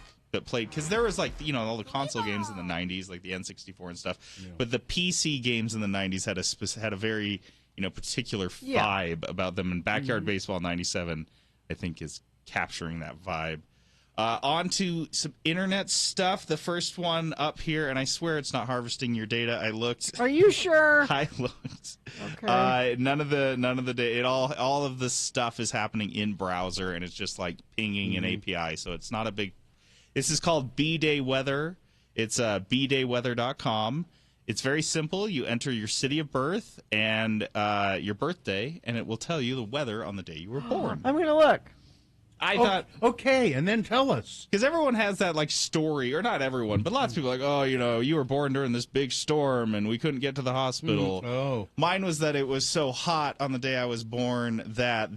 played, because there was like, all the console games in the 90s, like the N64 and stuff. Yeah. But the PC games in the 90s had a very, particular vibe about them. And Backyard Baseball 97, I think, is capturing that vibe. On to some internet stuff. The first one up here, and I swear it's not harvesting your data. I looked. Are you sure? I looked. Okay. None of the data. All of this stuff is happening in browser, and it's just like pinging an API. So it's not a big. This is called B-Day Weather. It's bdayweather.com. It's very simple. You enter your city of birth and your birthday, and it will tell you the weather on the day you were born. I'm going to look. I thought, okay, and then tell us. Because everyone has that, like, story, or not everyone, but lots of people are like, oh, you were born during this big storm, and we couldn't get to the hospital. Oh. Mine was that it was so hot on the day I was born that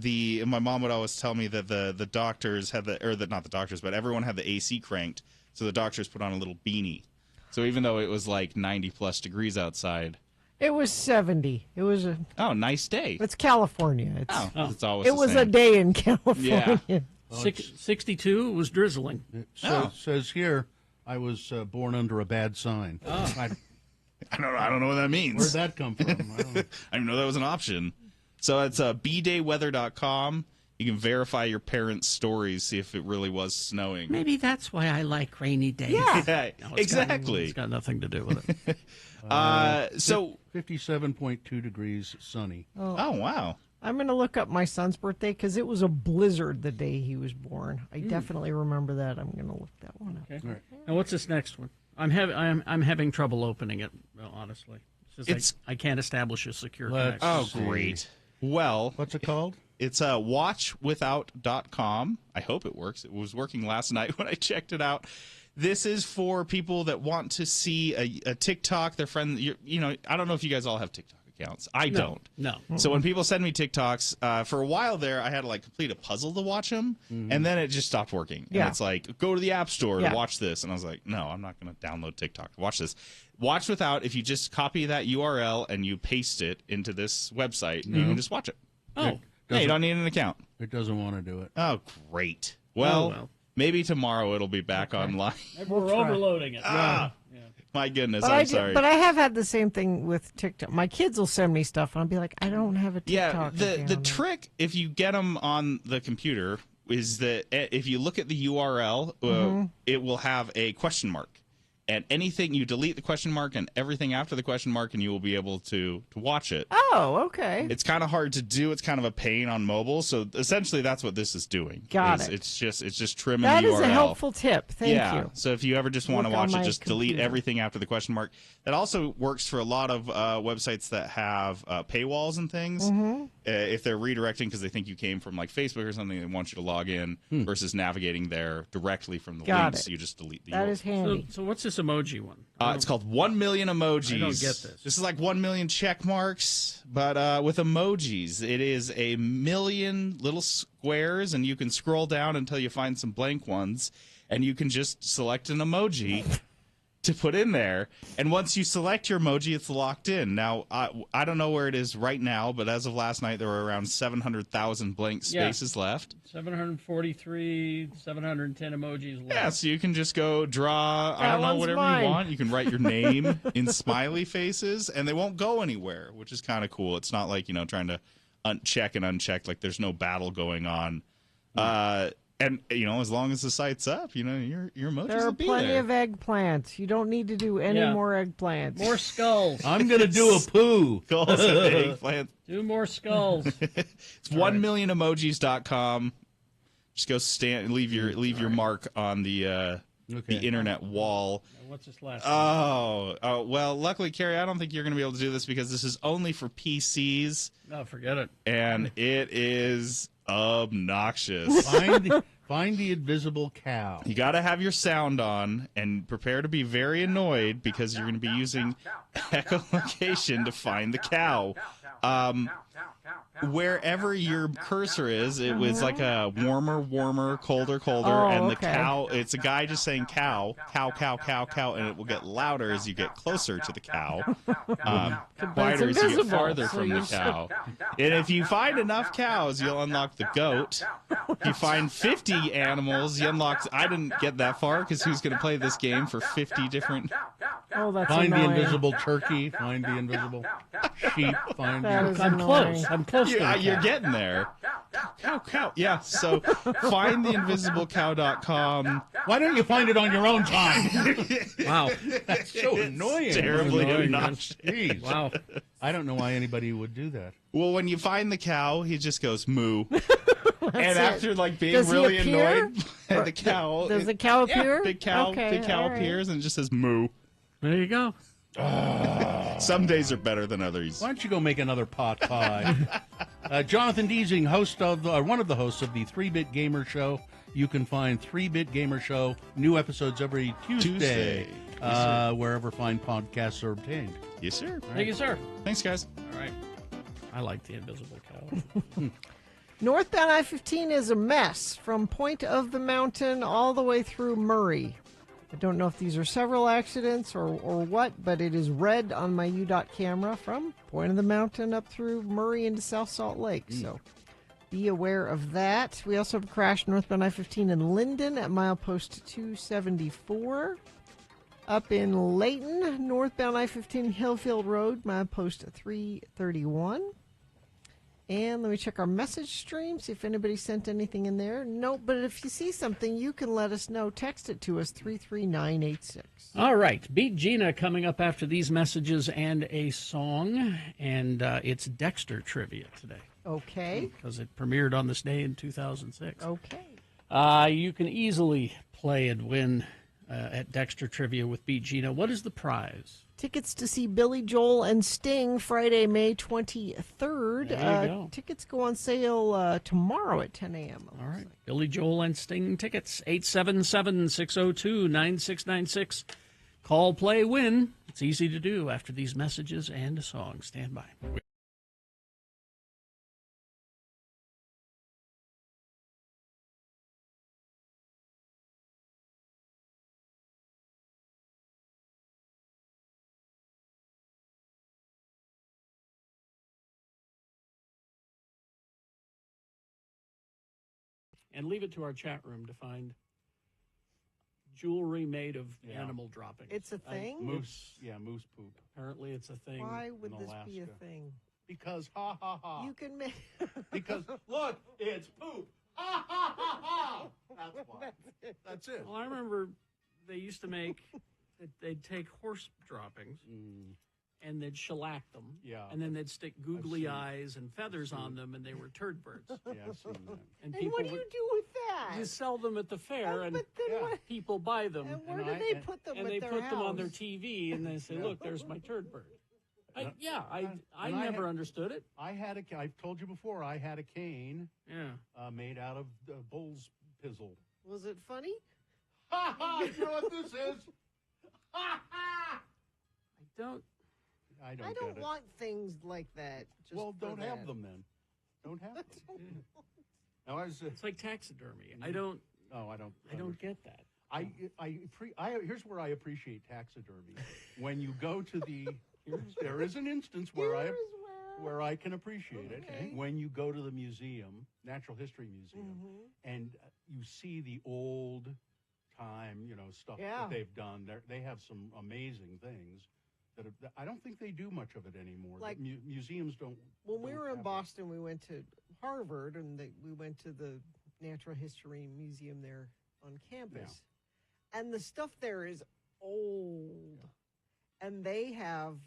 my mom would always tell me that the doctors had not the doctors, but everyone had the AC cranked, so the doctors put on a little beanie. So even though it was, like, 90-plus degrees outside. It was 70. It was nice day. It's California. It's always It was a day in California. Yeah. 62 was drizzling. It says here, I was born under a bad sign. Oh. I don't know what that means. Where'd that come from? I don't know. I didn't know that was an option. So it's bdayweather.com. You can verify your parents' stories, see if it really was snowing. Maybe that's why I like rainy days. Yeah, No, exactly. It's got nothing to do with it. So 57.2 degrees sunny. Oh, wow. I'm going to look up my son's birthday because it was a blizzard the day he was born. I definitely remember that. I'm going to look that one up. Okay. Right. Now, what's this next one? I'm having trouble opening it, honestly. I can't establish a secure connection. Oh, great. Well, what's it called? It's watchwithout.com. I hope it works. It was working last night when I checked it out. This is for people that want to see a TikTok. Their friend, I don't know if you guys all have TikTok accounts. I don't. No. So when people send me TikToks, for a while there, I had to complete a puzzle to watch them, and then it just stopped working. Yeah. And it's like, go to the App Store Yeah. to watch this, and I was like, no, I'm not going to download TikTok to watch this. Watch without. If you just copy that URL and you paste it into this website, you can just watch it. Oh. Yeah, you don't need an account. It doesn't want to do it. Oh, great. Well, maybe tomorrow it'll be back online. Maybe we're overloading it. My goodness, But I'm sorry. But I have had the same thing with TikTok. My kids will send me stuff, and I'll be like, I don't have a TikTok account. The trick, if you get them on the computer, is that if you look at the URL, it will have a question mark. And anything, you delete the question mark and everything after the question mark, and you will be able to watch it. Oh, okay. It's kind of hard to do. It's kind of a pain on mobile. So essentially, that's what this is doing. Got it. It's just trimming That the URL. is a helpful tip. Thank you. So if you ever just want to Look on watch it, my just delete computer. everything after the question mark. That also works for a lot of websites that have paywalls and things. If they're redirecting because they think you came from Facebook or something, they want you to log in versus navigating there directly from the Got links. it. You just delete the That URL. is handy. So what's this emoji one? It's called 1 million emojis. I don't get this. This is like 1 million check marks, but with emojis. It is a million little squares, and you can scroll down until you find some blank ones, and you can just select an emoji to put in there. And once you select your emoji, it's locked in. Now, I don't know where it is right now, but as of last night, there were around 700,000 blank spaces left. 743, 710 emojis left. Yeah, so you can just go draw, I That don't know, one's whatever mine. you want. You can write your name in smiley faces, and they won't go anywhere, which is kind of cool. It's not like, trying to check and uncheck, like there's no battle going on. And, as long as the site's up, your emojis There will are be plenty there. of eggplants. You don't need to do any Yeah. more eggplants. More skulls. I'm going to do a poo. Skulls and eggplant. Do more skulls. It's 1millionemojis.com. Just go leave your mark on the internet wall. What's this last Oh, well, luckily, Carrie, I don't think you're going to be able to do this because this is only for PCs. No, forget it. And it is obnoxious. Find the invisible cow. You got to have your sound on and prepare to be very annoyed because you're going to be using echolocation to find the cow. Wherever your cursor is, it was like a warmer, colder, Oh, and the okay. cow, it's a guy just saying cow, and it will get louder as you get closer to the cow, quieter as you get invisible, farther so from the you cow. And if you find enough cows, you'll unlock the goat. If you find 50 animals, you unlock, I didn't get that far because who's going to play this game for 50 different... Oh, that's Find annoying. the invisible turkey. Find the invisible sheep. Find That the... is I'm annoying. close. I'm close to the You're cow. getting there. Cow. Yeah, so find theinvisiblecow.com. Why don't you find it on your own time? Wow. That's so annoying. Terribly Annoying, man. obnoxious. Jeez. Wow. I don't know why anybody would do that. Well, when you find the cow, he just goes moo. And after being Does he really appear? annoyed by the cow, Does the cow appear? Big cow, Okay, big cow all right. appears and it just says moo. There you go. Some days are better than others. Why don't you go make another pot pie? Jonathan Deasing, one of the hosts of the 3-Bit Gamer Show. You can find 3-Bit Gamer Show, new episodes every Tuesday, Yes, wherever fine podcasts are obtained. Yes, sir. Thank you, sir. Thanks, guys. All right. I like the invisible cow. Northbound I-15 is a mess from Point of the Mountain all the way through Murray. I don't know if these are several accidents or what, but it is red on my UDOT camera from Point of the Mountain up through Murray into South Salt Lake. So be aware of that. We also have a crash northbound I-15 in Linden at milepost 274. Up in Layton, northbound I-15 Hillfield Road, milepost 331. And let me check our message stream, see if anybody sent anything in there. Nope, but if you see something, you can let us know. Text it to us, 33986. All right. Beat Gina coming up after these messages and a song. And it's Dexter trivia today. Okay. Because it premiered on this day in 2006. Okay. You can easily play and win at Dexter Trivia with Beat Gina. What is the prize? Tickets to see Billy Joel and Sting Friday, May 23rd. There you go. Tickets go on sale tomorrow at 10 a.m. All right. Billy Joel and Sting tickets, 877-602-9696. Call, play, win. It's easy to do after these messages and a song. Stand by. And leave it to our chat room to find jewelry made of animal droppings. It's a thing? Moose poop. Apparently it's a thing. Why would in this Alaska. be a thing? Because ha ha ha. You can make. Because look, it's poop. Ha ha ha ha. That's why. That's it. Well, I remember they used to make, they'd take horse droppings and they'd shellac them. Yeah. And then they'd stick googly eyes and feathers on them, and they were turd birds. Yeah, I've seen that. And And what do you do with that? You sell them at the fair, and but then what? people buy them. And where do they put them And at they their put house? them on their TV, and they say, "Look, there's my turd bird." I never understood it. I've told you before. I had a cane. Yeah. Made out of bull's pizzle. Was it funny? Ha ha! You know what this is? Ha ha! I I don't get it. want things like that. Just Well, for don't have that. them then. Don't have them. No, It's like taxidermy. I don't. No, I don't. I don't get that. Here's where I appreciate taxidermy. When you go to the, there is an instance where I can appreciate it. Okay. When you go to the museum, Natural History Museum, and you see the old time, stuff that they've done. They have some amazing things. I don't think they do much of it anymore. Like- Museums don't. When we don't were in have it. Boston, we went to Harvard, and we went to the Natural History Museum there on campus. And the stuff there is old. And they have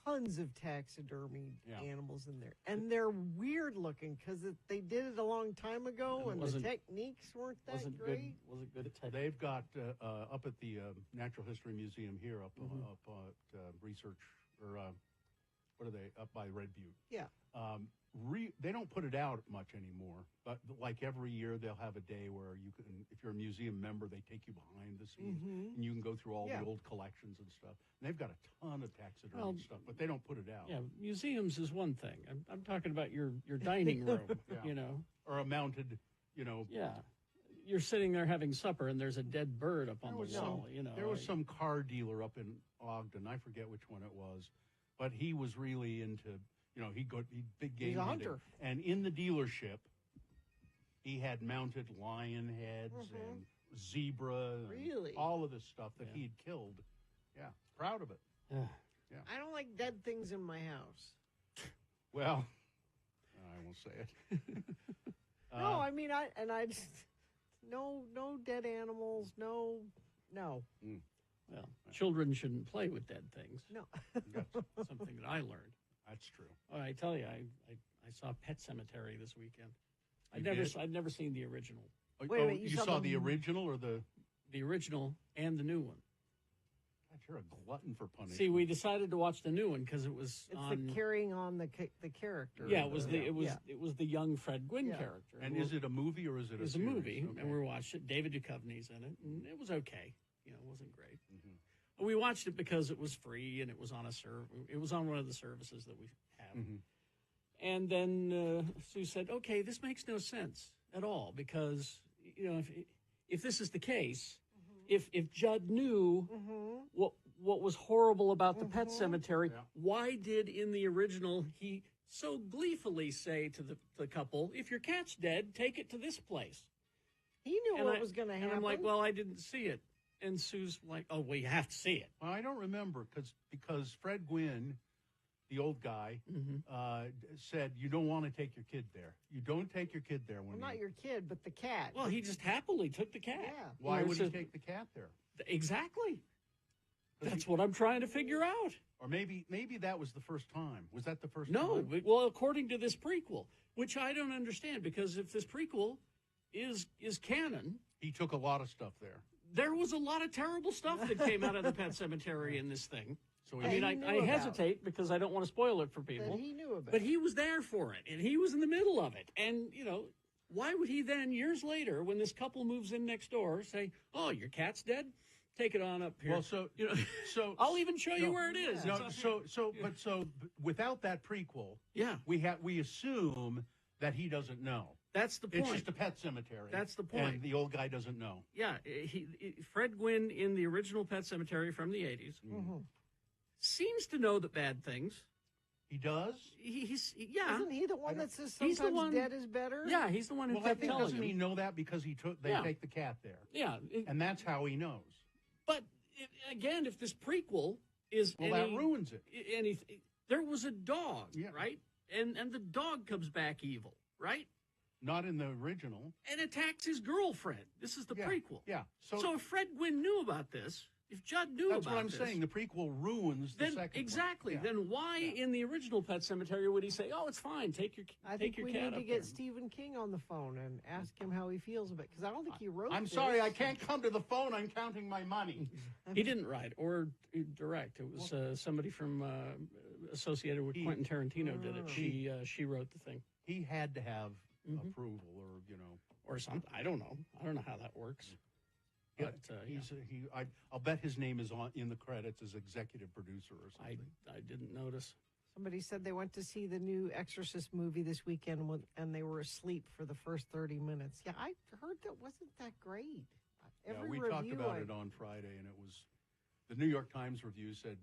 tons of taxidermy animals in there. And they're weird looking because they did it a long time ago, and the techniques weren't that great. Was it good? They've got up at the Natural History Museum here, up at Research, or what are they, up by Red Butte. Yeah. They don't put it out much anymore, but like every year they'll have a day where you can, if you're a museum member, they take you behind the scenes and you can go through all the old collections and stuff. And they've got a ton of taxidermy stuff, but they don't put it out. Yeah, museums is one thing. I'm talking about your dining room. Or a mounted, Yeah, you're sitting there having supper, and there's a dead bird up on the wall. There was some car dealer up in Ogden. I forget which one it was, but he was really into. He big game He's a hunting. hunter. And in the dealership, he had mounted lion heads and zebra, and all of this stuff that he'd killed. Yeah, proud of it. Yeah. I don't like dead things in my house. Well, I won't say it. No, I mean, I just, no dead animals, no. Well, children shouldn't play with dead things. No. Something that I learned. That's true. Oh, I tell you, I saw Pet Cemetery this weekend. You I'd never seen the original. Wait a minute, you saw the original or the original and the new one? God, you're a glutton for punishment. See, we decided to watch the new one because it was the carrying on the character. Yeah, it was the young Fred Gwynn character. And is it a movie or is it? It was a movie, and we watched it. David Duchovny's in it, and it was okay. It wasn't great. We watched it because it was free and it was on it was on one of the services that we have. And then Sue said, "Okay, this makes no sense at all because if this is the case, if Judd knew what was horrible about the Pet Cemetery, why did in the original he so gleefully say to the couple, if your cat's dead, take it to this place?" He knew what was going to happen. And I'm like, well, I didn't see it. And Sue's like, oh, well, you have to see it. Well, I don't remember because Fred Gwynn, the old guy, said you don't want to take your kid there. You don't take your kid there. Not your kid, but the cat. Well, he just happily took the cat. Yeah. Why would he take the cat there? Exactly. That's what I'm trying to figure out. Or maybe that was the first time. Was that the first No, time? well, according to this prequel, which I don't understand, because if this prequel is canon, he took a lot of stuff there. There was a lot of terrible stuff that came out of the Pet Cemetery in this thing. So I mean, I hesitate because I don't want to spoil it for people. That he knew about. But he was there for it, and he was in the middle of it. And, you know, why would he then, years later, when this couple moves in next door, say, "Oh, your cat's dead? Take it on up here." Well, so I'll even show you where it is. No, so without that prequel, yeah, we assume that he doesn't know. That's the point. It's just a pet cemetery. That's the point. And the old guy doesn't know. Yeah, Fred Gwynn in the original Pet Cemetery from the 80s seems to know the bad things. He does? Yeah. Isn't he the one that says He's the sometimes one- dead is better? Yeah, he's the one who Well, I kept think telling doesn't him. he know that because they Yeah. take the cat there? Yeah. And that's how he knows. But again, if this prequel is That ruins it. There was a dog, right? And the dog comes back evil, right? Not in the original. And attacks his girlfriend. This is the prequel. Yeah. So if Fred Gwynn knew about this, if Judd knew That's about what I'm this, saying. The prequel ruins the then second exactly. one. Yeah. Then why in the original Pet Cemetery would he say, "Oh, it's fine. Take your I think your we cat need up to get there." Stephen King on the phone and ask him how he feels about it, because I don't think he wrote I'm this. sorry, I can't come to the phone. I'm counting my money. He didn't write or direct. It was somebody from associated with Quentin Tarantino did it. She wrote the thing. He had to have approval, or or something. I don't know. I don't know how that works. But I'll bet his name is in the credits as executive producer or something. I didn't notice. Somebody said they went to see the new Exorcist movie this weekend and they were asleep for the first 30 minutes. Yeah, I heard that wasn't that great. We talked about it on Friday, and it was the New York Times review said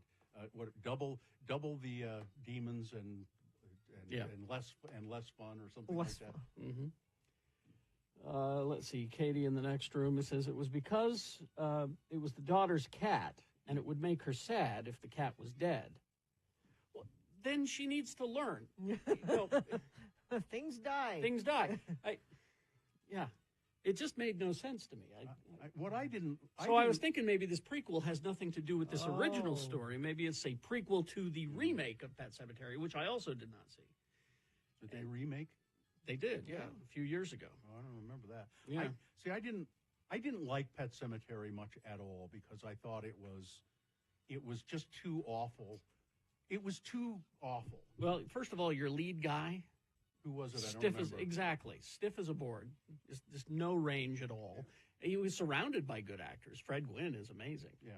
double the demons and less fun or something like that. Mm-hmm. Let's see, Katie in the next room. It says it was because it was the daughter's cat, and it would make her sad if the cat was dead. Well, then she needs to learn. Things die. Things die. Yeah. It just made no sense to me. I was thinking maybe this prequel has nothing to do with this original story. Maybe it's a prequel to the remake of Pet Sematary, which I also did not see. Did they remake? They did, yeah, a few years ago. Oh, I don't remember that. Yeah. I didn't like Pet Sematary much at all because I thought it was just too awful. It was too awful. Well, first of all, your lead guy. Who was it? Stiff as stiff as a board. Just no range at all. He was surrounded by good actors. Fred Gwynn is amazing. Yeah.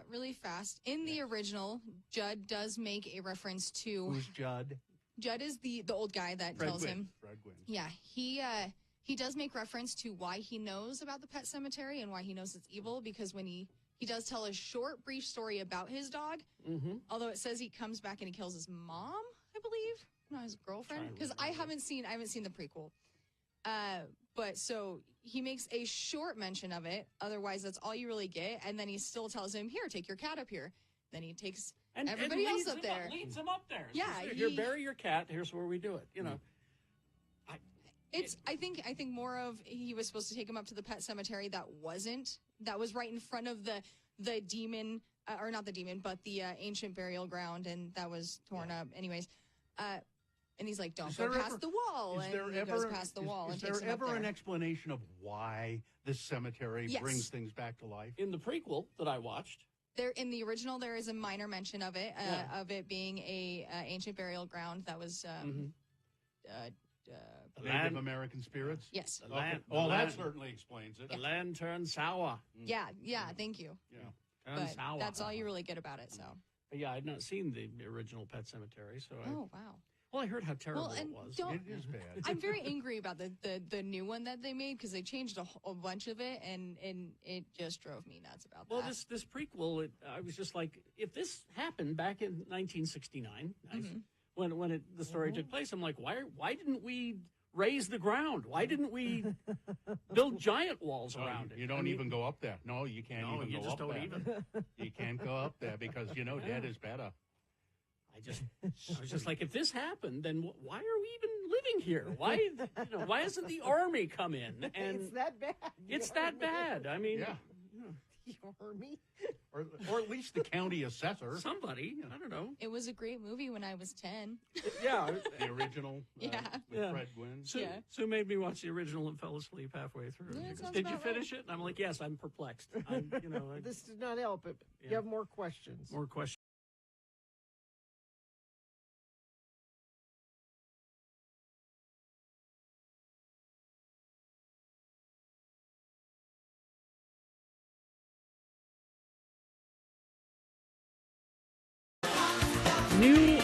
Really fast. In the original, Judd does make a reference to. Who's Judd? Judd is the old guy that tells him. Fred Gwynn. Yeah, he does make reference to why he knows about the Pet Cemetery and why he knows it's evil, because when he does tell a short, brief story about his dog, although it says he comes back and he kills his mom, I believe, not his girlfriend, because I haven't seen the prequel. But so he makes a short mention of it. Otherwise, that's all you really get. And then he still tells him, "Here, take your cat up here." Then he takes everybody else up there. Leads him up there. Yeah, Here, bury your cat. Here's where we do it. You know. I think more of he was supposed to take him up to the Pet Cemetery that was right in front of the demon, or not the demon, but the ancient burial ground, and that was torn up. Anyways, and he's like, "Don't go past the wall," and he goes past the wall. Is there ever an explanation of why this cemetery brings things back to life? In the prequel that I watched. There, in the original, there is a minor mention of it, of it being a ancient burial ground that was Native American spirits. Yes. That certainly explains it. The land turned sour. Yeah. Thank you. Yeah. But that's all you really get about it. So. But yeah, I'd not seen the original Pet Cemetery, so. Wow. Well, I heard how terrible it was. It is bad. I'm very angry about the new one that they made, because they changed a bunch of it, and it just drove me nuts about that. Well, this prequel, I was just like, if this happened back in 1969, when the story took place, I'm like, why didn't we raise the ground? Why didn't we build giant walls around it? You don't even go up there. No, you can't even you go just up don't there. even. You can't go up there because, dead is better. I was just like, if this happened, then why are we even living here? Why hasn't the army come in? And it's that bad. It's that bad. I mean, the army, or at least the county assessor. Somebody, I don't know. It was a great movie when I was 10. Yeah, the original. With Fred Gwynn. Sue made me watch the original and fell asleep halfway through. Yeah, She goes, "Did you finish it?" And I'm like, "Yes, I'm perplexed." This did not help. You have more questions. More questions.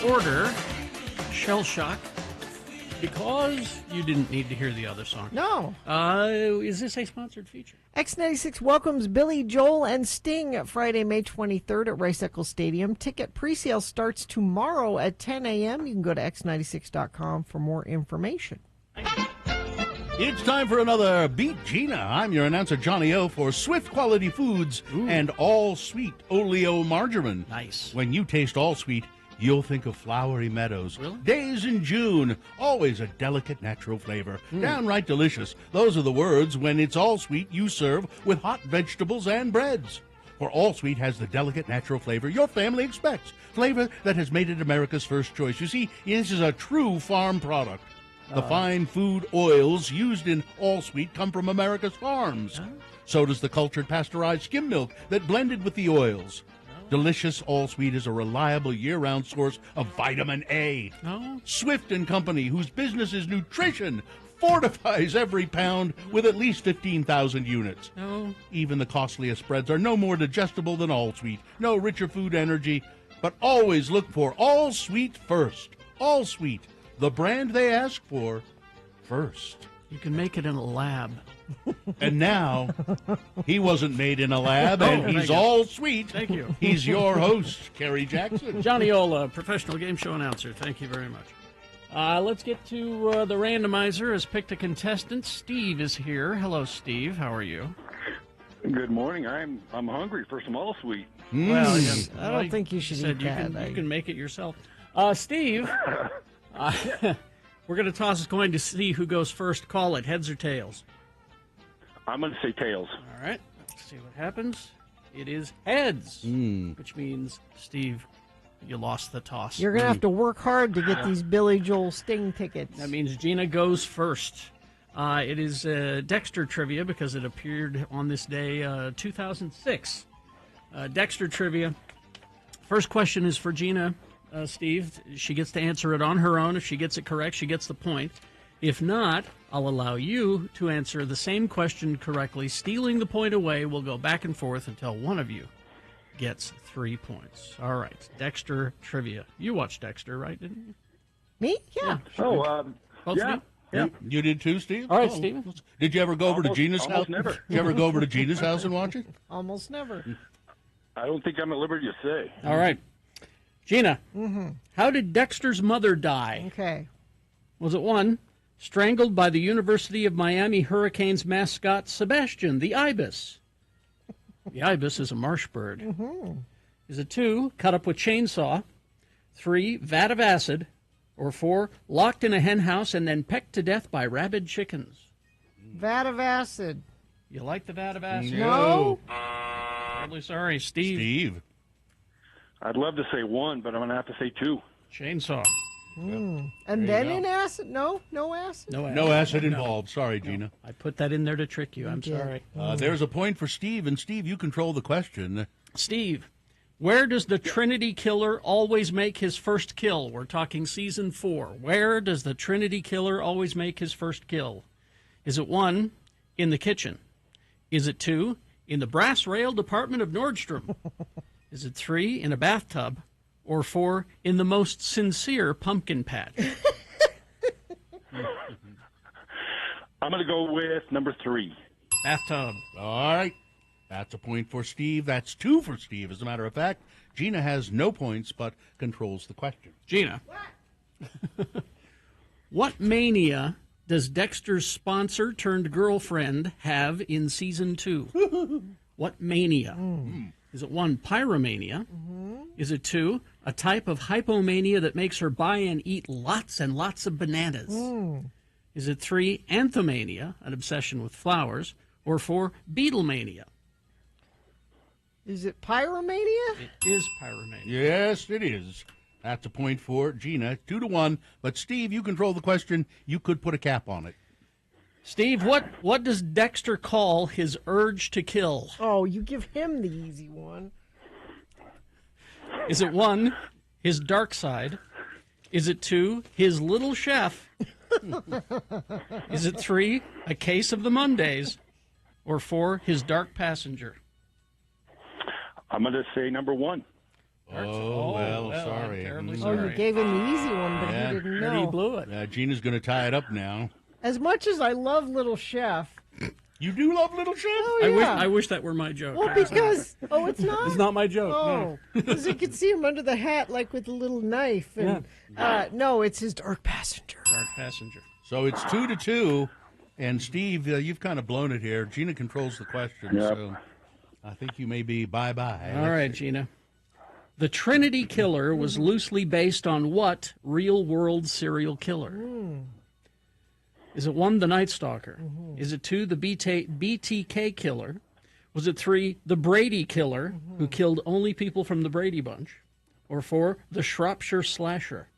order, Shell Shock, because you didn't need to hear the other song. No. Is this a sponsored feature? X96 welcomes Billy Joel and Sting Friday, May 23rd at Rice Eccles Stadium. Ticket presale starts tomorrow at 10 a.m. You can go to x96.com for more information. It's time for another Beat Gina. I'm your announcer, Johnny O, for Swift Quality Foods and All Sweet Oleo Margarine. Nice. When you taste All Sweet, you'll think of flowery meadows. Really? Days in June. Always a delicate natural flavor. Downright delicious. Those are the words when it's All Sweet you serve with hot vegetables and breads. For All Sweet has the delicate natural flavor your family expects. Flavor that has made it America's first choice. You see, this is a true farm product. The fine food oils used in All Sweet come from America's farms. So does the cultured pasteurized skim milk that blended with the oils. Delicious All Sweet is a reliable year-round source of vitamin A. Swift & Company, whose business is nutrition, fortifies every pound with at least 15,000 units. Even the costliest spreads are no more digestible than All Sweet. No richer food energy, but always look for All Sweet first. All Sweet, the brand they ask for first. You can make it in a lab. And now, he wasn't made in a lab, and he's all sweet. Thank you. He's your host, Kerry Jackson. Johnny Ola, professional game show announcer. Thank you very much. Let's get to the randomizer. Has picked a contestant. Steve is here. Hello, Steve. How are you? Good morning. I'm hungry for some All Sweet. Well, yeah, I don't think you should eat that. You can make it yourself. Steve, we're going to toss a coin to see who goes first. Call it, heads or tails. I'm going to say tails. All right. Let's see what happens. It is heads, which means, Steve, you lost the toss. You're going to have to work hard to get these Billy Joel Sting tickets. That means Gina goes first. It is Dexter trivia because it appeared on this day, 2006. Dexter trivia. First question is for Gina, Steve. She gets to answer it on her own. If she gets it correct, she gets the point. If not, I'll allow you to answer the same question correctly. Stealing the point away, we'll go back and forth until one of you gets 3 points. All right, Dexter trivia. You watched Dexter, right? Didn't you? Me? Yeah. Oh, Both yeah. of you? You did too, Steve? All right, Steve. Did you ever go over to Gina's house? Almost never. Did you ever go over to Gina's house and watch it? Almost never. I don't think I'm at liberty to say. All right. Gina, how did Dexter's mother die? Okay. Was it 1, strangled by the University of Miami Hurricanes mascot Sebastian, the ibis? The ibis is a marsh bird. Is it 2, cut up with chainsaw? 3, vat of acid? Or 4, locked in a hen house and then pecked to death by rabid chickens? Vat of acid. You like the vat of acid? No. Terribly sorry, Steve. I'd love to say 1, but I'm going to have to say 2. Chainsaw. And There you then go. in acid? No acid? No acid involved. Sorry, Gina. I put that in there to trick you. I'm sorry. There's a point for Steve, and Steve, you control the question. Steve, where does the Trinity Killer always make his first kill? We're talking season 4. Where does the Trinity Killer always make his first kill? Is it 1, in the kitchen? Is it 2, in the brass rail department of Nordstrom? Is it 3, in a bathtub? Or 4, in the most sincere pumpkin patch? I'm going to go with number 3. Bathtub. All right. That's a point for Steve. That's 2 for Steve, as a matter of fact. Gina has no points, but controls the question. Gina. What mania does Dexter's sponsor turned girlfriend have in season 2? What mania? Is it 1, pyromania? Is it 2, a type of hypomania that makes her buy and eat lots and lots of bananas? Is it 3, anthomania, an obsession with flowers? Or 4, Beatlemania? Is it pyromania? It is pyromania. Yes, it is. That's a point for Gina, 2-1. But Steve, you control the question. You could put a cap on it. Steve, what does Dexter call his urge to kill? Oh, you give him the easy one. Is it 1, his dark side? Is it 2, his little chef? Is it 3, a case of the Mondays? Or 4, his dark passenger? I'm going to say number 1. Oh, well, sorry. terribly Oh, sorry. you gave him the easy one, but Yeah. he didn't And know. he blew it. Gina's going to tie it up now. As much as I love Little Chef, You do love Little Chef? oh I yeah. wish that were my joke. Well, because it's not. It's not my joke. Oh, because you could see him under the hat, like with a little knife. And no, it's his dark passenger. Dark passenger. So it's 2-2, and Steve, you've kind of blown it here. Gina controls the question, Yep. so I think you may be bye-bye. All right, Gina. The Trinity Killer was loosely based on what real-world serial killer? Is it 1, the Night Stalker? Is it 2, the BTK Killer? Was it 3, the Brady Killer, who killed only people from the Brady Bunch? Or 4, the Shropshire Slasher?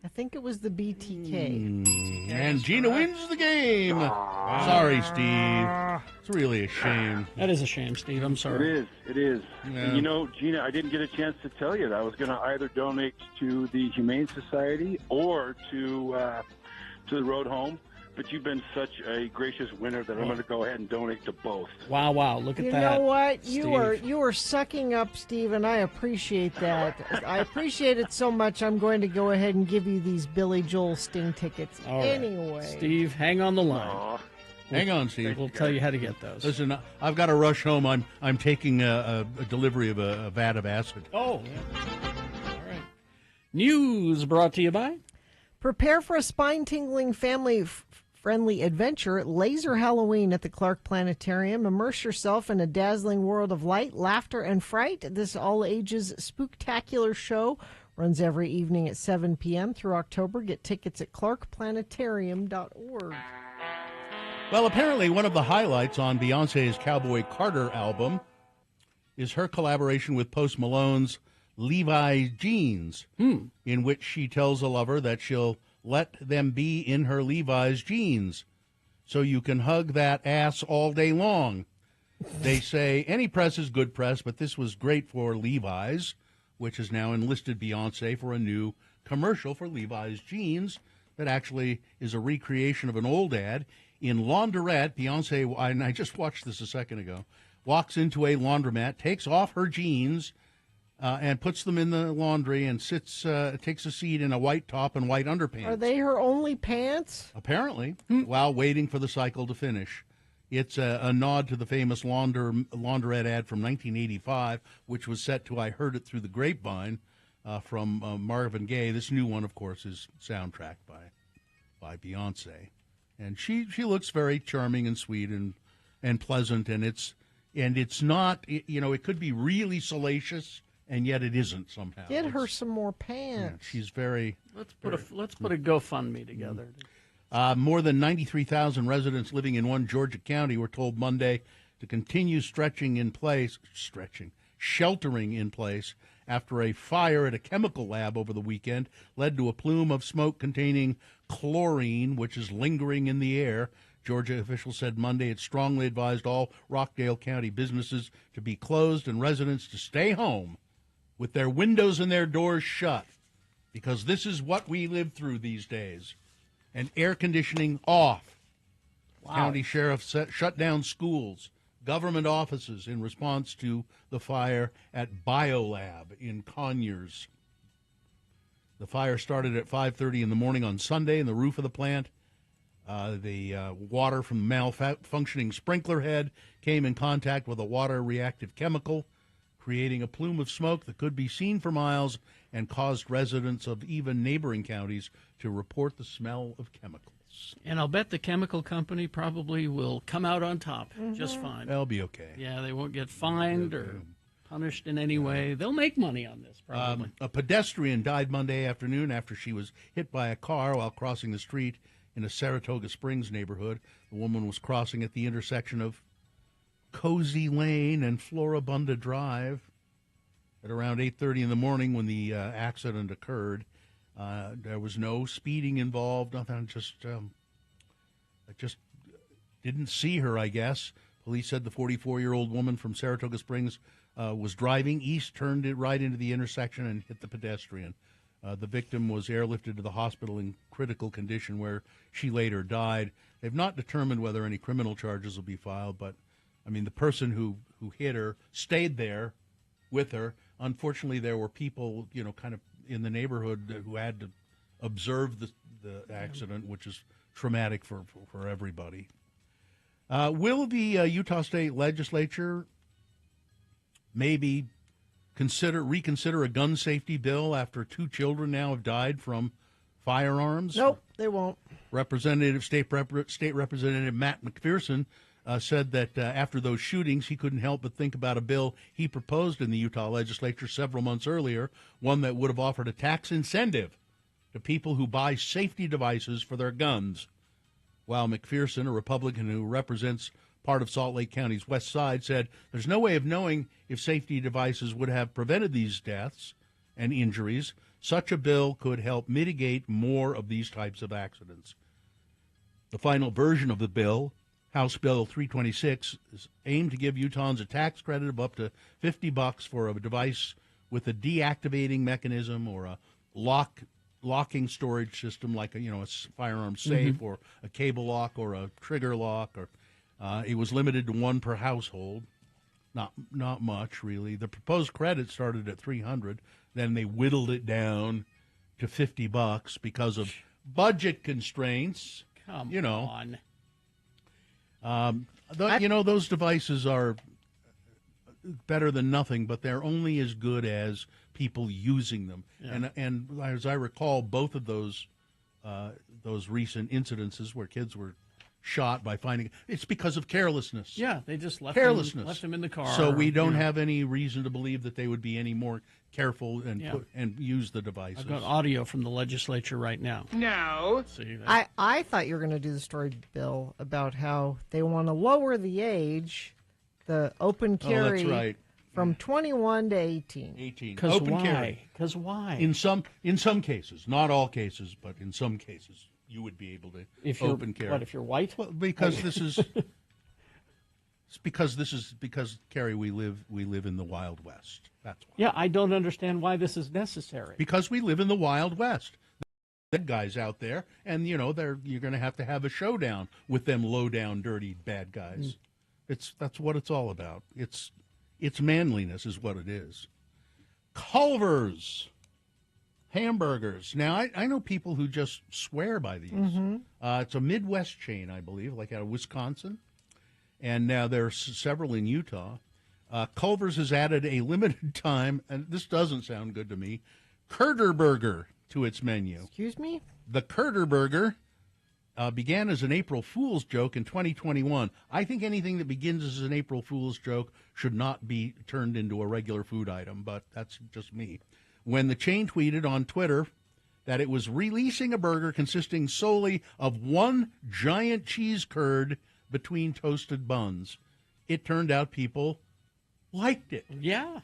I think it was the BTK. And Gina wins the game. Sorry, Steve. It's really a shame. That is a shame, Steve. I'm sorry. It is. Yeah. And you know, Gina, I didn't get a chance to tell you that I was going to either donate to the Humane Society or to the Road Home. But you've been such a gracious winner that I'm going to go ahead and donate to both. Wow, look at You that. know what? Steve. You are sucking up, Steve, and I appreciate that. I appreciate it so much. I'm going to go ahead and give you these Billy Joel Sting tickets All right. anyway. Steve, hang on the line. Hang on, Steve. We'll tell you how to get those. Listen, I've got to rush home. I'm taking a delivery of a vat of acid. Oh, yeah. All right. News brought to you by? Prepare for a spine-tingling family-friendly adventure, Laser Halloween at the Clark Planetarium. Immerse yourself in a dazzling world of light, laughter, and fright. This all-ages spooktacular show runs every evening at 7 p.m. through October. Get tickets at clarkplanetarium.org. Well, apparently one of the highlights on Beyonce's Cowboy Carter album is her collaboration with Post Malone's Levi's Jeans, in which she tells a lover that she'll let them be in her Levi's jeans so you can hug that ass all day long. They say any press is good press, but this was great for Levi's, which has now enlisted Beyonce for a new commercial for Levi's jeans that actually is a recreation of an old ad. In Laundrette, Beyonce, and I just watched this a second ago, walks into a laundromat, takes off her jeans, and puts them in the laundry and takes a seat in a white top and white underpants. Are they her only pants? Apparently, while waiting for the cycle to finish. It's a nod to the famous Laundrette ad from 1985, which was set to I Heard It Through the Grapevine from Marvin Gaye. This new one, of course, is soundtracked by Beyonce. And she looks very charming and sweet and pleasant, and it's not, it could be really salacious, and yet it isn't somehow. Get her some more pants. Yeah, she's very... Let's put a GoFundMe together. More than 93,000 residents living in one Georgia county were told Monday to continue sheltering in place after a fire at a chemical lab over the weekend led to a plume of smoke containing chlorine, which is lingering in the air. Georgia officials said Monday it strongly advised all Rockdale County businesses to be closed and residents to stay home with their windows and their doors shut, because this is what we live through these days. And air conditioning off. Wow. County sheriff shut down schools, government offices in response to the fire at BioLab in Conyers. The fire started at 5:30 in the morning on Sunday in the roof of the plant. The water from the malfunctioning sprinkler head came in contact with a water-reactive chemical, creating a plume of smoke that could be seen for miles and caused residents of even neighboring counties to report the smell of chemicals. And I'll bet the chemical company probably will come out on top just fine. They'll be okay. Yeah, they won't get fined or punished in any way. They'll make money on this, probably. A pedestrian died Monday afternoon after she was hit by a car while crossing the street in a Saratoga Springs neighborhood. The woman was crossing at the intersection of Cozy Lane and Floribunda Drive at around 8:30 in the morning when the accident occurred. There was no speeding involved, nothing. I just didn't see her, I guess. Police said the 44-year-old woman from Saratoga Springs was driving east, turned it right into the intersection, and hit the pedestrian. The victim was airlifted to the hospital in critical condition, where she later died. They've not determined whether any criminal charges will be filed, but, I mean, the person who hit her stayed there with her unfortunately, there were people, kind of in the neighborhood who had to observe the accident, which is traumatic for everybody. Will the Utah State Legislature maybe reconsider a gun safety bill after 2 children now have died from firearms? Nope, they won't. State Representative Matt McPherson said that after those shootings, he couldn't help but think about a bill he proposed in the Utah legislature several months earlier, one that would have offered a tax incentive to people who buy safety devices for their guns. While McPherson, a Republican who represents part of Salt Lake County's west side, said there's no way of knowing if safety devices would have prevented these deaths and injuries. Such a bill could help mitigate more of these types of accidents. The final version of the bill, House Bill 326, is aimed to give Utahns a tax credit of up to $50 for a device with a deactivating mechanism or a locking storage system, like a firearm safe or a cable lock or a trigger lock. Or it was limited to 1 per household. Not much, really. The proposed credit started at $300. Then they whittled it down to $50 because of budget constraints. Come on. Those devices are better than nothing, but they're only as good as people using them. Yeah. And as I recall, both of those recent incidences where kids were shot by finding it's because of carelessness. Yeah, they just left them in the car. So we don't have any reason to believe that they would be any more careful and use the devices. I've got audio from the legislature right now. No. I thought you were going to do the story, Bill, about how they want to lower the age, the open carry, that's right, from 21 to 18. 18. Because Open why? carry. Because why? In some cases, not all cases, but in some cases, you would be able to open carry. What, if you're white? Well, because this is because Carrie, we live in the Wild West. That's why. Yeah, I don't understand why this is necessary. Because we live in the Wild West. The guys out there, and you're going to have a showdown with them low down, dirty, bad guys. That's what it's all about. It's manliness is what it is. Culver's hamburgers. Now, I know people who just swear by these. It's a Midwest chain, I believe, like out of Wisconsin. And now there are several in Utah. Culver's has added a limited time, and this doesn't sound good to me, Curder Burger to its menu. Excuse me? The Curder Burger began as an April Fool's joke in 2021. I think anything that begins as an April Fool's joke should not be turned into a regular food item, but that's just me. When the chain tweeted on Twitter that it was releasing a burger consisting solely of 1 giant cheese curd between toasted buns, it turned out people liked it. Yeah.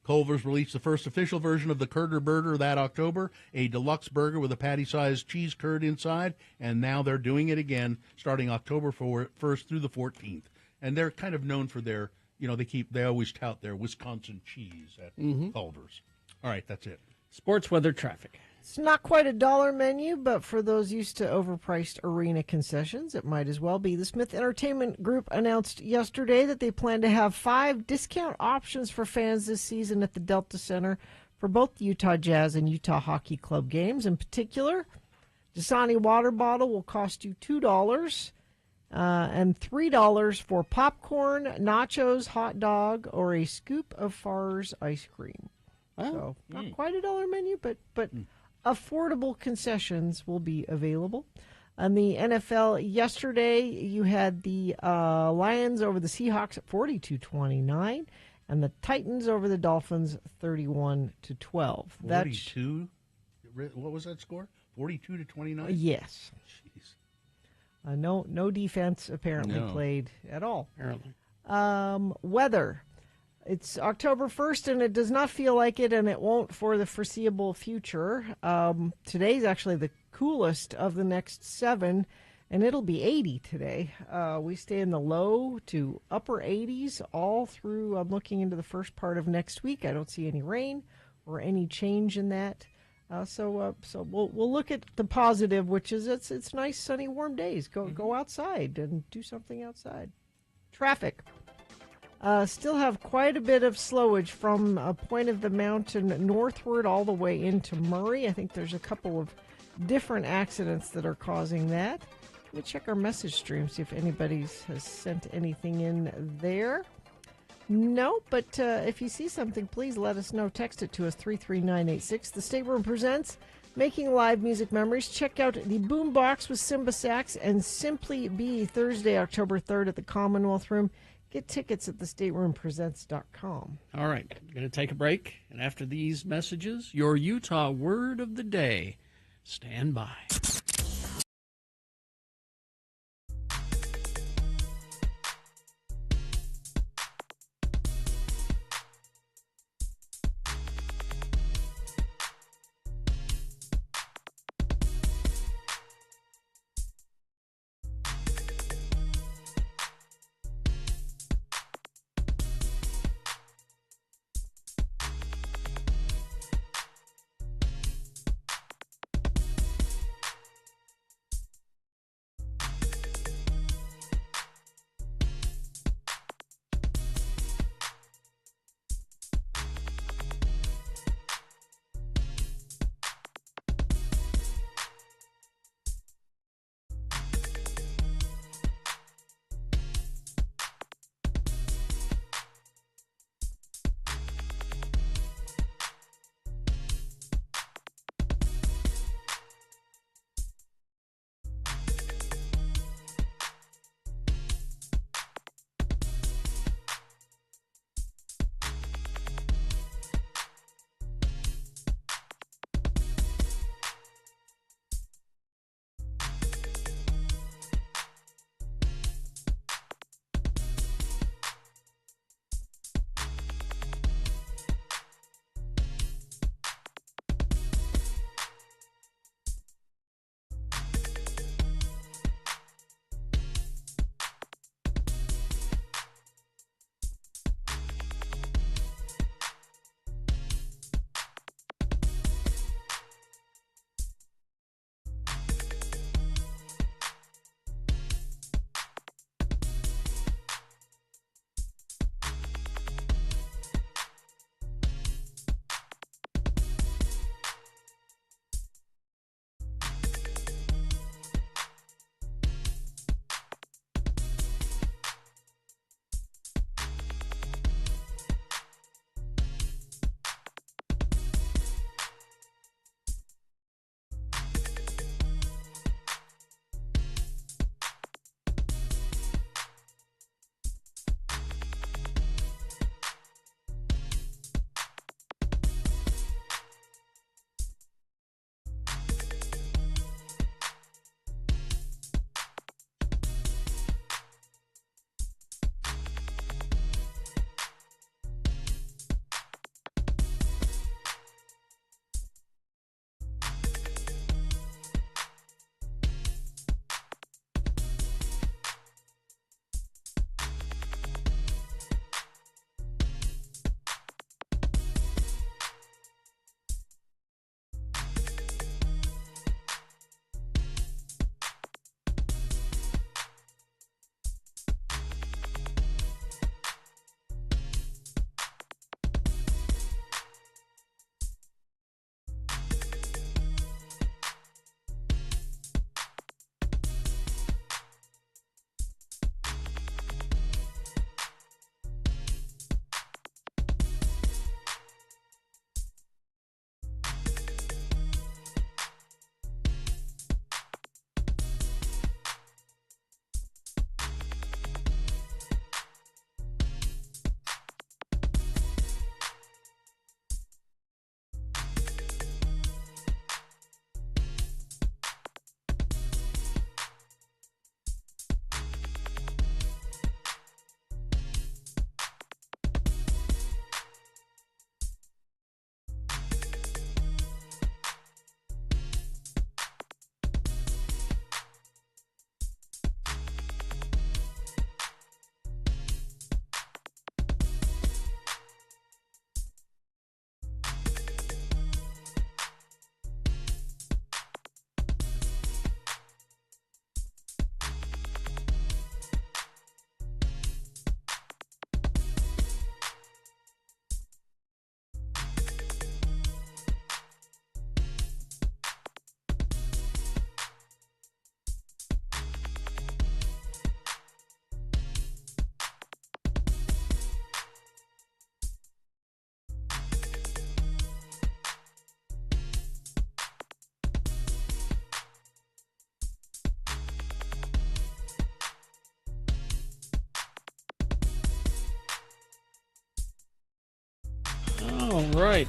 Culver's released the first official version of the Curder Burger that October, a deluxe burger with a patty-sized cheese curd inside, and now they're doing it again starting October 1st through the 14th. And they're kind of known for their, they always tout their Wisconsin cheese at Culver's. All right, that's it. Sports, weather, traffic. It's not quite a dollar menu, but for those used to overpriced arena concessions, it might as well be. The Smith Entertainment Group announced yesterday that they plan to have 5 discount options for fans this season at the Delta Center for both the Utah Jazz and Utah Hockey Club games. In particular, Dasani water bottle will cost you $2 and $3 for popcorn, nachos, hot dog, or a scoop of Farr's ice cream. So not quite a dollar menu, but affordable concessions will be available. On the NFL yesterday, you had the Lions over the Seahawks at 42-29, and the Titans over the Dolphins 31-12. 42? What was that score? 42-29? Yes. Jeez. No defense apparently played at all. Apparently. Weather. It's October 1st, and it does not feel like it, and it won't for the foreseeable future. Today's actually the coolest of the next 7, and it'll be 80 today. We stay in the low to upper 80s all through. I'm looking into the first part of next week. I don't see any rain or any change in that. So we'll look at the positive, which is it's nice, sunny, warm days. Go outside and do something outside. Traffic. Still have quite a bit of slowage from a point of the mountain northward all the way into Murray. I think there's a couple of different accidents that are causing that. Let me check our message stream, see if anybody has sent anything in there. No, but if you see something, please let us know. Text it to us, 33986. The Stateroom presents Making Live Music Memories. Check out the Boombox with Simba Sax and Simply Be Thursday, October 3rd at the Commonwealth Room. Get tickets at thestateroompresents.com. All right, we're going to take a break. And after these messages, your Utah word of the day. Stand by. right.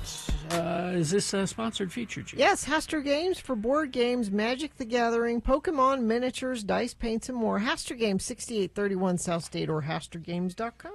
Is this a sponsored feature, Chief? Yes, Haster Games for board games, Magic the Gathering, Pokemon, miniatures, dice, paints, and more. Haster Games, 6831 South State or HasterGames.com.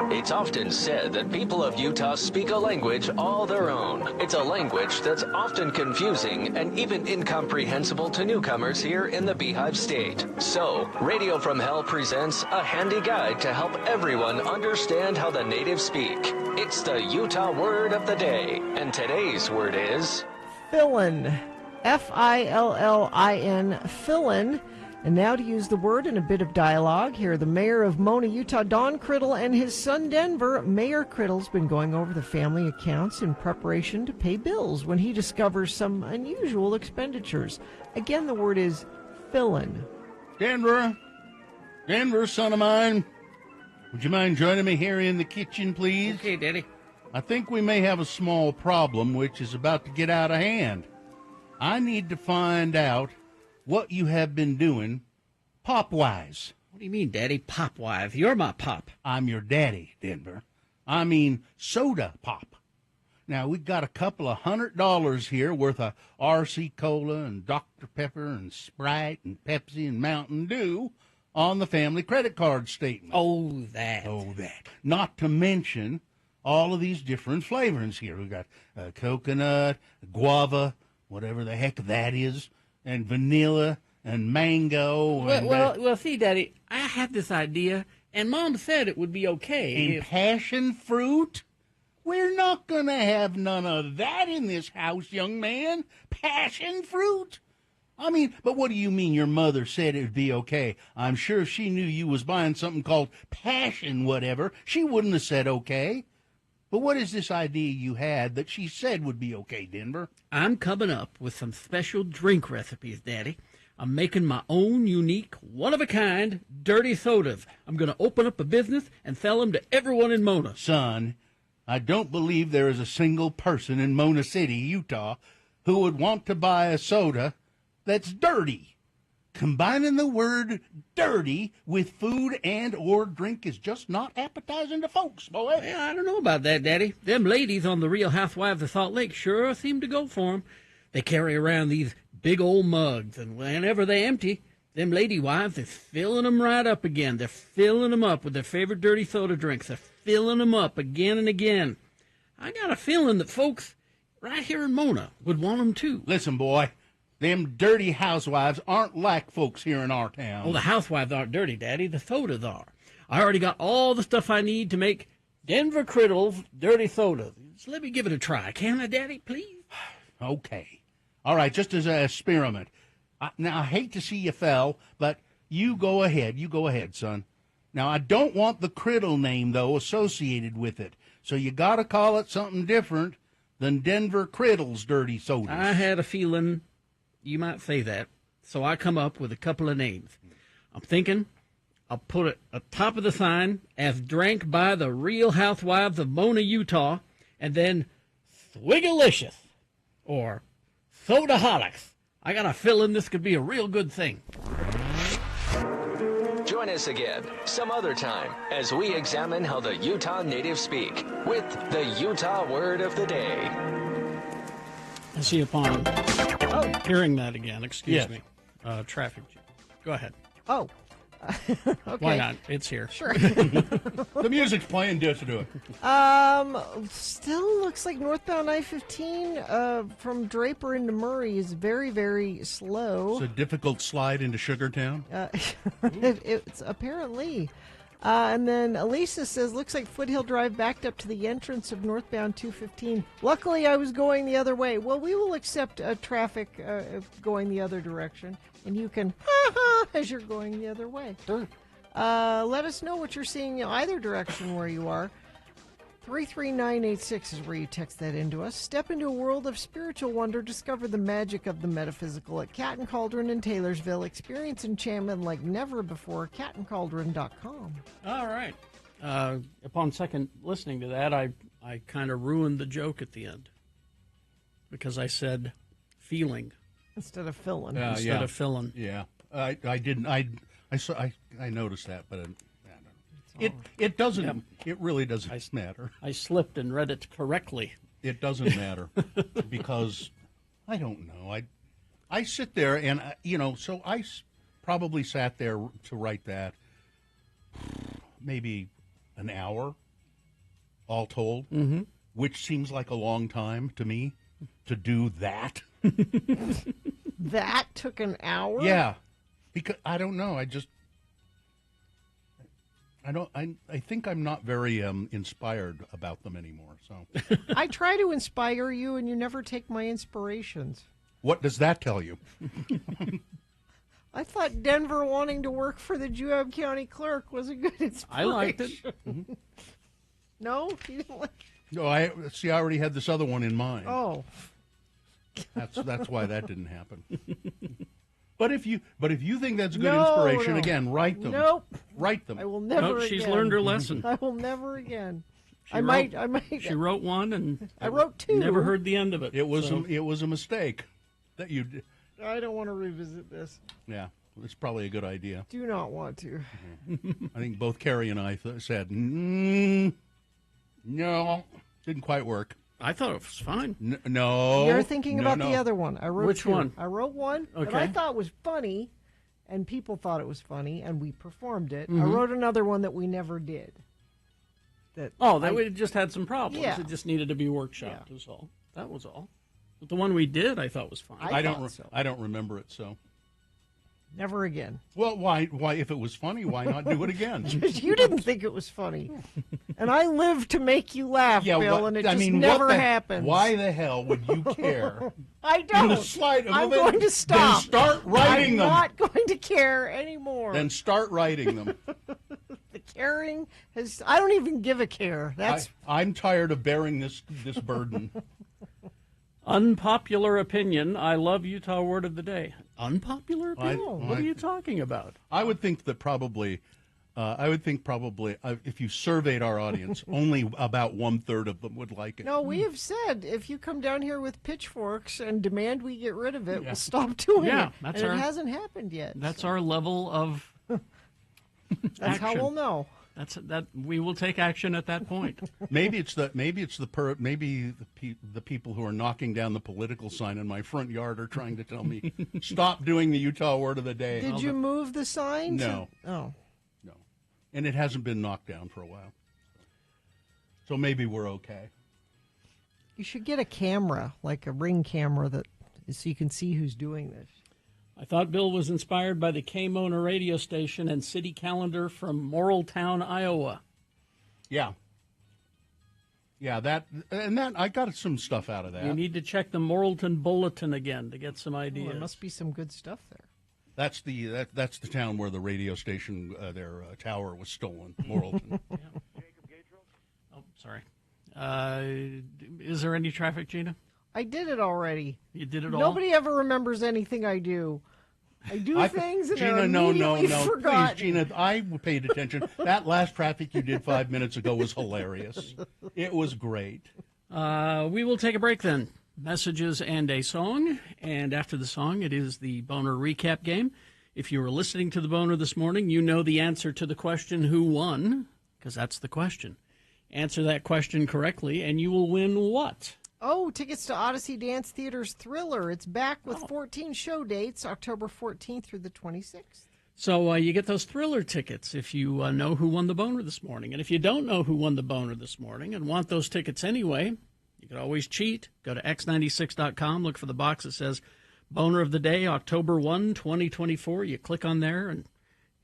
It's often said that people of Utah speak a language all their own. It's a language that's often confusing and even incomprehensible to newcomers here in the Beehive State. So, Radio from Hell presents a handy guide to help everyone understand how the natives speak. It's the Utah word of the day, and today's word is... Fillin. F-I-L-L-I-N. Fillin. And now to use the word in a bit of dialogue, here are the mayor of Mona, Utah, Don Criddle, and his son, Denver. Mayor Criddle's been going over the family accounts in preparation to pay bills when he discovers some unusual expenditures. Again, the word is fillin'. Denver, son of mine, would you mind joining me here in the kitchen, please? Okay, Daddy. I think we may have a small problem which is about to get out of hand. I need to find out what you have been doing pop-wise. What do you mean, Daddy? Pop-wise? You're my pop. I'm your daddy, Denver. I mean soda pop. Now, we've got a couple of $100 here worth of RC Cola and Dr. Pepper and Sprite and Pepsi and Mountain Dew on the family credit card statement. Oh, that. Not to mention all of these different flavorings here. We've got coconut, guava, whatever the heck that is, and vanilla and mango. And well, see, Daddy, I had this idea, and Mom said it would be okay. And passion fruit? We're not going to have none of that in this house, young man. Passion fruit? I mean, but what do you mean your mother said it would be okay? I'm sure if she knew you was buying something called passion whatever, she wouldn't have said okay. But what is this idea you had that she said would be okay, Denver? I'm coming up with some special drink recipes, Daddy. I'm making my own unique, one-of-a-kind, dirty sodas. I'm going to open up a business and sell them to everyone in Mona. Son, I don't believe there is a single person in Mona City, Utah, who would want to buy a soda that's dirty. Combining the word dirty with food and or drink is just not appetizing to folks, boy. Well, I don't know about that, Daddy. Them ladies on the Real Housewives of Salt Lake sure seem to go for 'em. They carry around these big old mugs, and whenever they empty, them lady wives is filling 'em right up again. They're filling 'em up with their favorite dirty soda drinks. They're filling 'em up again and again. I got a feeling that folks right here in Mona would want 'em too. Listen, boy. Them dirty housewives aren't like folks here in our town. Oh, the housewives aren't dirty, Daddy. The sodas are. I already got all the stuff I need to make Denver Criddle's dirty soda. Just let me give it a try. Can I, Daddy, please? Okay. All right, just as an experiment. Now, I hate to see you fail, but you go ahead. You go ahead, son. Now, I don't want the Criddle name, though, associated with it. So you got to call it something different than Denver Criddle's dirty sodas. I had a feeling you might say that, so I come up with a couple of names. I'm thinking I'll put it atop of the sign as drank by the Real Housewives of Mona, Utah, and then Swigalicious or Sodaholics. I got a feeling this could be a real good thing. Join us again some other time as we examine how the Utah natives speak with the Utah word of the day. I see upon hearing that again, excuse Yes. me, traffic. Go ahead. Oh. Okay. Why not? It's here. Sure. The music's playing, just do it. Still looks like northbound I-15 from Draper into Murray is very, very slow. It's a difficult slide into Sugartown. It's apparently. And then Elisa says, looks like Foothill Drive backed up to the entrance of northbound 215. Luckily, I was going the other way. Well, we will accept traffic going the other direction. And you can ha-ha as you're going the other way. Sure. Let us know what you're seeing in either direction where you are. 33986 is where you text that into us. Step into a world of spiritual wonder. Discover the magic of the metaphysical at Cat and Cauldron in Taylorsville. Experience enchantment like never before. catandcauldron.com. All right. Upon second listening to that, I kind of ruined the joke at the end because I said feeling instead of filling. Instead of filling. Yeah, I didn't. I I noticed that, but it doesn't. It really doesn't matter. I slipped and read it correctly. It doesn't matter because I don't know. I sit there and so I probably sat there to write that maybe an hour, all told, which seems like a long time to me to do that. That took an hour? Yeah, because I don't know. I think I'm not very inspired about them anymore. So I try to inspire you, and you never take my inspirations. What does that tell you? I thought Denver wanting to work for the Juab County Clerk was a good inspiration. I liked it. No, you didn't like. No, I already had this other one in mind. Oh, that's why that didn't happen. But if you think that's good No, inspiration, no. again, write them. Nope. Write them. I will never. Nope, she's learned her lesson. I will never again. She I wrote- might. She wrote one, and I wrote two. Never heard the end of it. It was so. it was a mistake that you did. I don't want to revisit this. Yeah, it's probably a good idea. Do not want to. I think both Carrie and I said, no, didn't quite work. I thought it was fine. No. You're thinking about no. the other one. I wrote Which two. one? I wrote one that Okay. I thought was funny, and people thought it was funny, and we performed it. I Mhm. wrote another one that we never did. We just had some problems. Yeah. It just needed to be workshopped. Was all. That was all. But the one we did, I thought was fine. I don't remember it. So Never again. well, why? If it was funny, why not do it again? You didn't think it was funny, and I live to make you laugh, Bill, and it just never happens. Why the hell would you care? I don't. In the slight of I'm it, going to stop. Then start writing I'm them. not going to care anymore. Then start writing them. The caring has. I don't even give a care. That's. I'm tired of bearing this burden. Unpopular opinion. I love Utah word of the day. Unpopular opinion? What are you talking about? I would think that probably, if you surveyed our audience, only about 1/3 of them would like it. No, we have said if you come down here with pitchforks and demand we get rid of it, we'll stop doing it. That's and our, it hasn't happened yet. That's our level of That's how action. we'll know. We will take action at that point. Maybe the people who are knocking down the political sign in my front yard are trying to tell me stop doing the Utah word of the day. Did you move the sign? No. Oh. No. And it hasn't been knocked down for a while. So maybe we're okay. You should get a camera, like a Ring camera, so you can see who's doing this. I thought Bill was inspired by the K-Mona radio station and city calendar from Morriltown, Iowa. Yeah. Yeah, that I got some stuff out of that. You need to check the Morrilton Bulletin again to get some ideas. Well, there must be some good stuff there. That's the town where the radio station, their tower was stolen, Morrilton. Oh, sorry. Is there any traffic, Gina? I did it already. You did it all? Nobody ever remembers anything I do. I do things and Gina, they're no, immediately forgotten. please, Gina. I paid attention. That last traffic you did 5 minutes ago was hilarious. It was great. We will take a break then. Messages and a song. And after the song, it is the Boner Recap Game. If you were listening to the Boner this morning, you know the answer to the question, who won? Because that's the question. Answer that question correctly, and you will win what? Oh, tickets to Odyssey Dance Theater's Thriller. It's back with 14 show dates, October 14th through the 26th. So you get those Thriller tickets if you know who won the Boner this morning. And if you don't know who won the Boner this morning and want those tickets anyway, you can always cheat. Go to x96.com, look for the box that says Boner of the Day, October 1, 2024. You click on there, and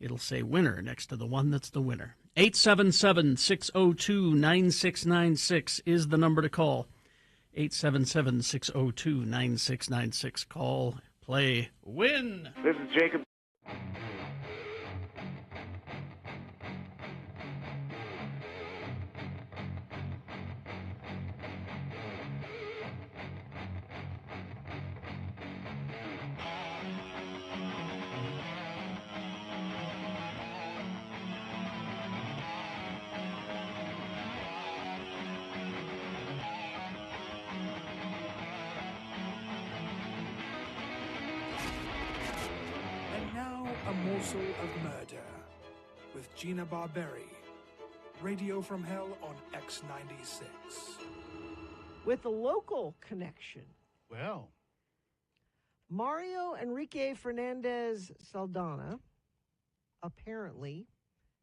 it'll say winner next to the one that's the winner. 877-602-9696 is the number to call. 877-602-9696. Call, play, win. This is Jacob. Morsel of Murder with Gina Barberi. Radio from Hell on X96. With a local connection. Well, Mario Enrique Fernandez Saldana apparently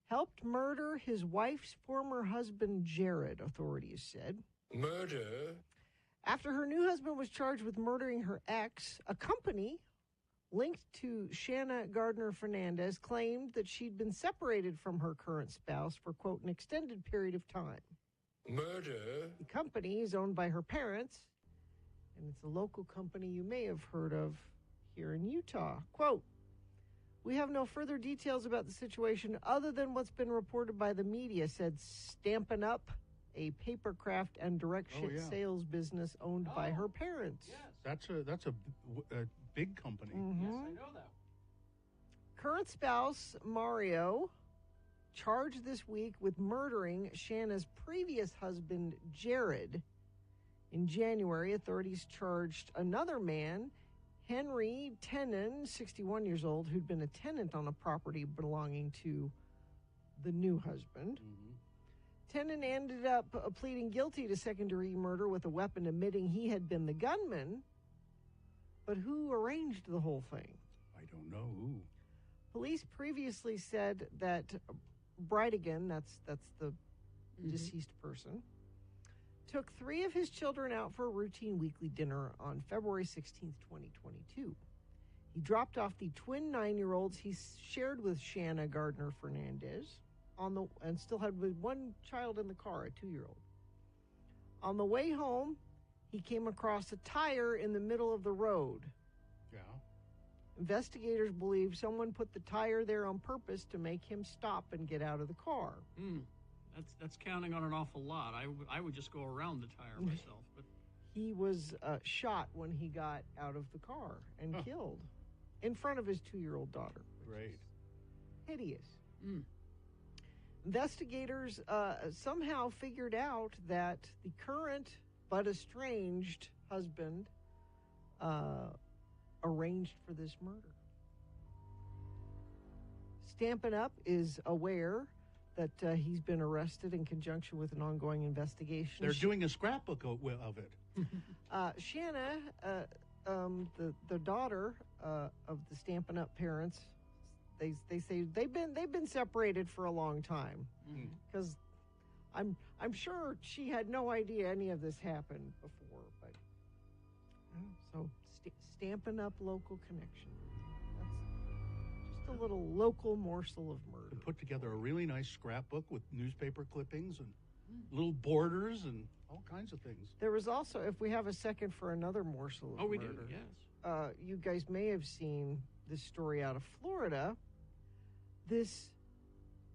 helped murder his wife's former husband, Jared, authorities said. Murder? After her new husband was charged with murdering her ex, a company linked to Shanna Gardner Fernandez claimed that she'd been separated from her current spouse for, quote, an extended period of time. Murder? The company is owned by her parents, and it's a local company you may have heard of here in Utah. Quote, we have no further details about the situation other than what's been reported by the media, said Stampin' Up, a papercraft and direct ship sales business owned by her parents. That's a big company. Mm-hmm. Yes, I know that. Current spouse Mario charged this week with murdering Shanna's previous husband, Jared. In January, authorities charged another man, Henry Tenen, 61 years old, who'd been a tenant on a property belonging to the new husband. Tenen ended up pleading guilty to second-degree murder with a weapon, admitting he had been the gunman. But who arranged the whole thing? I don't know who. Police previously said that Brightigan, that's the deceased person, took 3 of his children out for a routine weekly dinner on February 16th, 2022. He dropped off the twin 9-year-olds he shared with Shanna Gardner Fernandez and still had one child in the car, a 2-year-old. On the way home, he came across a tire in the middle of the road. Yeah. Investigators believe someone put the tire there on purpose to make him stop and get out of the car. That's counting on an awful lot. I would just go around the tire myself. But he was shot when he got out of the car and killed in front of his 2-year-old daughter. Great. Hideous. Investigators somehow figured out that the current but estranged husband arranged for this murder. Stampin' Up is aware that he's been arrested in conjunction with an ongoing investigation. They're doing a scrapbook of it. Shanna, the daughter of the Stampin' Up parents, they say they've been separated for a long time, because I'm sure she had no idea any of this happened before. But so Stampin' Up local connection. That's just a little local morsel of murder. And put together a really nice scrapbook with newspaper clippings and little borders and all kinds of things. There was also, if we have a second for another morsel of we murder. do, yes. You guys may have seen this story out of Florida. This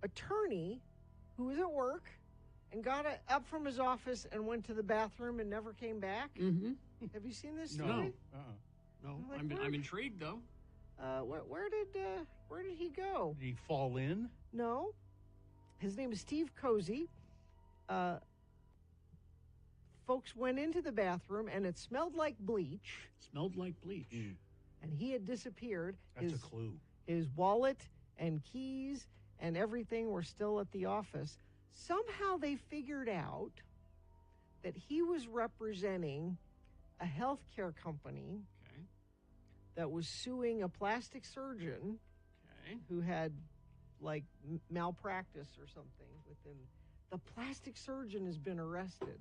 attorney who was at work and got up from his office and went to the bathroom and never came back. Have you seen this story? No. Like, I'm intrigued though. Where did he go? Did he fall in? No. His name is Steve Cozy. Folks went into the bathroom and it smelled like bleach. Smelled like bleach. And he had disappeared. That's a clue. His wallet and keys and everything were still at the office. Somehow they figured out that he was representing a healthcare company that was suing a plastic surgeon who had like malpractice or something within. The plastic surgeon has been arrested.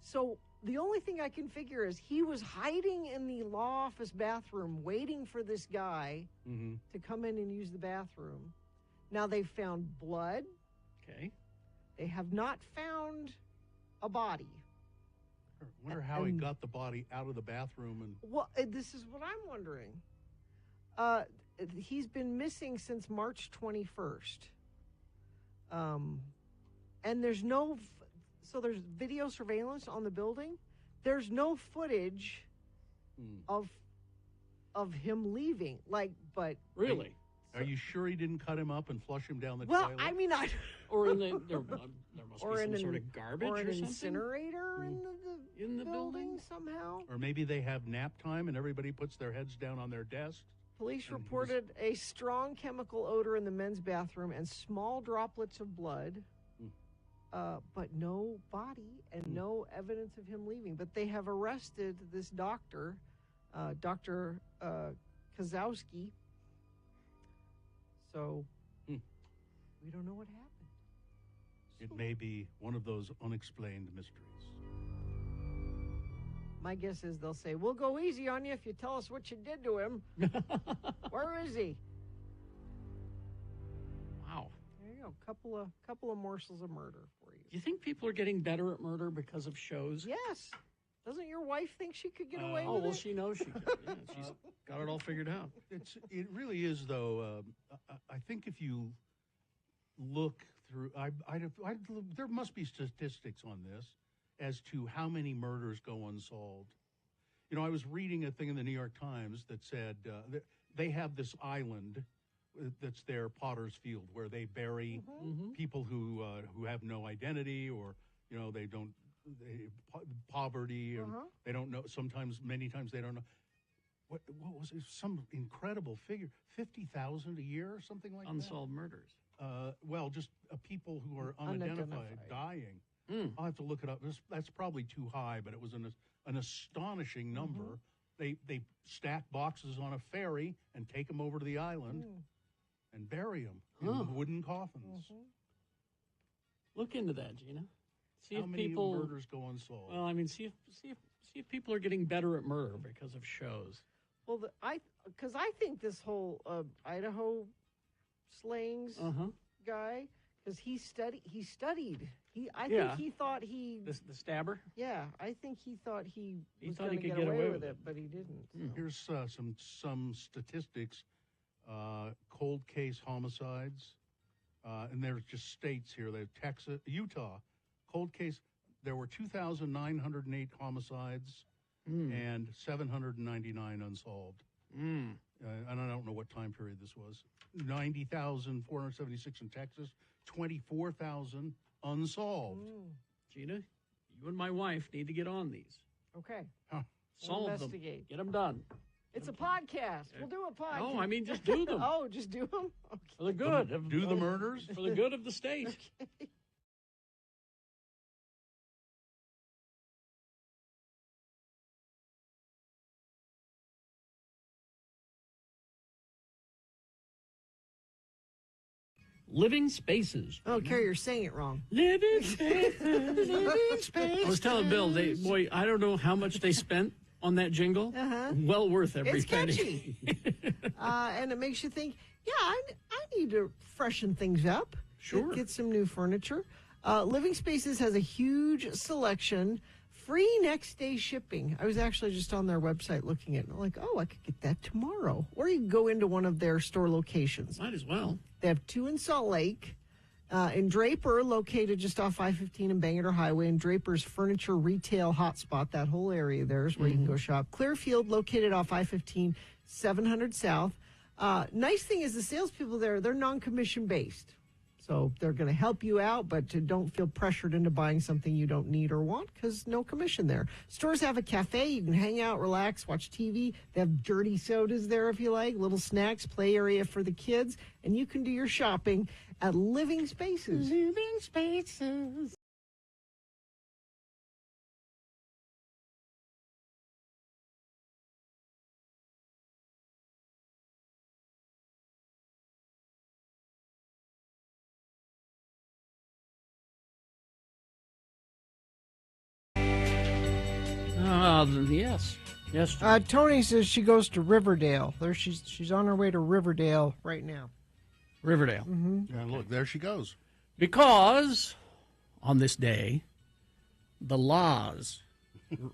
So the only thing I can figure is he was hiding in the law office bathroom waiting for this guy to come in and use the bathroom. Now they've found blood. They have not found a body. I wonder how he got the body out of the bathroom. And well, this is what I'm wondering. He's been missing since March 21st. And there's no... So there's video surveillance on the building. There's no footage of him leaving. But really, are you sure he didn't cut him up and flush him down the well, toilet? I mean, or in the there must be some sort of garbage or an something? incinerator in the building somehow. Or maybe they have nap time and everybody puts their heads down on their desk Police reported a strong chemical odor in the men's bathroom and small droplets of blood, but no body and no evidence of him leaving. But they have arrested this doctor, Dr. Kozowski. So we don't know what happened. It may be one of those unexplained mysteries. My guess is they'll say, we'll go easy on you if you tell us what you did to him. Where is he? Wow. There you go. Couple of morsels of murder for you. Do you think people are getting better at murder because of shows? Yes. Doesn't your wife think she could get away with it? Oh, well, she knows she could. Yeah, she's got it all figured out. It really is, though. I think if you look through, there must be statistics on this as to how many murders go unsolved. You know, I was reading a thing in the New York Times that said they have this island that's their Potter's Field, where they bury people who have no identity, or poverty, and they don't know. Many times they don't know. What was it? Some incredible figure, 50,000 a year or something like Unsolved murders. Well, just people who are unidentified dying. I'll have to look it up. That's probably too high, but it was an astonishing number. They stack boxes on a ferry and take them over to the island and bury them in wooden coffins. Look into that, Gina. See How if many people murders go unsolved? Well, I mean, see if people are getting better at murder because of shows. Well, because I think this whole Idaho slayings guy, because he studied. I think he thought he the stabber. Yeah, I think he thought he was thought going he to could get away with it, but he didn't. Here's some statistics. Cold case homicides, and there's just states here. They have Texas, Utah. Cold case. There were 2,908 homicides and 799 unsolved. And I don't know what time period this was. 90,476 in Texas, 24,000 unsolved. Gina, you and my wife need to get on these. Okay. Solve them. Investigate. Get them done. It's a podcast. We'll do a podcast. No, I mean just do them. Oh, just do them? Okay. For the good. Do the murders? For the good of the state. Okay. Living Spaces. Oh, Carrie, you're saying it wrong. Living Spaces. Living Spaces. I was telling Bill, boy, I don't know how much they spent on that jingle. Well worth every penny. Catchy. And it makes you think, yeah, I need to freshen things up. Sure. Get some new furniture. Living Spaces has a huge selection. Free next day shipping. I was actually just on their website looking at it. I'm like, oh, I could get that tomorrow. Or you can go into one of their store locations. Might as well. They have 2 in Salt Lake. In Draper, located just off I-15 and Bangor Highway, and Draper's furniture retail hotspot. That whole area there is where you can go shop. Clearfield, located off I-15, 700 South. Nice thing is the salespeople there, they're non-commission based. So they're going to help you out, but don't feel pressured into buying something you don't need or want because no commission there. Stores have a cafe. You can hang out, relax, watch TV. They have dirty sodas there if you like, little snacks, play area for the kids, and you can do your shopping at Living Spaces. Living Spaces. Yes. Yes. Tony says she goes to Riverdale. There, she's on her way to Riverdale right now. Riverdale. And look, there she goes. Because on this day, the Laws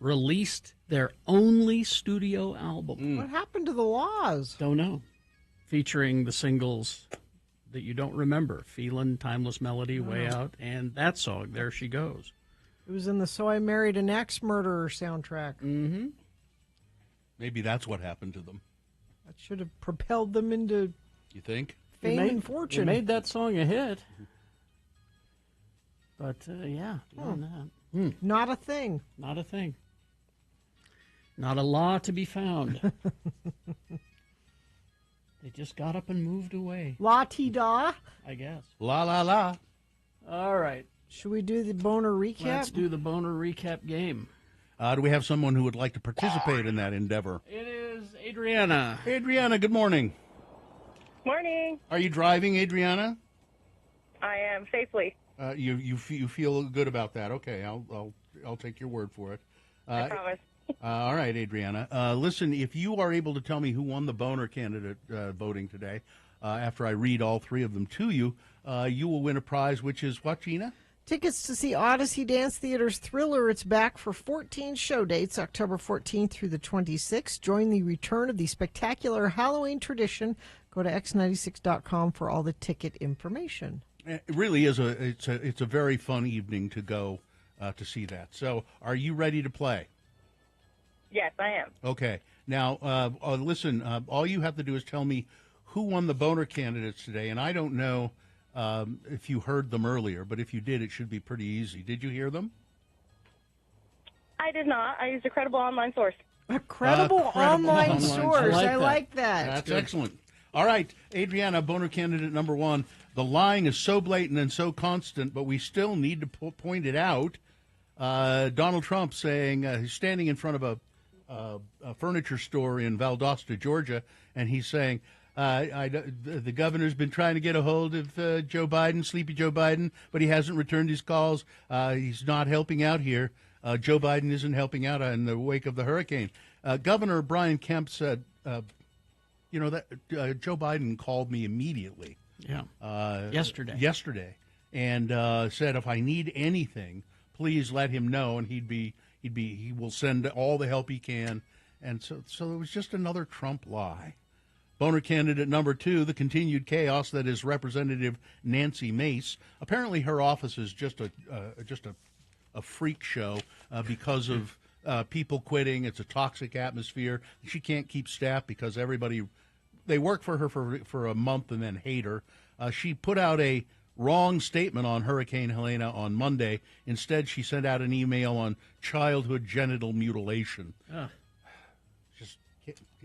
released their only studio album. What happened to the Laws? Don't know. Featuring the singles that you don't remember, Feelin', Timeless Melody, Way Out, and that song, There She Goes. It was in the So I Married an Axe Murderer soundtrack. Mm-hmm. Maybe that's what happened to them. That should have propelled them into You think? fame and fortune. It made that song a hit. But, yeah, beyond that. Not a thing. Not a thing. Not a law to be found. They just got up and moved away, La-ti-da. I guess. La la la. All right. Should we do the boner recap? Let's do the boner recap game. Do we have someone who would like to participate in that endeavor? It is Adriana. Adriana, good morning. Morning. Are you driving, Adriana? I am safely. You feel good about that? Okay, I'll take your word for it. I promise. All right, Adriana. Listen, if you are able to tell me who won the boner candidate voting today, after I read all three of them to you, you will win a prize, which is what, Gina? Tickets to see Odyssey Dance Theater's Thriller. It's back for 14 show dates, October 14th through the 26th. Join the return of the spectacular Halloween tradition. Go to x96.com for all the ticket information. It really is it's a very fun evening to go to see that. So, are you ready to play? Yes, I am. Okay. Now, listen, all you have to do is tell me who won the boner candidates today, and I don't know if you heard them earlier, but if you did, it should be pretty easy. Did you hear them? I did not. I used a credible online source. A credible online source. I like that. That's excellent. All right, Adriana, boner candidate number one. The lying is so blatant and so constant, but we still need to point it out. Donald Trump saying he's standing in front of a furniture store in Valdosta, Georgia, and he's saying, the governor's been trying to get a hold of Joe Biden, Sleepy Joe Biden, but he hasn't returned his calls. He's not helping out here. Joe Biden isn't helping out in the wake of the hurricane. Governor Brian Kemp said, that Joe Biden called me immediately. Yeah. Yesterday. And said, if I need anything, please let him know, and he will send all the help he can. And so it was just another Trump lie. Boner candidate number two, the continued chaos that is Representative Nancy Mace. Apparently, her office is just a freak show because of people quitting. It's a toxic atmosphere. She can't keep staff because they work for her for a month and then hate her. She put out a wrong statement on Hurricane Helena on Monday. Instead, she sent out an email on childhood genital mutilation.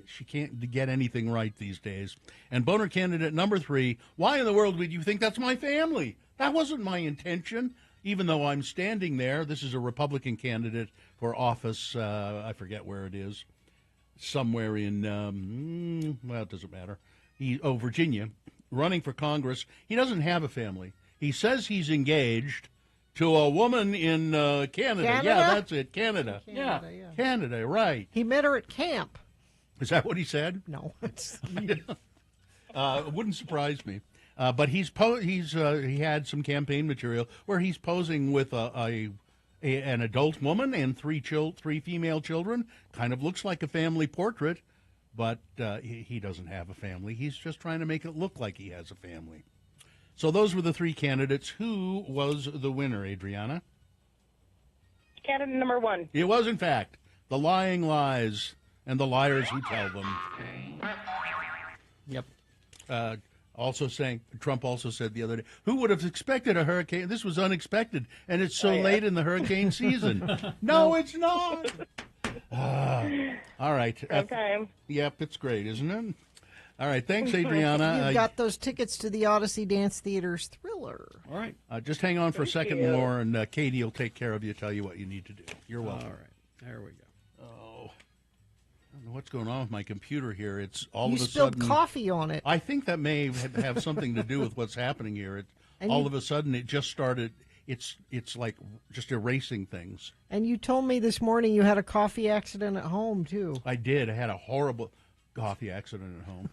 She can't get anything right these days. And boner candidate number three, why in the world would you think that's my family? That wasn't my intention, even though I'm standing there. This is a Republican candidate for office. I forget where it is. Somewhere in, it doesn't matter. Virginia, running for Congress. He doesn't have a family. He says he's engaged to a woman in Canada. Yeah, that's it, Canada. Yeah. Canada, right. He met her at camp. Is that what he said? No. It wouldn't surprise me. But he had some campaign material where he's posing with an adult woman and three female children. Kind of looks like a family portrait, but he doesn't have a family. He's just trying to make it look like he has a family. So those were the three candidates. Who was the winner, Adriana? Candidate number one. It was, in fact, the lying lies and the liars who tell them. Yep. Trump also said the other day, who would have expected a hurricane? This was unexpected, and it's so late in the hurricane season. No, it's not. All right. Okay. Yep, it's great, isn't it? All right, thanks, Adriana. You've got those tickets to the Odyssey Dance Theater's Thriller. All right. Just hang on for a second more, and Katie will take care of you, tell you what you need to do. You're welcome. All right. There we go. I don't know what's going on with my computer here. It's all you of a spilled sudden coffee on it. I think that may have something to do with what's happening here. Of a sudden, it just started. It's like just erasing things. And you told me this morning you had a coffee accident at home too. I did. I had a horrible coffee accident at home.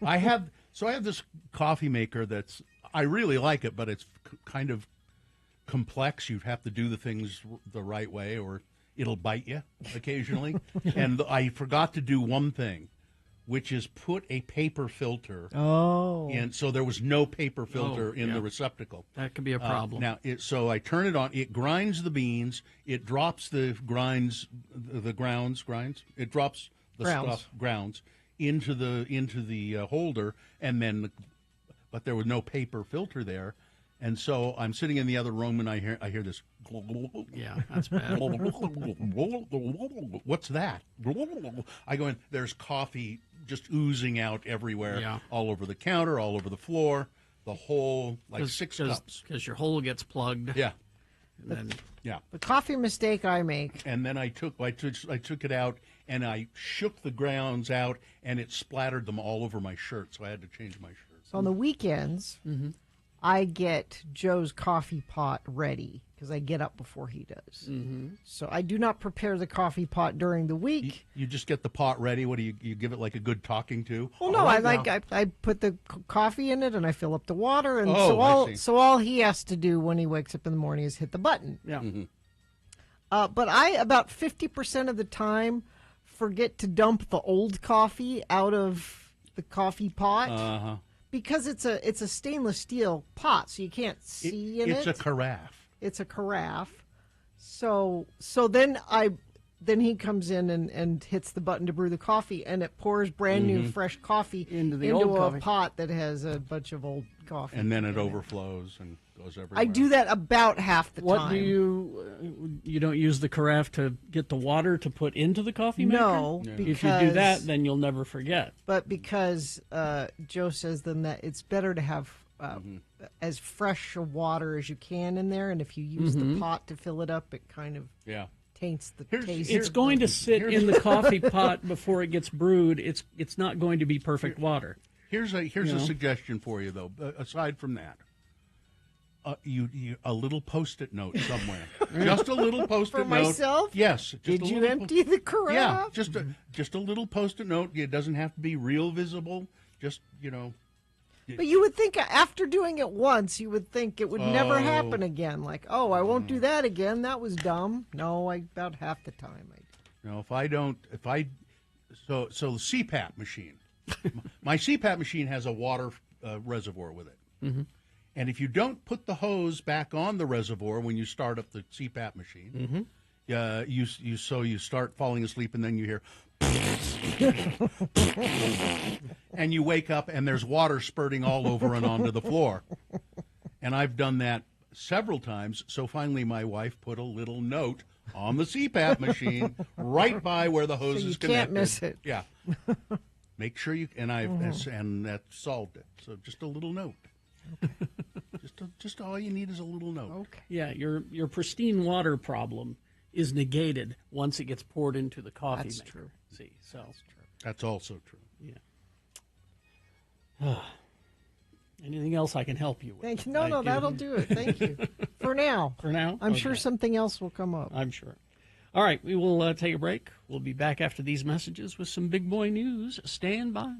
I have this coffee maker I really like it, but it's kind of complex. You have to do the things the right way, or it'll bite you occasionally. And I forgot to do one thing, which is put a paper filter. Oh. And so there was no paper filter in the receptacle. That could be a problem. So I turn it on. It grinds the beans. It drops It drops the grounds into the holder, and then, but there was no paper filter there. And so I'm sitting in the other room, and I hear this. Yeah, that's bad. What's that? I go in. There's coffee just oozing out everywhere, Yeah. all over the counter, all over the floor, the whole, like 6 cups. Because your hole gets plugged. Yeah. And then, Yeah. The coffee mistake I make. And then I took it out and I shook the grounds out and it splattered them all over my shirt, so I had to change my shirt. So on the weekends, I get Joe's coffee pot ready because I get up before he does. So I do not prepare the coffee pot during the week. You just get the pot ready. What do you give it like a good talking to? Well, no, I put the coffee in it and I fill up the water, and I see. so all he has to do when he wakes up in the morning is hit the button. Yeah. But I about 50% of the time forget to dump the old coffee out of the coffee pot because it's a stainless steel pot, so you can't see in it. It's a carafe. It's a carafe. So then he comes in and hits the button to brew the coffee, and it pours brand new fresh coffee into a coffee. pot that has a bunch of old coffee. And then it overflows and goes everywhere. I do that about half the time. What do you don't use the carafe to get the water to put into the coffee maker? No, If you do because- that, then you'll never forget. But because Joe says then that it's better to have as fresh a water as you can in there, and if you use the pot to fill it up, it kind of taints the taste. It's going to sit in the coffee pot before it gets brewed. It's not going to be perfect water. Here's a You know? suggestion for you though. Aside from that, you a little Post-it note somewhere. Just a little Post-it For note. myself? Yes. Just Did a you little empty the carafe? Yeah. Just a little Post-it note. It doesn't have to be real visible. Just But you would think after doing it once, you would think it would never happen again. Like, oh, I won't do that again. That was dumb. No, about half the time I do. So the CPAP machine. My CPAP machine has a water reservoir with it. And if you don't put the hose back on the reservoir when you start up the CPAP machine, you start falling asleep and then you hear and you wake up and there's water spurting all over and onto the floor. And I've done that several times. So finally my wife put a little note on the CPAP machine right by where the hose So you is connected. can't miss it. Yeah. Make sure you and that solved it. So just a little note. Just all you need is a little note. Okay. Yeah, your pristine water problem is negated once it gets poured into the coffee That's maker. true. See, so That's also true. Yeah. Anything else I can help you with? Thank you. No, that'll do it. Thank you. For now. For now? I'm sure Okay. something else will come up. I'm sure. All right, we will take a break. We'll be back after these messages with some big boy news. Stand by.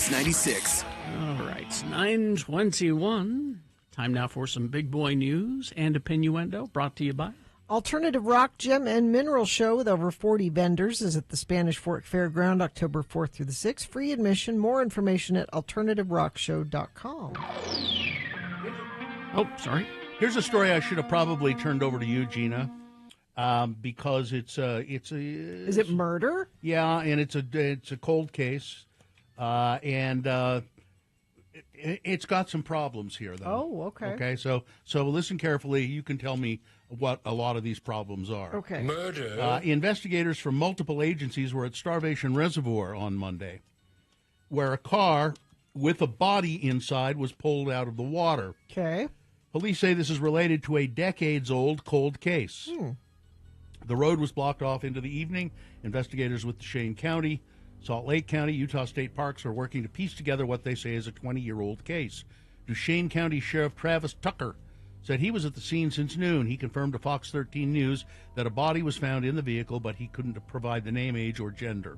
X96. All right, it's 9:21. Time now for some big boy news and opinioendo, brought to you by Alternative Rock, Gem, and Mineral Show with over 40 vendors is at the Spanish Fork Fairground, October 4th through the 6th. Free admission. More information at alternativerockshow.com. Oh, sorry. Here's a story I should have probably turned over to you, Gina, because it's a. Is it murder? Yeah, and it's a cold case, and it's got some problems here, though. Oh, okay. Okay, so listen carefully. You can tell me what a lot of these problems are. Okay. Murder. Investigators from multiple agencies were at Starvation Reservoir on Monday, where a car with a body inside was pulled out of the water. Okay. Police say this is related to a decades-old cold case. The road was blocked off into the evening. Investigators with Duchesne County, Salt Lake County, Utah State Parks are working to piece together what they say is a 20-year-old case. Duchesne County Sheriff Travis Tucker said he was at the scene since noon. He confirmed to Fox 13 News that a body was found in the vehicle, but he couldn't provide the name, age, or gender.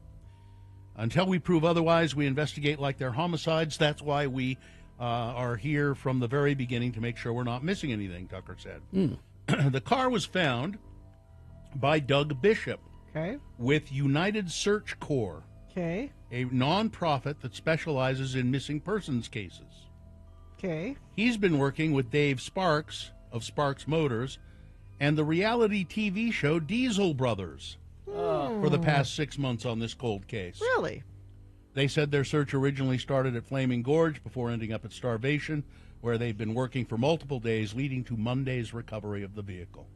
Until we prove otherwise, we investigate like they're homicides. That's why we are here from the very beginning to make sure we're not missing anything, Tucker said. The car was found by Doug Bishop with United Search Corps, a nonprofit that specializes in missing persons cases. He's been working with Dave Sparks of Sparks Motors and the reality TV show Diesel Brothers for the past 6 months on this cold case. Really? They said their search originally started at Flaming Gorge before ending up at Starvation, where they've been working for multiple days, leading to Monday's recovery of the vehicle.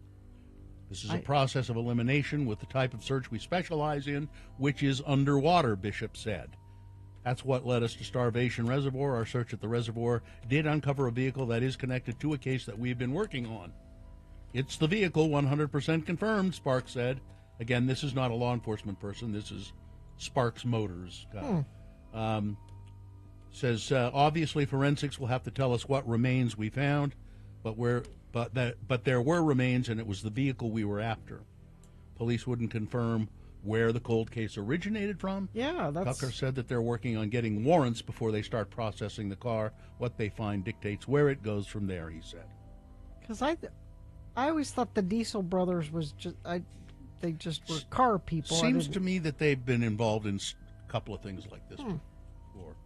This is a process of elimination with the type of search we specialize in, which is underwater, Bishop said. That's what led us to Starvation Reservoir. Our search at the reservoir did uncover a vehicle that is connected to a case that we've been working on. It's the vehicle, 100% confirmed, Sparks said. Again, this is not a law enforcement person. This is Sparks Motors. Says, obviously, forensics will have to tell us what remains we found, but there were remains, and it was the vehicle we were after. Police wouldn't confirm where the cold case originated from. Yeah, Tucker said that they're working on getting warrants before they start processing the car. What they find dictates where it goes from there, he said. Because I always thought the Diesel Brothers was just they just were car people. Seems to me that they've been involved in a couple of things like this before.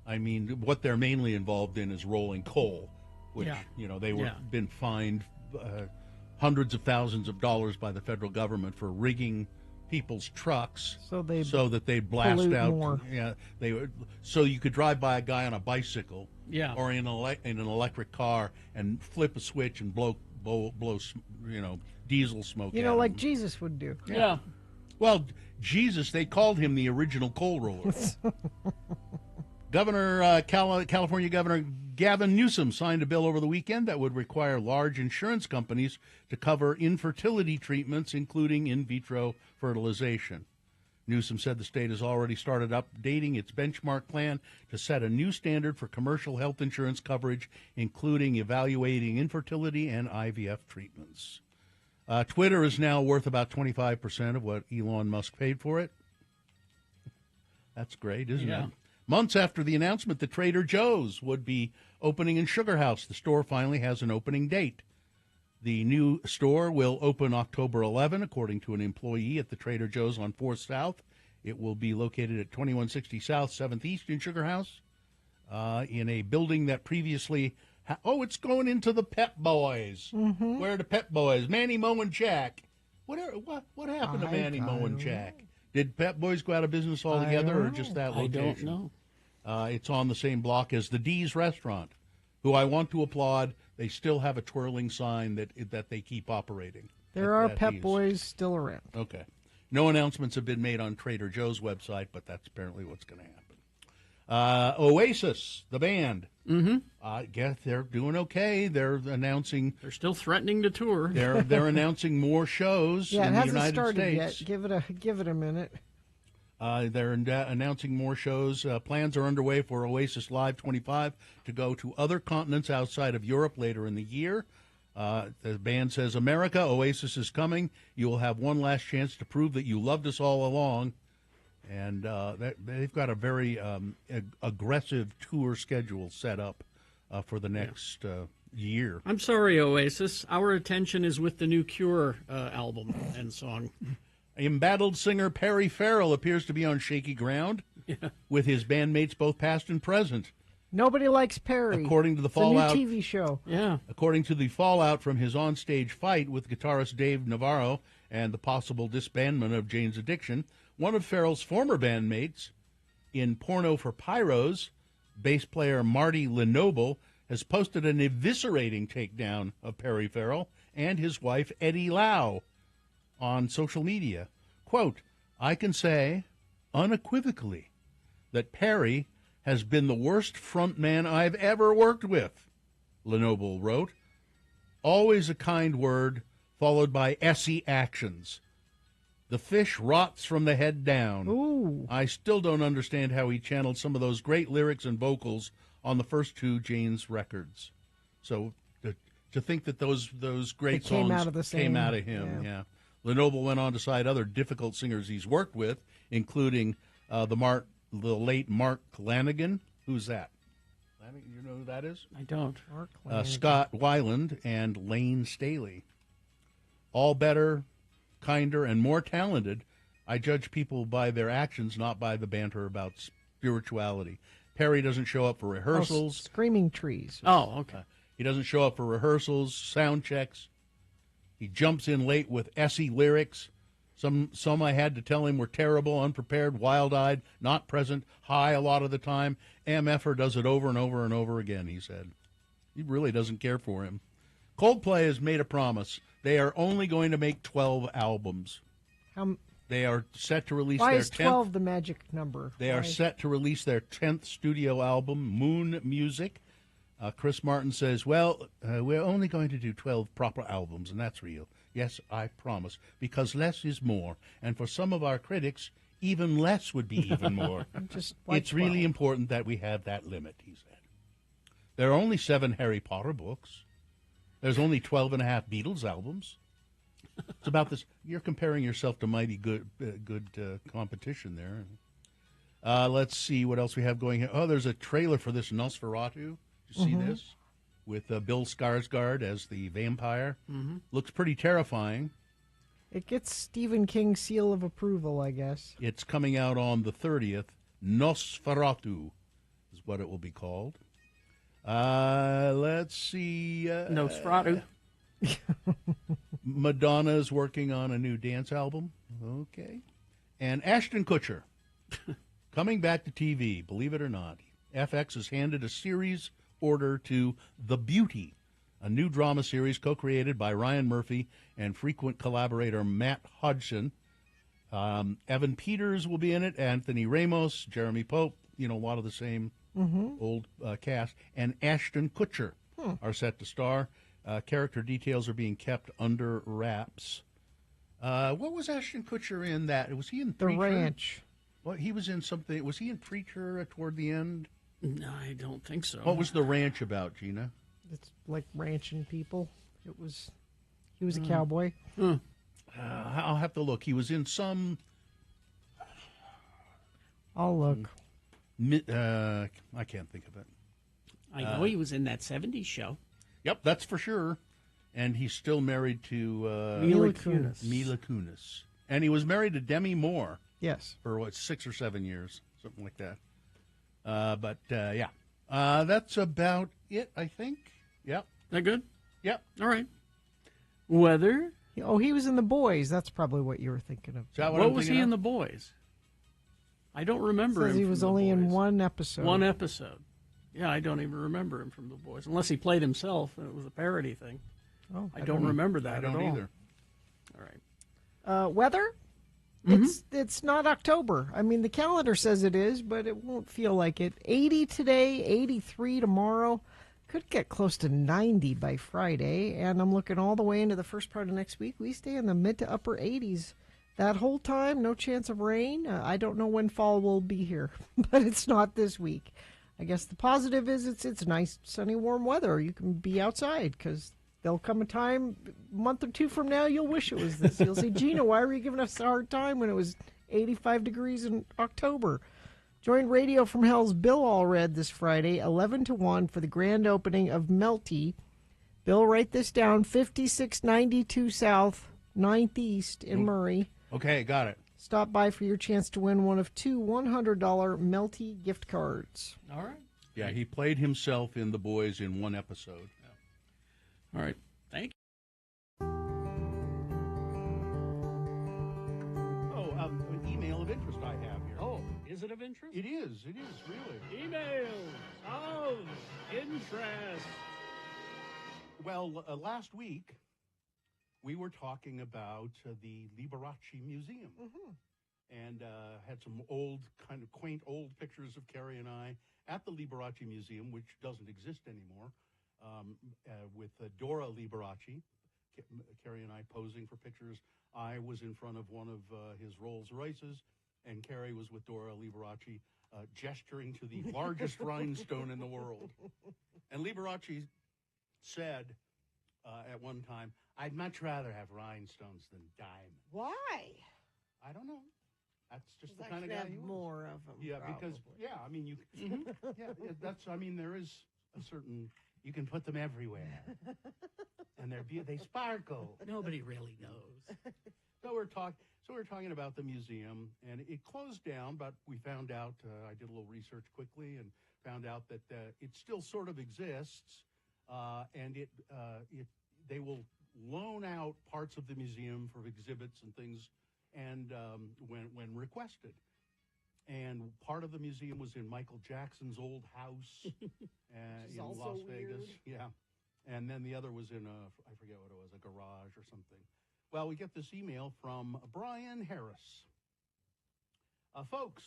I mean, what they're mainly involved in is rolling coal, which they were been fined hundreds of thousands of dollars by the federal government for rigging people's trucks so that they blast out more. So you could drive by a guy on a bicycle or in an electric car and flip a switch and blow diesel smoke out like of them. Jesus would do. Yeah. Well, Jesus, they called him the original coal roller. California Governor Gavin Newsom signed a bill over the weekend that would require large insurance companies to cover infertility treatments, including in vitro fertilization. Newsom said the state has already started updating its benchmark plan to set a new standard for commercial health insurance coverage, including evaluating infertility and IVF treatments. Twitter is now worth about 25% of what Elon Musk paid for it. That's great, isn't it? Months after the announcement that Trader Joe's would be opening in Sugar House, the store finally has an opening date. The new store will open October 11, according to an employee at the Trader Joe's on 4th South. It will be located at 2160 South, 7th East in Sugar House, in a building that previously... it's going into the Pep Boys. Mm-hmm. Where are the Pep Boys? Manny, Mo, and Jack. What happened to Manny, Mo, and Jack? Did Pep Boys go out of business altogether or just that location? I don't know. It's on the same block as the D's restaurant, who I want to applaud. They still have a twirling sign that they keep operating. There are Pep Boys still around. Okay. No announcements have been made on Trader Joe's website, but that's apparently what's going to happen. Oasis, the band. Mm-hmm. I guess they're doing okay. They're announcing. They're still threatening to tour. They're announcing more shows in the United States. Yeah, it hasn't started yet. Give it a minute. They're announcing more shows. Plans are underway for Oasis Live 25 to go to other continents outside of Europe later in the year. The band says, America, Oasis is coming. You will have one last chance to prove that you loved us all along. And they've got a very aggressive tour schedule set up for the next year. I'm sorry, Oasis. Our attention is with the new Cure album and song. Embattled singer Perry Farrell appears to be on shaky ground with his bandmates, both past and present. Nobody likes Perry. According to the It's fallout, a new TV show. Yeah. According to the fallout from his onstage fight with guitarist Dave Navarro and the possible disbandment of Jane's Addiction, one of Farrell's former bandmates in Porno for Pyros, bass player Marty Lenoble, has posted an eviscerating takedown of Perry Farrell and his wife Eddie Lau on social media. Quote, "I can say unequivocally that Perry has been the worst frontman I've ever worked with," Lenoble wrote. "Always a kind word followed by essy actions. The fish rots from the head down. Ooh. I still don't understand how he channeled some of those great lyrics and vocals on the first two Jane's records." So to think that those great They came songs out of the came same- out of him, yeah. Lenoble went on to cite other difficult singers he's worked with, including the late Mark Lanigan. Who's that? You know who that is? I don't. Mark Lanigan. Scott Weiland and Lane Staley. All better, kinder, and more talented. I judge people by their actions, not by the banter about spirituality. Perry doesn't show up for rehearsals. Screaming Trees. Oh, okay. He doesn't show up for rehearsals, sound checks. He jumps in late with essy lyrics. Some I had to tell him were terrible, unprepared, wild-eyed, not present, high a lot of the time. MFer does it over and over and over again, he said. He really doesn't care for him. Coldplay has made a promise. They are only going to make 12 albums. They are set to release Why their is 10th. 12 the magic number? They are Why- set to release their 10th studio album, Moon Music. Chris Martin says, well, we're only going to do 12 proper albums, and that's real. Yes, I promise, because less is more. And for some of our critics, even less would be even more. Just like It's really 12. important that we have that limit, he said. There are only 7 Harry Potter books. There's only 12 and a half Beatles albums. It's about this. You're comparing yourself to mighty good competition there. Let's see what else we have going here. Oh, there's a trailer for this Nosferatu. Did you see Mhm. this? With Bill Skarsgård as the vampire. Mhm. Looks pretty terrifying. It gets Stephen King's seal of approval, I guess. It's coming out on the 30th. Nosferatu is what it will be called. Let's see. Nosferatu. Madonna's working on a new dance album. Okay. And Ashton Kutcher coming back to TV, believe it or not. FX has handed a series order to The Beauty, a new drama series co-created by Ryan Murphy and frequent collaborator Matt Hodgson. Evan Peters will be in it, Anthony Ramos, Jeremy Pope, a lot of the same old cast, and Ashton Kutcher are set to star. Character details are being kept under wraps. What was Ashton Kutcher in that? Was he in The Preacher? Ranch. Well, he was in something. Was he in Preacher toward the end? No, I don't think so. What was The Ranch about, Gina? It's like ranching people. He was a cowboy. I'll have to look. He was in some. I'll look. I can't think of it. I know he was in that 70s show. Yep, that's for sure. And he's still married to Mila Kunis. Mila Kunis. And he was married to Demi Moore. Yes. For 6 or 7 years, something like that. Yeah. That's about it, I think. Yep. That good? Yep. All right. Weather? Oh, he was in The Boys. That's probably what you were thinking of. Is that What I'm was he thinking in of? The Boys? I don't remember Says him. he from was The only in Boys. one episode. One episode. Yeah, I don't even remember him from The Boys, unless he played himself and it was a parody thing. Oh, I don't remember that I don't at all. either. All right. Weather? It's not October. I mean, the calendar says it is, but it won't feel like it. 80 today, 83 tomorrow. Could get close to 90 by Friday, and I'm looking all the way into the first part of next week. We stay in the mid to upper 80s. That whole time, no chance of rain. I don't know when fall will be here, but it's not this week. I guess the positive is it's nice, sunny, warm weather. You can be outside because there'll come a time, a month or two from now, you'll wish it was this. You'll say, Gina, why were you giving us a hard time when it was 85 degrees in October. Join Radio from Hell's Bill Allred this Friday, 11 to 1, for the grand opening of Melty. Bill, write this down, 5692 South, 9th East in Murray. Okay, got it. Stop by for your chance to win one of two $100 Melty gift cards. All right. Yeah, he played himself in The Boys in one episode. All right. Thank you. Oh, an email of interest I have here. Oh, is it of interest? It is, really. Emails of interest. Well, last week, we were talking about the Liberace Museum. And had some kind of quaint old pictures of Carrie and I at the Liberace Museum, which doesn't exist anymore, with Dora Liberace. Carrie and I posing for pictures. I was in front of one of his Rolls Royces, and Carrie was with Dora Liberace, gesturing to the largest rhinestone in the world. And Liberace said at one time, "I'd much rather have rhinestones than diamonds." Why? I don't know. That's just the I kind of could guy have he was. more of them. Yeah, probably. because I mean, you. I mean, there is a certain. You can put them everywhere, and they sparkle. Nobody really knows. So we're talking about the museum, and it closed down, but we found out. I did a little research quickly and found out that it still sort of exists, and they will loan out parts of the museum for exhibits and things, and when requested. And part of the museum was in Michael Jackson's old house in Las Vegas. Yeah. And then the other was in I forget what it was, a garage or something. Well, we get this email from Brian Harris. Folks,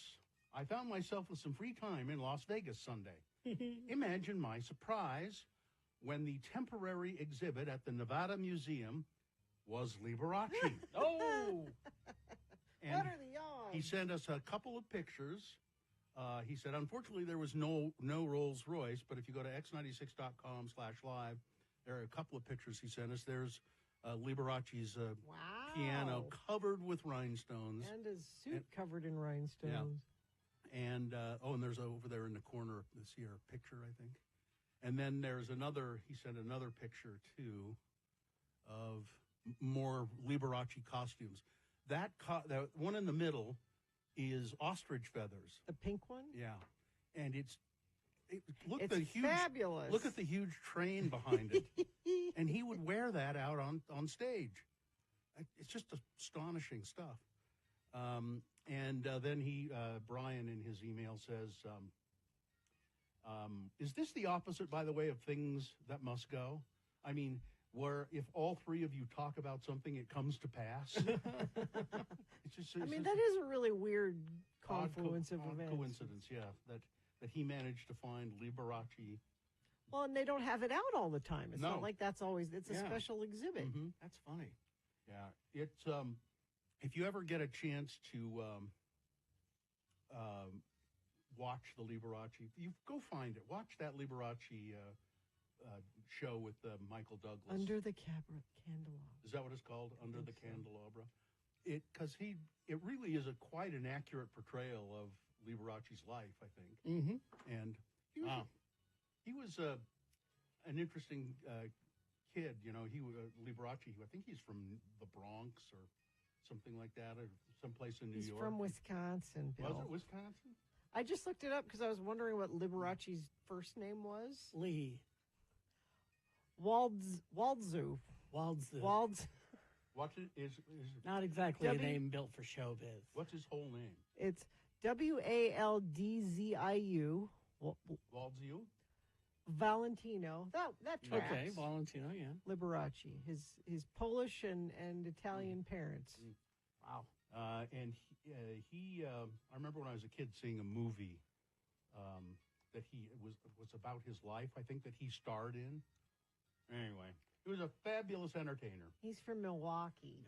I found myself with some free time in Las Vegas Sunday. Imagine my surprise when the temporary exhibit at the Nevada Museum was Liberace. Oh! What are the odds? He sent us a couple of pictures. He said, unfortunately, there was no Rolls Royce, but if you go to x96.com/live, there are a couple of pictures he sent us. There's Liberace's piano covered with rhinestones. And his suit covered in rhinestones. Yeah. And, and there's over there in the corner, this here picture, I think. And then there's he sent another picture, too, of more Liberace costumes. That one in the middle is ostrich feathers. The pink one? Yeah. And it's huge, fabulous. Look at the huge train behind it. And he would wear that out on stage. It's just astonishing stuff. And then Brian in his email says, is this the opposite, by the way, of things that must go? I mean, where if all three of you talk about something, it comes to pass. That is a really weird confluence of events. Coincidence, yeah, that he managed to find Liberace. Well, and they don't have it out all the time. It's not like it's a special exhibit. Mm-hmm. That's funny. Yeah, it's if you ever get a chance to watch the Liberace, you go find it. Watch that Liberace show with Michael Douglas. Under the Candelabra. Is that what it's called? Under the Candelabra? Because it really is quite an accurate portrayal of Liberace's life, I think. Mm-hmm. And he was an interesting kid. You know, Liberace, I think he's from the Bronx or something like that, or someplace in New York. He's from Wisconsin, Bill. Was it Wisconsin? I just looked it up because I was wondering what Liberace's first name was. Lee. Waldzu. What is not exactly a name built for showbiz. What's his whole name? It's Waldziu. Waldziu? Valentino. That tracks. Okay, Valentino, yeah. Liberace. His Polish and Italian parents. Wow. And he I remember when I was a kid seeing a movie that was about his life, I think, that he starred in. Anyway, he was a fabulous entertainer. He's from Milwaukee.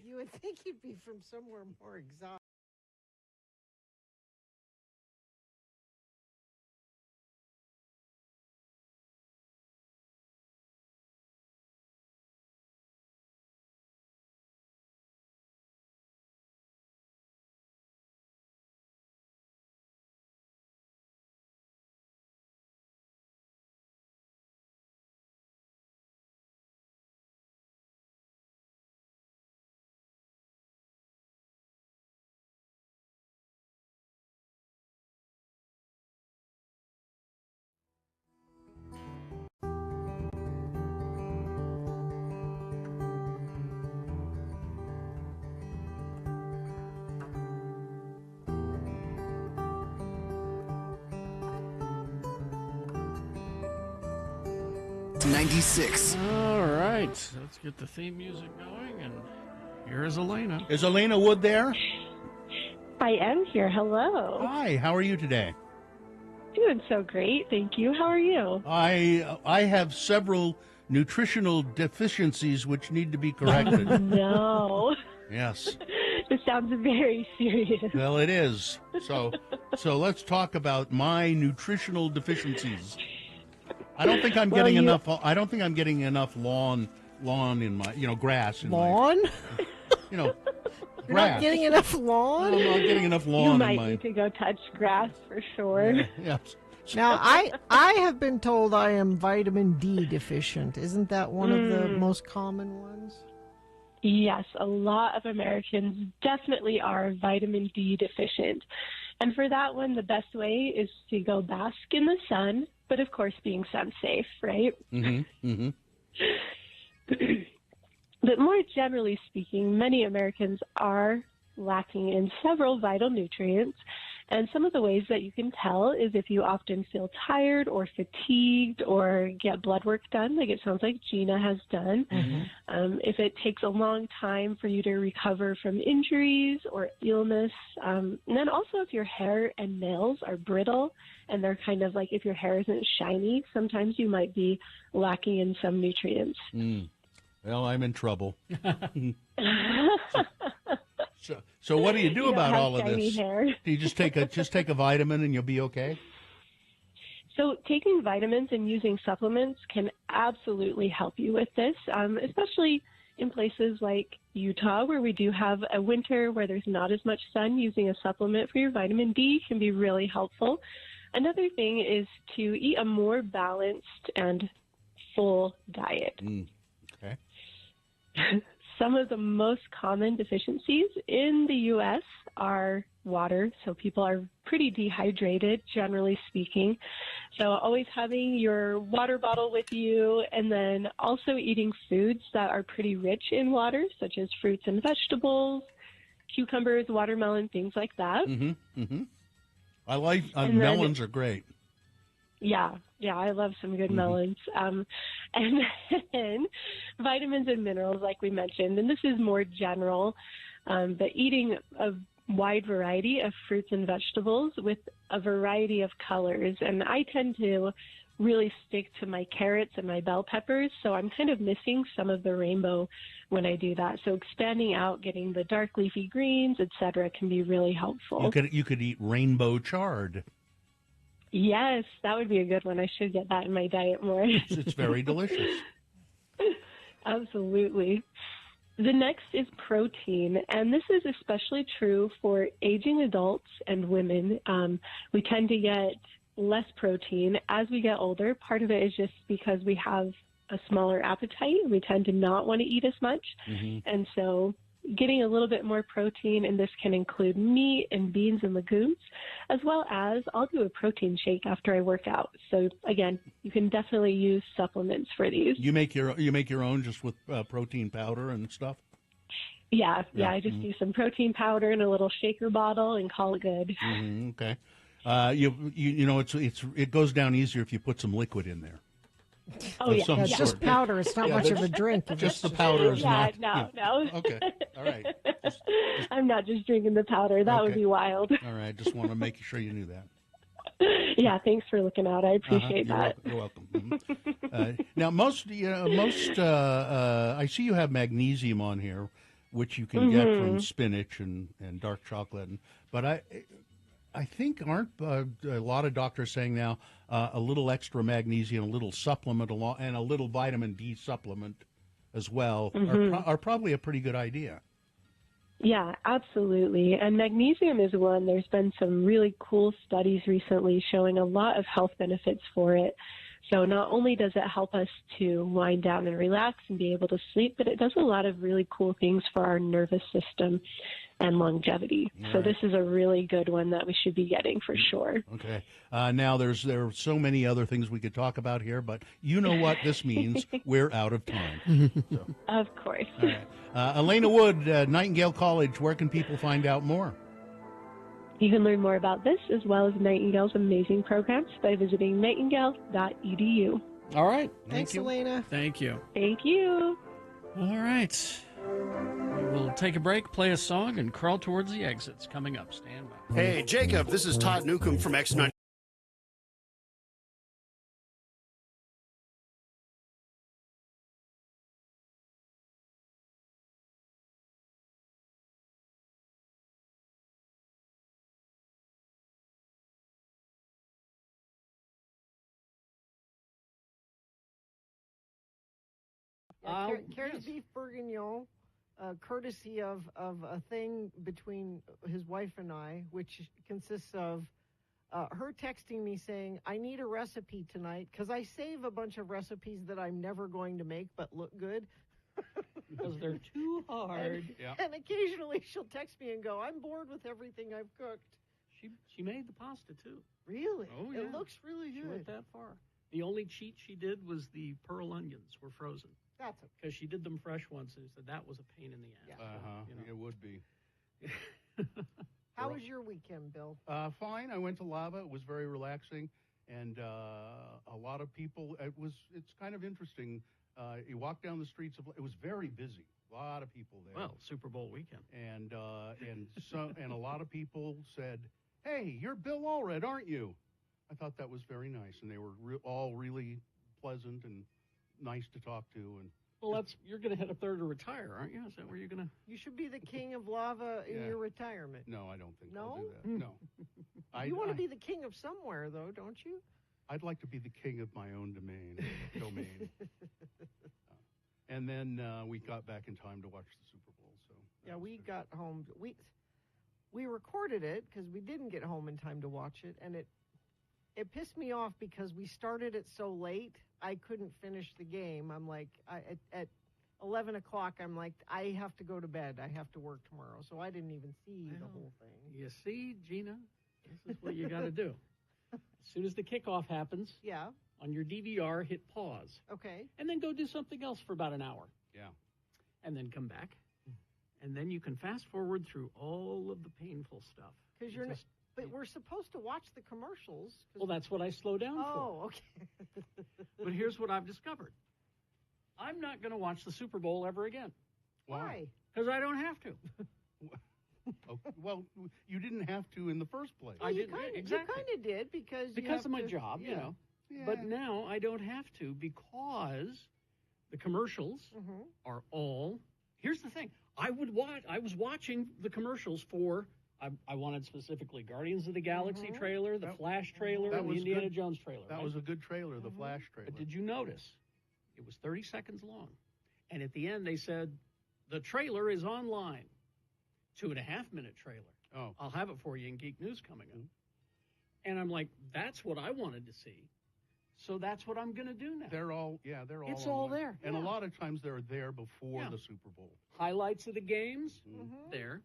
You would think he'd be from somewhere more exotic. X96. All right, let's get the theme music going, and here is Elena. Is Elena Wood there? I am here. Hello. Hi, how are you today? Doing so great. Thank you. How are you? I have several nutritional deficiencies which need to be corrected. No. Yes. This sounds very serious. Well, it is. So let's talk about my nutritional deficiencies. I don't think I'm getting enough. I don't think I'm getting enough lawn in my, grass in Lawn? my, You're not getting enough lawn? I'm not getting enough lawn You in might my. need to go touch grass for sure. Yes. Now, I have been told I am vitamin D deficient. Isn't that one of the most common ones? Yes, a lot of Americans definitely are vitamin D deficient. And for that one, the best way is to go bask in the sun, but of course being sun safe, right? Mm-hmm. Mm-hmm. But more generally speaking, many Americans are lacking in several vital nutrients. And some of the ways that you can tell is if you often feel tired or fatigued or get blood work done, like it sounds like Gina has done. Mm-hmm. If it takes a long time for you to recover from injuries or illness. And then also if your hair and nails are brittle and they're kind of like if your hair isn't shiny, sometimes you might be lacking in some nutrients. Well, I'm in trouble. So what do you do about all of this? Hair. Do you just take a vitamin and you'll be okay? So taking vitamins and using supplements can absolutely help you with this, especially in places like Utah where we do have a winter where there's not as much sun. Using a supplement for your vitamin D can be really helpful. Another thing is to eat a more balanced and full diet. Okay. Some of the most common deficiencies in the U.S. are water. So people are pretty dehydrated, generally speaking. So always having your water bottle with you, and then also eating foods that are pretty rich in water, such as fruits and vegetables, cucumbers, watermelon, things like that. Mm-hmm. Mm-hmm. I like melons are great. Yeah, I love some good melons. And then vitamins and minerals, like we mentioned, and this is more general, but eating a wide variety of fruits and vegetables with a variety of colors. And I tend to really stick to my carrots and my bell peppers, so I'm kind of missing some of the rainbow when I do that. So expanding out, getting the dark leafy greens, etc., can be really helpful. You could eat rainbow chard. Yes, that would be a good one. I should get that in my diet more. It's very delicious. Absolutely. The next is protein, and this is especially true for aging adults and women. We tend to get less protein as we get older. Part of it is just because we have a smaller appetite. We tend to not want to eat as much. And so getting a little bit more protein, and this can include meat and beans and legumes, as well as I'll do a protein shake after I work out. So again, you can definitely use supplements for these. You make your own just with protein powder and stuff? Yeah. I just do some protein powder in a little shaker bottle and call it good. Okay. You know it goes down easier if you put some liquid in there. Oh, yeah. It's just powder. It's not much of a drink. Just the powder is not. No. Okay. All right. I'm not just drinking the powder. That would be wild. All right. Just want to make sure you knew that. Yeah. Thanks for looking out. I appreciate that. You're welcome. Now, most I see you have magnesium on here, which you can get from spinach and dark chocolate. But I think aren't a lot of doctors saying now a little extra magnesium, a little supplement, and a little vitamin D supplement as well are probably a pretty good idea. Yeah, absolutely. And magnesium is one. There's been some really cool studies recently showing a lot of health benefits for it. So not only does it help us to wind down and relax and be able to sleep, but it does a lot of really cool things for our nervous system and longevity. All so right. this is a really good one that we should be getting for sure. Okay. Now there are so many other things we could talk about here, but you know what this means. We're out of time. So, of course. all right. Elena Wood, Nightingale College, where can people find out more? You can learn more about this as well as Nightingale's amazing programs by visiting nightingale.edu. All right. Thanks, Elena. Thank you. Thank you. All right. We will take a break, play a song, and crawl towards the exits. Coming up. Stand by. Hey, Jacob, this is Todd Newcomb from X9. Carrie's beef bourguignon, courtesy of a thing between his wife and I, which consists of her texting me saying, I need a recipe tonight, because I save a bunch of recipes that I'm never going to make but look good. Because they're too hard. And occasionally she'll text me and go, I'm bored with everything I've cooked. She made the pasta, too. Really? Oh, yeah. It looks really She good. went that far. The only cheat she did was the pearl onions were frozen. That's okay. Because she did them fresh once and said that was a pain in the ass. It would be. How was your weekend, Bill? Fine. I went to Lava. It was very relaxing, and a lot of people. It's kind of interesting. You walk down the streets of. It was very busy. A lot of people there. Well, Super Bowl weekend. And a lot of people said, "Hey, you're Bill Allred, aren't you?" I thought that was very nice, and they were all really pleasant and nice to talk to. And well, you're going to head up there to retire, aren't you? Is that where you're going to? You should be the king of Lava in your retirement. No, I don't think No? I'll do that. No. You want to be the king of somewhere, though, don't you? I'd like to be the king of my own domain. And then we got back in time to watch the Super Bowl. So yeah, we got home. We recorded it because we didn't get home in time to watch it, and it pissed me off because we started it so late. I couldn't finish the game. I'm like, at 11 o'clock, I'm like, I have to go to bed. I have to work tomorrow. So I didn't even see the whole thing. You see, Gina, this is what you got to do. As soon as the kickoff happens, on your DVR, hit pause. Okay. And then go do something else for about an hour. Yeah. And then come back. And then you can fast forward through all of the painful stuff. Because but we're supposed to watch the commercials. Well, that's what I slow down for. Oh, okay. But here's what I've discovered. I'm not going to watch the Super Bowl ever again. Why? Because I don't have to. Well, you didn't have to in the first place. I didn't. Exactly. You kind of did because of my job, you know. Yeah. But now I don't have to because the commercials are all. Here's the thing. I was watching the commercials for. I wanted specifically Guardians of the Galaxy trailer, the Flash trailer, and the Indiana Jones trailer. That was a good trailer, the Flash trailer. But did you notice? It was 30 seconds long. And at the end, they said, the trailer is online. 2.5-minute trailer. Oh. I'll have it for you in Geek News coming up. And I'm like, that's what I wanted to see. So that's what I'm going to do now. They're all It's all online. there. And a lot of times they're there before the Super Bowl. Highlights of the games, there.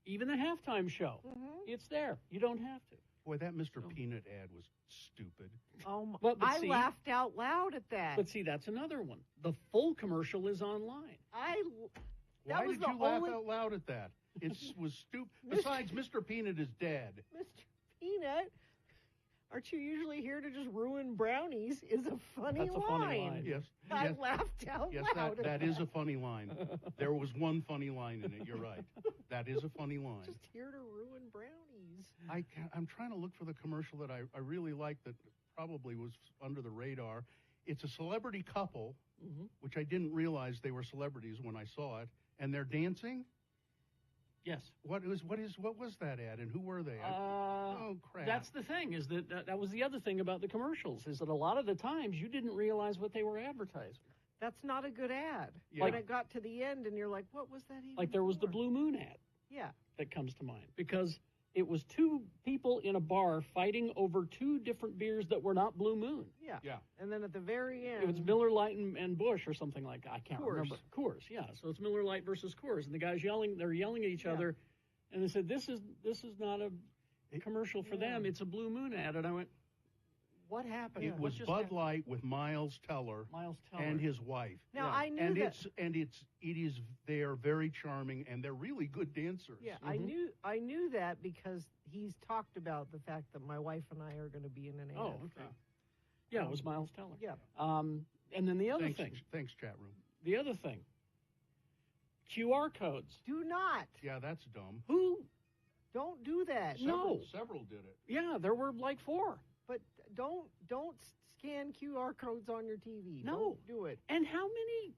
Even the halftime show, it's there. You don't have to. Boy, that Mr. Peanut ad was stupid. Oh, my. But I see, laughed out loud at that. But see, that's another one. The full commercial is online. Why did you laugh out loud at that? It was stupid. Besides, Mr. Peanut is dead. Mr. Peanut, aren't you usually here to just ruin brownies? Is a funny That's a funny line. Yes. I yes. laughed out loud. Yes, that is a funny line. There was one funny line in it. You're right. That is a funny line. Just here to ruin brownies. I'm trying to look for the commercial that I really liked that probably was under the radar. It's a celebrity couple, which I didn't realize they were celebrities when I saw it, and they're dancing. Yes. What was that ad, and who were they? Oh crap! That's the thing. Is that was the other thing about the commercials? Is that a lot of the times you didn't realize what they were advertising. That's not a good ad. Yeah. When it got to the end, and you're like, "What was that even?" Like there was the Blue Moon ad. Yeah. That comes to mind because it was two people in a bar fighting over two different beers that were not Blue Moon. Yeah. Yeah. And then at the very end, it was Miller Lite and Busch or something like that. I can't Coors. remember. Coors, yeah. So it's Miller Lite versus Coors, and the guys they're yelling at each other, and they said, "This is not a commercial for them. It's a Blue Moon ad." And I went, "What happened?" It was Bud Light with Miles Teller and his wife. Now I knew and that. They are very charming and they're really good dancers. Yeah, I knew that because he's talked about the fact that my wife and I are going to be in an ad. Oh, okay. Yeah, it was Miles Teller. Yeah. And then the other thing. Thanks, chat room. The other thing. QR codes. Do not. Yeah, that's dumb. Who? Don't do that. Several did it. Yeah, there were like 4. But don't scan QR codes on your TV. No. Don't do it. And how many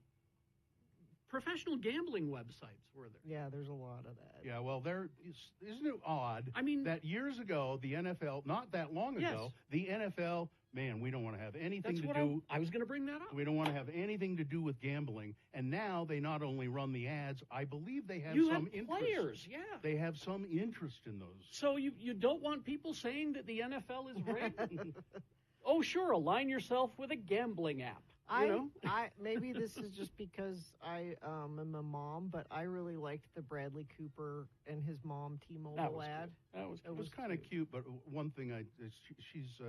professional gambling websites were there? Yeah, there's a lot of that. Yeah, well, isn't it odd? I mean, that years ago, the NFL, not that long ago, the NFL, man, we don't want to have anything to do. I was going to bring that up. We don't want to have anything to do with gambling. And now they not only run the ads, I believe they have some interest. Players, yeah. They have some interest in those. So you don't want people saying that the NFL is rigged? Oh, sure, align yourself with a gambling app. Maybe this is just because I am a mom, but I really liked the Bradley Cooper and his mom T-Mobile ad. It was kind of cute, but one thing she's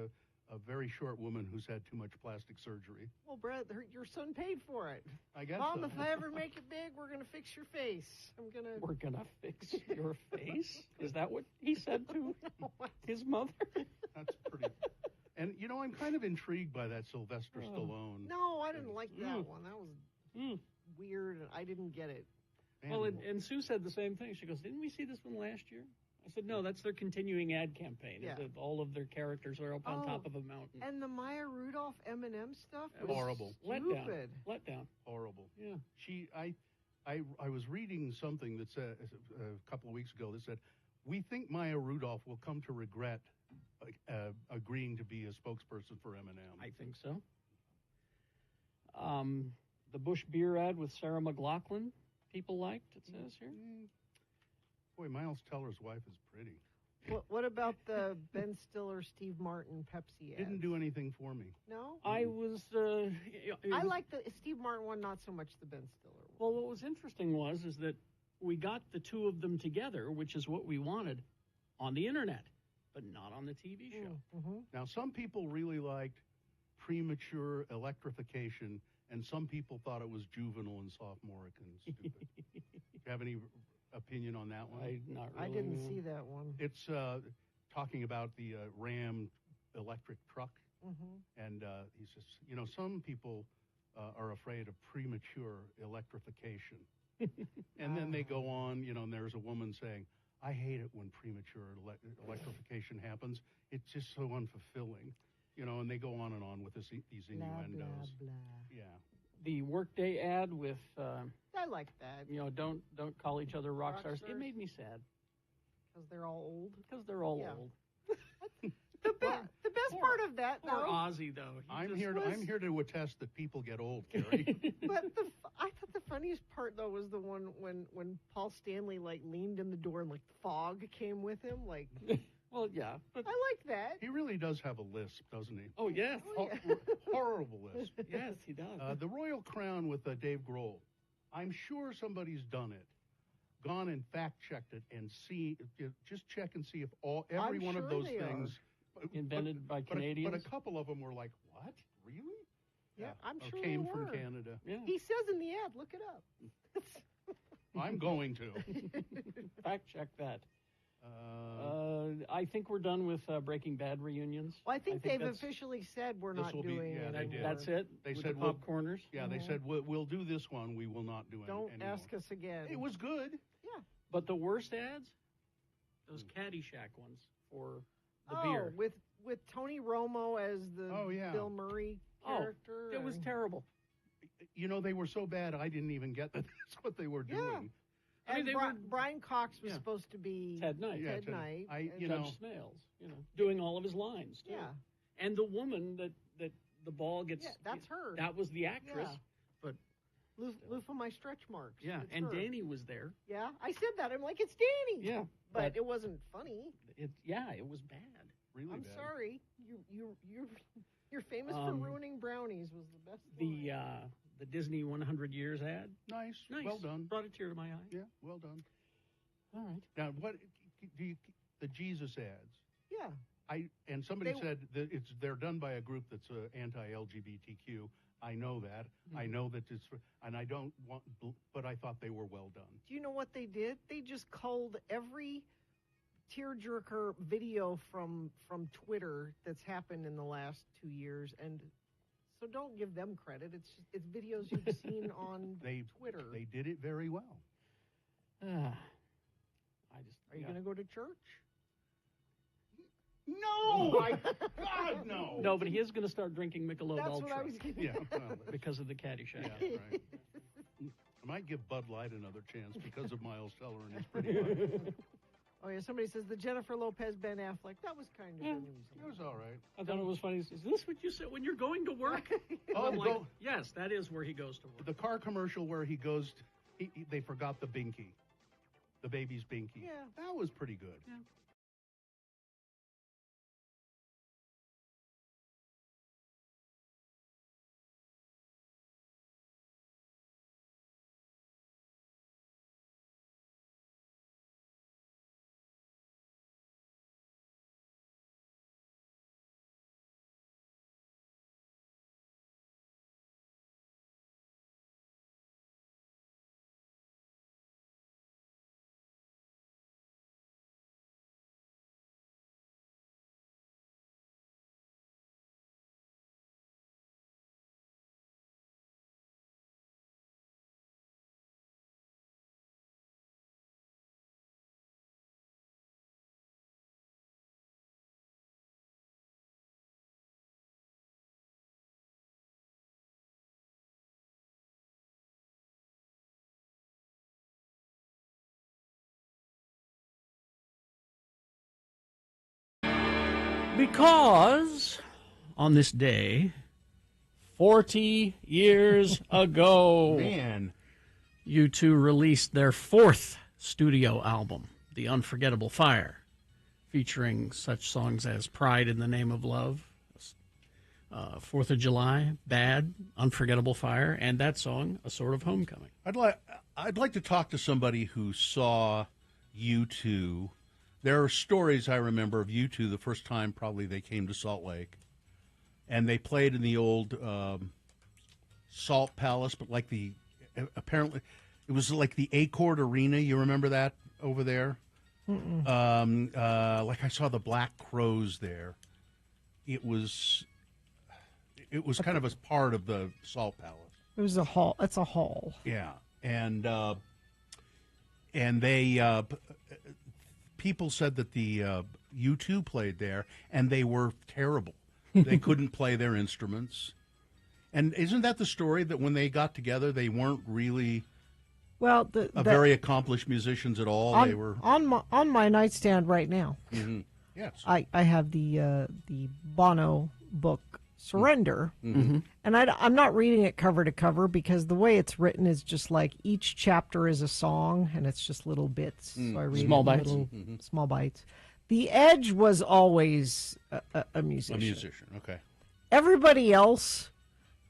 a very short woman who's had too much plastic surgery. Well, Brad, your son paid for it. I guess. Mom, so. if I ever make it big, we're gonna fix your face. We're gonna fix your face? Is that what he said to his mother? That's pretty. And, I'm kind of intrigued by that Sylvester Stallone. No, I didn't like that one. That was weird, and I didn't get it. Well, and Sue said the same thing. She goes, didn't we see this one last year? I said, no, that's their continuing ad campaign. Yeah. All of their characters are up on top of a mountain. And the Maya Rudolph Eminem stuff was horrible. Stupid. Let down. Horrible. Yeah. I was reading something that said a couple of weeks ago that said, we think Maya Rudolph will come to regret agreeing to be a spokesperson for Eminem. I think so. The Bush beer ad with Sarah McLachlan, people liked, it says here. Boy, Miles Teller's wife is pretty. What about the Ben Stiller, Steve Martin Pepsi ad? Didn't do anything for me. No? I was... I like the Steve Martin one, not so much the Ben Stiller one. Well, what was interesting is that we got the two of them together, which is what we wanted, on the internet, but not on the TV show. Mm-hmm. Now, some people really liked premature electrification, and some people thought it was juvenile and sophomoric and stupid. Do you have any opinion on that one? I didn't see that one. It's talking about the Ram electric truck. Mm-hmm. And he says, some people are afraid of premature electrification. And then they go on, and there's a woman saying, I hate it when premature electrification happens. It's just so unfulfilling. And they go on and on with these innuendos. Blah, blah, blah. Yeah. The Workday ad with... I like that. Don't call each other rock stars. It made me sad. Because they're all old? Because they're all old. The best part of that, Poor though... Ozzy, though. I'm here to attest that people get old, Carrie. But I thought the funniest part, though, was the one when Paul Stanley, leaned in the door and, fog came with him, Well, yeah. But I like that. He really does have a lisp, doesn't he? Oh, yes. Horrible lisp. Yes, he does. The Royal Crown with Dave Grohl. I'm sure somebody's done it. Gone and fact-checked it and just check and see if every one of those things... Invented by Canadians? But a couple of them were like, what? Really? Yeah, I'm sure came they from were. Canada. Yeah. He says in the ad, look it up. I'm going to. Fact check that. I think we're done with Breaking Bad reunions. Well, I think they've officially said we're not doing it. They did. That's it? They with said the popcorners? Yeah, they said, we'll do this one. We will not do it Don't anymore. ask us again. It was good. Yeah. But the worst ads? Those Caddyshack ones for the beer. With Tony Romo as the Bill Murray character. It was terrible. They were so bad I didn't even get that that's what they were doing. And Brian Cox was supposed to be Ted Knight. Ted Knight. Judge Smales, doing all of his lines, too. Yeah. And the woman that the ball gets... Yeah, that's her. That was the actress. Yeah. But... Loofah my stretch marks. Yeah, it's and her. Danny was there. Yeah, I said that. I'm like, it's Danny. Yeah. But it wasn't funny. It was bad. Really I'm bad. sorry. You're famous for ruining brownies was the best line. The Disney 100 Years ad. Nice. Well done. Brought a tear to my eye. Yeah, well done. All right. Now, what do the Jesus ads? Yeah. And somebody said that they're done by a group that's anti-LGBTQ. I know that. Mm-hmm. I know that it's, and I don't want, but I thought they were well done. Do you know what they did? They just culled every tearjerker video from Twitter that's happened in the last 2 years, and so don't give them credit. It's videos you've seen on Twitter. They did it very well. Are you going to go to church? No, my God, no. No, but he is going to start drinking Michelob That's Ultra. what I was getting Yeah, well, because of the Caddyshack. Yeah, right. I might give Bud Light another chance because of Miles Teller and his pretty wife. Oh, yeah, somebody says the Jennifer Lopez, Ben Affleck. That was kind of amusing. It was all right. I thought it was funny. Is this what you said when you're going to work? Oh, I'm like, yes, that is where he goes to work. The car commercial where he goes, they forgot the binky, the baby's binky. Yeah. That was pretty good. Yeah. Because on this day, 40 years ago, Man. U2 released their fourth studio album, The Unforgettable Fire, featuring such songs as Pride in the Name of Love, 4th of July, Bad, Unforgettable Fire, and that song, A Sort of Homecoming. I'd like to talk to somebody who saw U2. There are stories I remember of U2 the first time probably they came to Salt Lake, and they played in the old Salt Palace, but like apparently it was like the Accord Arena. You remember that over there? Like I saw the Black Crowes there. It was kind of as part of the Salt Palace. It was a hall. It's a hall. Yeah, and they people said that the U2 played there, and they were terrible. They couldn't play their instruments. And isn't that the story that when they got together, they weren't really very accomplished musicians at all? They were on my nightstand right now. Mm-hmm. Yes, I have the Bono book Surrender, Mm-hmm. and I'm not reading it cover to cover because the way it's written is just like each chapter is a song, and it's just little bits. So I read Small it in bites. little small bites. The Edge was always a musician. a musician. Okay, Everybody else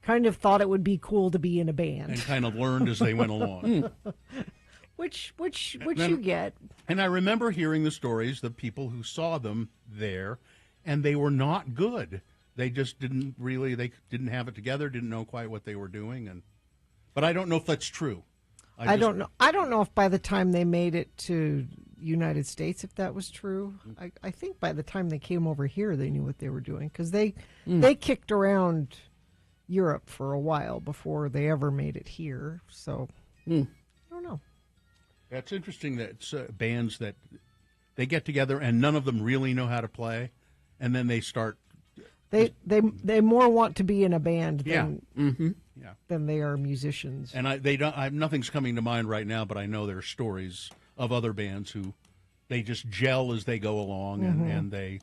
kind of thought it would be cool to be in a band, and kind of learned as they went along. which you get. And I remember hearing the stories of people who saw them there, and they were not good. They just didn't have it together, didn't know quite what they were doing, but I don't know if that's true. I don't know. I don't know if by the time they made it to United States, if that was true. I think by the time they came over here, they knew what they were doing because they kicked around Europe for a while before they ever made it here. So I don't know. It's interesting that it's, bands that they get together and none of them really know how to play, and then they start. They more want to be in a band than Yeah. than they are musicians. And nothing's coming to mind right now, but I know there are stories of other bands who they just gel as they go along, and they,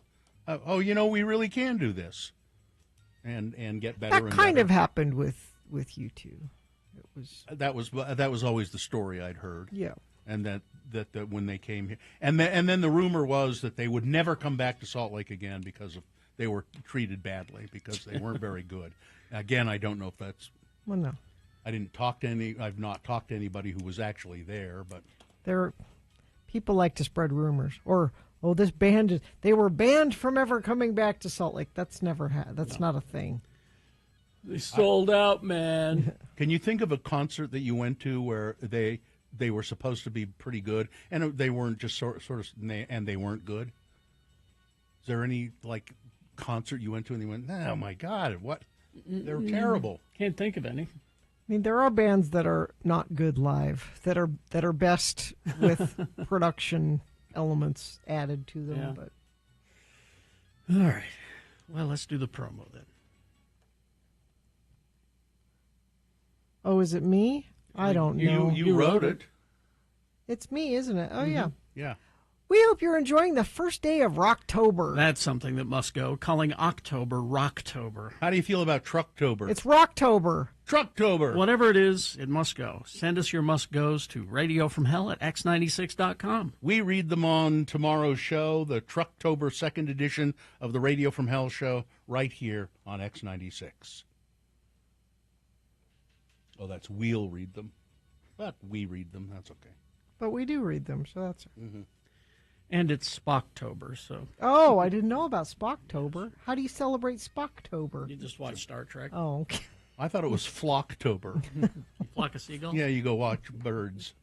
we really can do this, and get better. That and kind better. of happened with U2. It was that was always the story I'd heard. Yeah. And that when they came here, and then the rumor was that they would never come back to Salt Lake again because they were treated badly because they weren't very good. Again, I don't know if that's. Well, no. I've not talked to anybody who was actually there, but people like to spread rumors this band they were banned from ever coming back to Salt Lake. That's never that's not a thing. They sold out, man. Can you think of a concert that you went to where they were supposed to be pretty good, and they weren't just sort of, and they weren't good? Is there any like concert you went to and you went, oh my God, what? They're terrible. Can't think of any. I mean, there are bands that are not good live, that are best with production elements added to them. Yeah. But All right. Well, let's do the promo then. oh, is it me? I don't know. You wrote it. It's me, isn't it? Oh, yeah. Yeah. We hope you're enjoying the first day of Rocktober. That's something that must go. Calling October Rocktober. How do you feel about Trucktober? It's Rocktober. Trucktober. Whatever it is, it must go. Send us your must goes to radiofromhell@x96.com. We read them on tomorrow's show, the Trucktober 2nd edition of the Radio from Hell show, right here on X96. Oh, that's we'll read them. But we read them. That's okay. But we do read them, so that's... Mm-hmm. And it's Spocktober, so... Oh, I didn't know about Spocktober. How do you celebrate Spocktober? You just watch Star Trek. Oh, okay. I thought it was Flocktober. Flock of seagulls? Yeah, you go watch birds.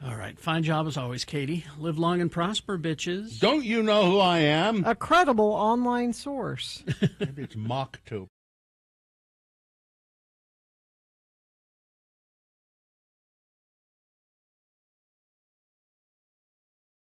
All right. Fine job as always, Katie. Live long and prosper, bitches. Don't you know who I am? A credible online source. Maybe it's Mocktober.